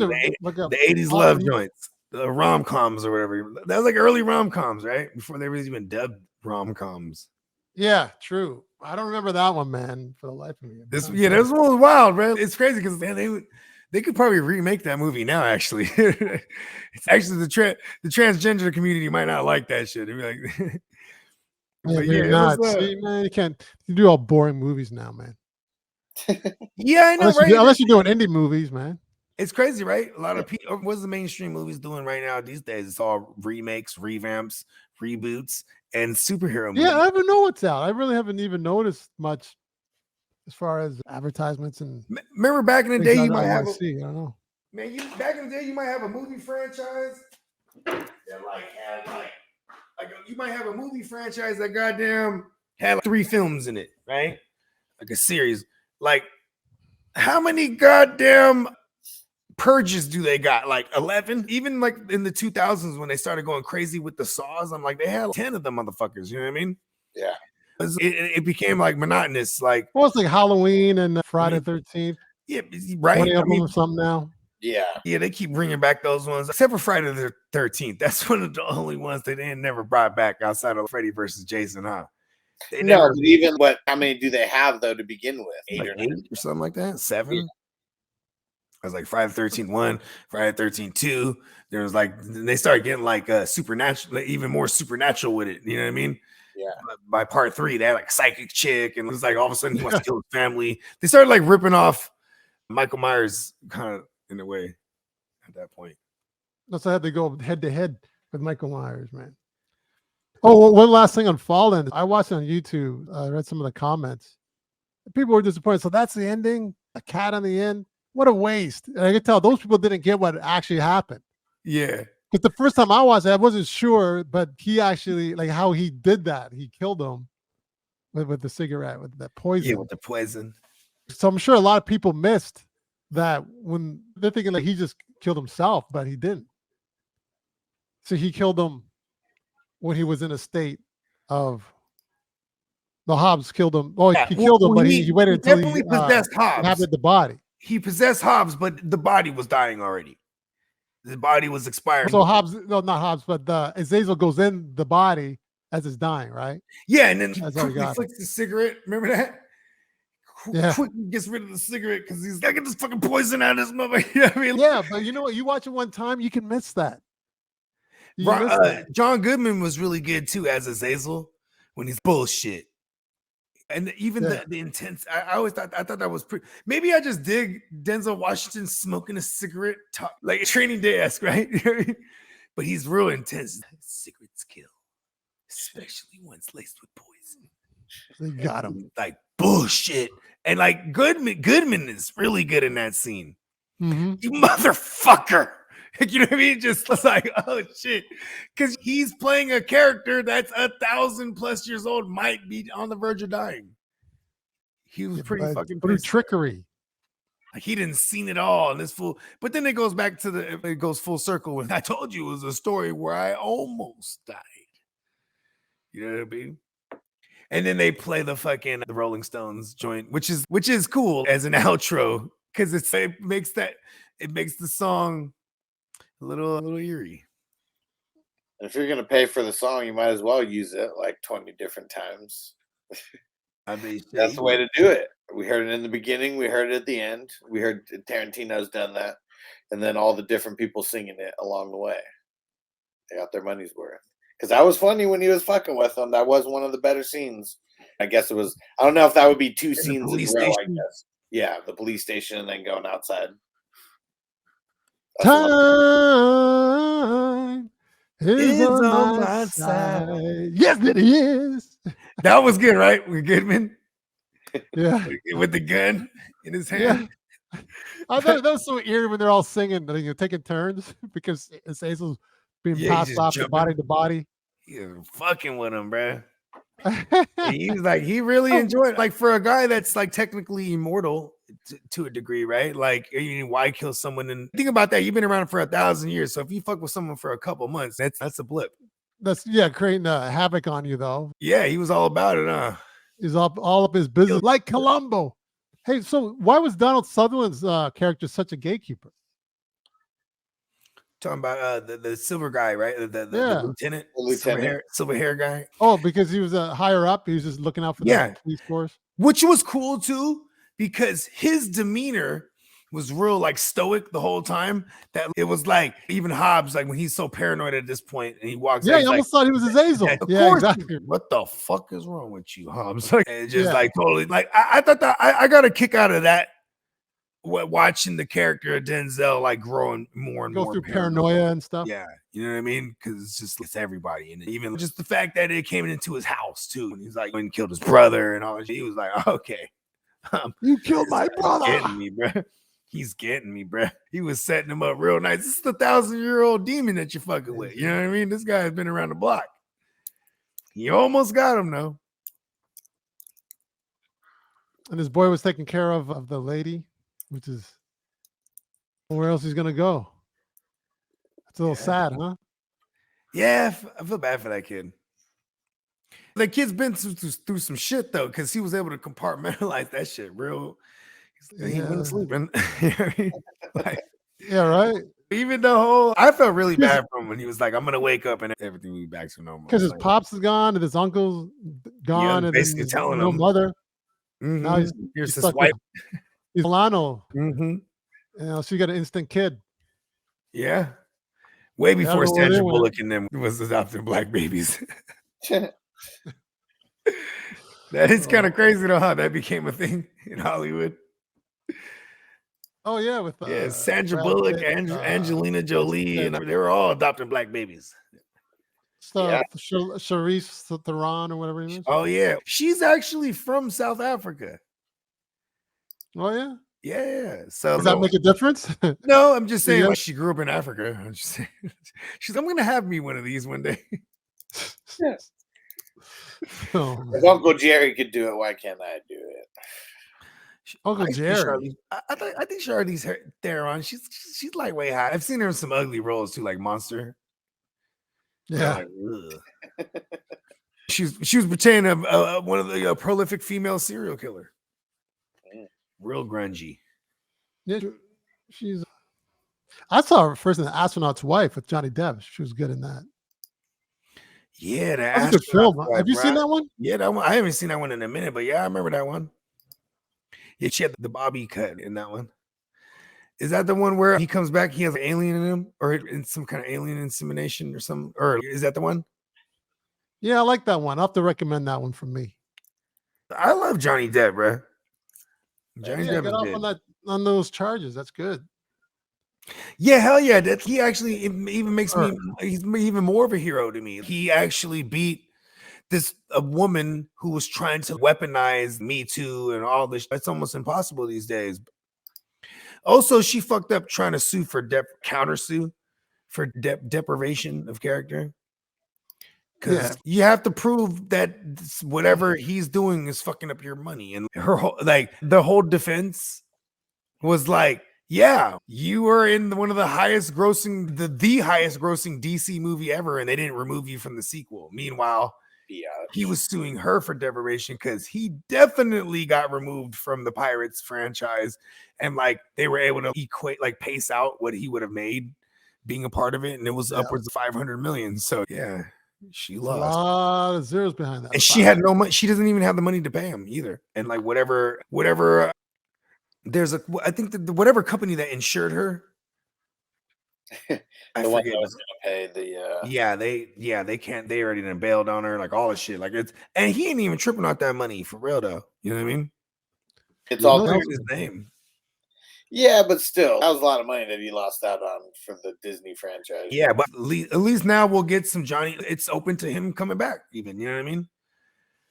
80s love joints, the rom-coms or whatever. That was like early rom-coms, right? Before they was even dubbed rom-coms. Yeah, true. I don't remember that one, man, for the life of me. This one was wild, man. It's crazy because man, they could probably remake that movie now. Actually, it's actually the transgender community might not like that shit. They'd be like. Yeah, see, man, you do all boring movies now, man. Yeah, I know, unless you're doing indie movies, man. It's crazy, right? A lot of people. What's the mainstream movies doing right now these days? It's all remakes, revamps, reboots, and superhero movies. Yeah, I don't know what's out. I really haven't even noticed much as far as advertisements and. Remember back in the day, you might have. I don't know. Man, back in the day, you might have a movie franchise that you might have a movie franchise that goddamn had like 3 films in it, right? Like a series. Like, how many goddamn purges do they got? Like 11? Even like in the 2000s when they started going crazy with the saws, I'm like, they had 10 of them motherfuckers. You know what I mean? Yeah. It became like monotonous. Like, well, it's like Halloween and Friday the 13th. yeah, right. 20 of them or something now. Yeah. Yeah, they keep bringing back those ones, except for Friday the 13th. That's one of the only ones that they never brought back outside of Freddy versus Jason, huh? They No, never, but even how many do they have though to begin with? Eight like or 8 nine? or something like that. 7. Yeah. I was like Friday the 13th 1, Friday the 13th 2. There was like they started getting like supernatural, even more supernatural with it. You know what I mean? Yeah. By part 3, they had like a psychic chick, and it was like all of a sudden he wants to kill his family. They started like ripping off Michael Myers kind of in a way at that point. That's why I had to go head to head with Michael Myers, man. Oh, one last thing on Fallen. I watched it on YouTube. I read some of the comments. People were disappointed. So that's the ending? A cat on the end? What a waste. And I could tell those people didn't get what actually happened. Yeah. Because the first time I watched it, I wasn't sure, but he actually, like how he did that. He killed him with the cigarette, with that poison. Yeah, with the poison. So I'm sure a lot of people missed that when they're thinking like he just killed himself, but he didn't. So he killed him when he was in a state of the Hobbes killed him. Oh, Yeah, he killed him, but he waited until definitely he possessed Hobbes. inhabited the body. He possessed Hobbes, but the body was dying already. The body was expiring. So Hobbes, no, not Hobbes, but the Azazel goes in the body as it's dying, right? Yeah, and then That's how he quickly got it. flicks the cigarette. Remember that? Yeah. Quickly gets rid of the cigarette because he's got to get this fucking poison out of his mother. You know what I mean? Yeah, but you know what? You watch it one time, you can miss that. You miss that. John Goodman was really good too as Azazel when he's bullshit. And even the intense, I always thought that was pretty. Maybe I just dig Denzel Washington smoking a cigarette, like Training Day-esque, right? But he's real intense. Cigarettes kill, especially ones laced with poison. They got him. Like bullshit. And like Goodman is really good in that scene. Mm-hmm. You motherfucker. You know what I mean? Just like, oh shit. Because he's playing a character that's 1,000+ years old, might be on the verge of dying. He was pretty fucking through pissed. trickery. Like he didn't seen it all in this fool. But then it goes back to it goes full circle when I told you it was a story where I almost died. You know what I mean? And then they play the Rolling Stones joint, which is cool as an outro because it makes the song a little eerie. If you're gonna pay for the song, you might as well use it like 20 different times. I mean, that's the way to do it. We heard it in the beginning, we heard it at the end. We heard Tarantino's done that, and then all the different people singing it along the way. They got their money's worth. Because that was funny when he was fucking with them. That was one of the better scenes. I guess it was. I don't know if that would be 2 scenes in a row. I guess. Yeah, the police station and then going outside. Time is on my side. Yes, it is. That was good, right? With Goodman. Yeah. With the gun in his hand. Yeah. I thought that was so eerie when they're all singing, taking turns because Azazel's being passed off the body to body. You're fucking with him, bro. He was like, he really enjoyed it. Like for a guy that's like technically immortal to a degree, right? Like, why kill someone? And think about that. You've been around for 1,000 years. So if you fuck with someone for a couple months, that's a blip. That's creating havoc on you though. Yeah, he was all about it, huh? He's all up his business, like Columbo. Hey, so why was Donald Sutherland's character such a gatekeeper? Talking about the silver guy, right? The lieutenant, silver hair guy. Oh, because he was higher up. He was just looking out for the police force. Which was cool too, because his demeanor was real like stoic the whole time. That it was like even Hobbes, like when he's so paranoid at this point and he walks. Yeah, he almost thought he was Azazel. Yeah, exactly. What the fuck is wrong with you, Hobbes? Like, and just like totally like I thought that I got a kick out of that. Watching the character of Denzel like growing more and more through paranoia and stuff. Yeah, you know what I mean? Because it's everybody, and even just the fact that it came into his house too, and he's like, when he killed his brother and all that. He was like, okay, you killed my brother. He's getting me, bro. He's getting me, bro. He was setting him up real nice. This is the 1,000-year-old demon that you're fucking with. You know what I mean? This guy has been around the block. You almost got him though. And his boy was taking care of the lady, which is where else he's gonna go. It's a little sad, huh? Yeah, I feel bad for that kid. The kid's been through some shit though, because he was able to compartmentalize that shit real. He wasn't sleeping. You know what I mean? Like, yeah, right. Even the whole, I felt really bad for him when he was like, "I'm gonna wake up and everything will be back to normal." Because his like, pops is gone and his uncle's gone, and basically then telling no him, mother. Mm-hmm. Now he's Here's this stuck wife. He's Milano. Mm-hmm. You know, so you got an instant kid. Yeah. Way before Sandra Bullock and them was adopting black babies. That is kind of crazy though, how that became a thing in Hollywood. Oh yeah, with Sandra Bullock, Angelina Jolie, and they were all adopting black babies. Charisse Theron or whatever it is. Oh yeah, she's actually from South Africa. Oh yeah. Yeah. So does that make a difference? No, I'm just saying she grew up in Africa. I'm just saying. I'm gonna have me one of these one day. Yes. If Uncle Jerry could do it, why can't I do it? Uncle Jerry. I think Charlize Theron. She's lightweight high. I've seen her in some ugly roles too, like Monster. Yeah. Like, she was portraying one of the prolific female serial killer. Real grungy. Yeah, she's. I saw her first in The Astronaut's Wife with Johnny Depp. She was good in that. Yeah, that's a good film. Have you seen that one? Yeah, that one. I haven't seen that one in a minute, but yeah, I remember that one. Yeah, she had the bobby cut in that one. Is that the one where he comes back? He has an alien in him, or in some kind of alien insemination or something? Or is that the one? Yeah, I like that one. I'll have to recommend that one from me. I love Johnny Depp, bro. Johnny Depp get off on those charges. That's good. Yeah, hell yeah. He actually even makes me. He's even more of a hero to me. He actually beat a woman who was trying to weaponize Me Too and all this. It's almost impossible these days. Also, she fucked up trying to sue for countersue for deprivation of character. Because you have to prove that whatever he's doing is fucking up your money. And the whole defense was like, yeah, you were in one of the highest grossing, the highest grossing DC movie ever, and they didn't remove you from the sequel. Meanwhile, he was suing her for deprivation because he definitely got removed from the Pirates franchise, and like they were able to pace out what he would have made being a part of it, and it was upwards of 500 million. So yeah, she lost. A lot of zeros behind that, and she had no money. She doesn't even have the money to pay him either. And like whatever. There's I think whatever company that insured her. I the one forget. that was gonna pay the they can't. They already done bailed on her, like all this shit. Like and he ain't even tripping out that money for real though. You know what I mean? It's all his name. Yeah, but still, that was a lot of money that he lost out on for the Disney franchise. Yeah, but at least now we'll get some Johnny. It's open to him coming back. Even, you know what I mean?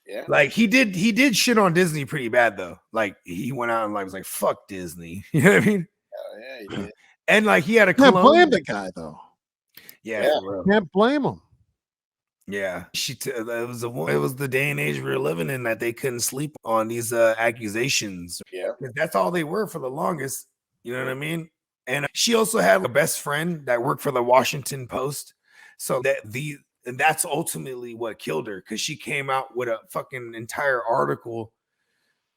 Yeah. Like he did shit on Disney pretty bad though. Like he went out and was like, "Fuck Disney." You know what I mean? Oh, yeah, he did. And like he had a clone. Can't blame the guy though. Yeah. Can't blame him. Yeah, it was the day and age we were living in that they couldn't sleep on these accusations. Yeah, that's all they were for the longest. You know what I mean? And she also had a best friend that worked for the Washington Post, so and that's ultimately what killed her, because she came out with a fucking entire article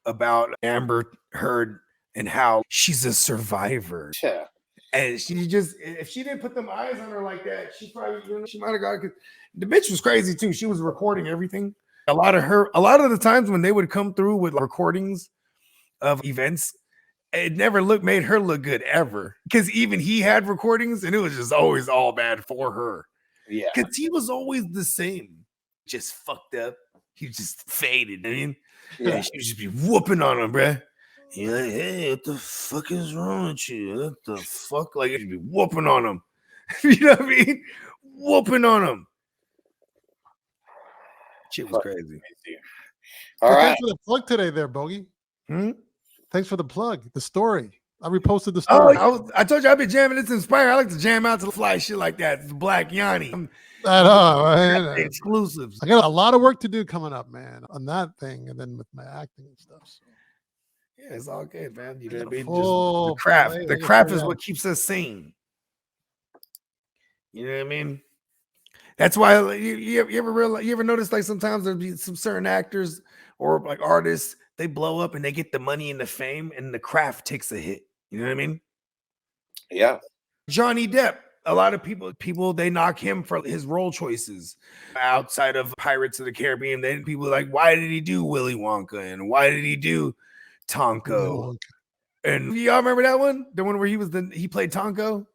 about Amber Heard and how she's a survivor. Yeah. And she just, if she didn't put them eyes on her like that, she probably, she might have got it. The bitch was crazy too. She was recording everything. A lot of the times when they would come through with recordings of events, it never made her look good ever. Because even he had recordings and it was just always all bad for her. Yeah. Because he was always the same. Just fucked up. He just faded. I mean, yeah. She would just be whooping on him, bruh. You're like, hey, what the fuck is wrong with you? What the fuck? Like, you'd be whooping on him. You know what I mean? Whooping on him. Shit was crazy. All right. Thanks for the plug today there, Bogey. Thanks for the plug. The story. I reposted the story. I told you I've been jamming. It's inspired. I like to jam out to the fly shit like that. It's Black Yanni. I know, man. Exclusives. I got a lot of work to do coming up, man, on that thing, and then with my acting and stuff. So. Yeah, it's all good, man. You know what I mean? Full Just the craft. play, The like, craft is yeah. what keeps us sane. You know what I mean? That's why you ever notice like sometimes there'll be some certain actors or like artists, they blow up and they get the money and the fame and the craft takes a hit. You know what I mean? Yeah. Johnny Depp, a lot of people they knock him for his role choices outside of Pirates of the Caribbean. Then people are like, why did he do Willy Wonka and why did he do Tonko? And y'all remember that one? The one where he played Tonko,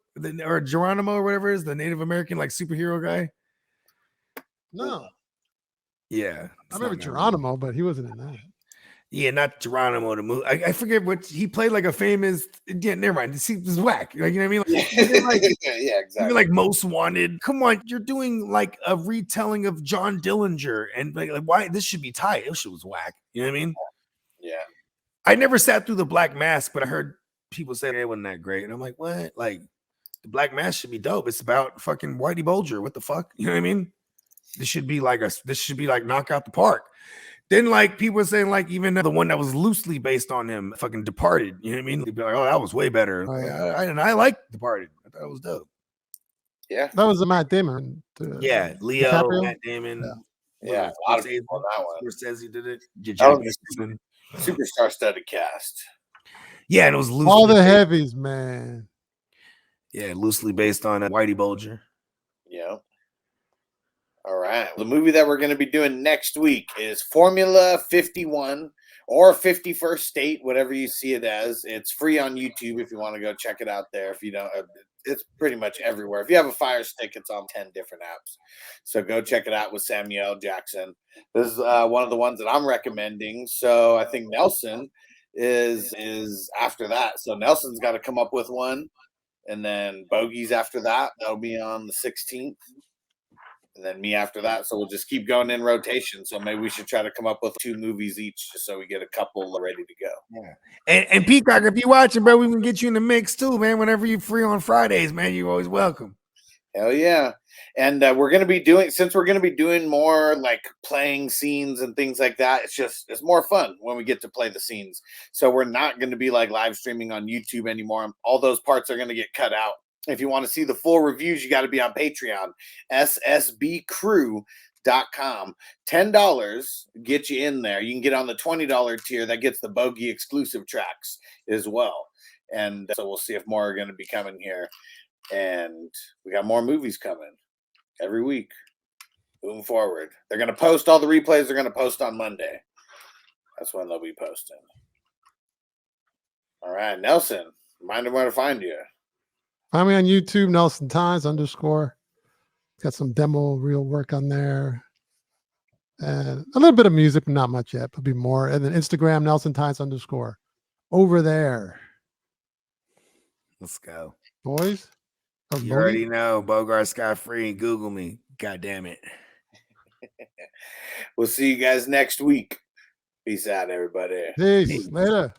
or Geronimo or whatever it is, the Native American like superhero guy. No. Yeah. I remember Geronimo, but he wasn't in that. Yeah, not Geronimo the movie. I forget what he played, like a famous. Yeah, never mind. This was whack. Like, you know what I mean? Like, yeah, exactly. Like Most Wanted. Come on, you're doing like a retelling of John Dillinger, and like why this should be tight? This shit was whack. You know what I mean? Yeah. I never sat through the Black Mass, but I heard people say it wasn't that great, and I'm like, what? Like, the Black Mass should be dope. It's about fucking Whitey Bulger. What the fuck? You know what I mean? This should be like knock out the park. Then like people were saying like even the one that was loosely based on him fucking Departed. You know what I mean? They'd be like, oh, that was way better. I liked Departed. I thought it was dope. Yeah. That was a Matt Damon. Yeah, Leo, DiCaprio? Matt Damon. Yeah, a lot of people on that one. Says he did it. Superstar studded cast. Yeah, and it was loosely All the heavies, man. Yeah, loosely based on Whitey Bulger. Yeah. All right. The movie that we're going to be doing next week is Formula 51 or 51st State, whatever you see it as. It's free on YouTube if you want to go check it out there. If you don't, it's pretty much everywhere. If you have a Fire Stick, it's on 10 different apps. So go check it out with Samuel L. Jackson. This is one of the ones that I'm recommending. So I think Nelson is after that. So Nelson's got to come up with one. And then Bogey's after that. That'll be on the 16th. And then me after that. So we'll just keep going in rotation. So maybe we should try to come up with 2 movies each just so we get a couple ready to go. Yeah. And Peacock, if you're watching, bro, we can get you in the mix too, man. Whenever you're free on Fridays, man, you're always welcome. Hell yeah. And we're going to be doing more like playing scenes and things like that. It's more fun when we get to play the scenes. So we're not going to be like live streaming on YouTube anymore. All those parts are going to get cut out. If you want to see the full reviews, you got to be on Patreon, ssbcrew.com. $10 get you in there. You can get on the $20 tier. That gets the Bogey exclusive tracks as well. And so we'll see if more are going to be coming here. And we got more movies coming every week moving forward. They're going to post all the replays. They're going to post on Monday. That's when they'll be posting. All right, Nelson, remind them where to find you. Find me on YouTube, Nelson Times _ Got some demo reel work on there. And a little bit of music, but not much yet. There'll be more. And then Instagram, Nelson Times _ over there. Let's go. Boys. You already know. Bogard Scott Free. Google me. God damn it. We'll see you guys next week. Peace out, everybody. Peace. Later.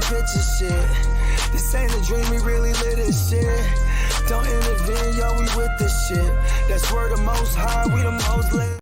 Picture shit. This ain't a dream, we really live this shit. Don't intervene, yo, we with this shit. That's where the most high, we the most lit.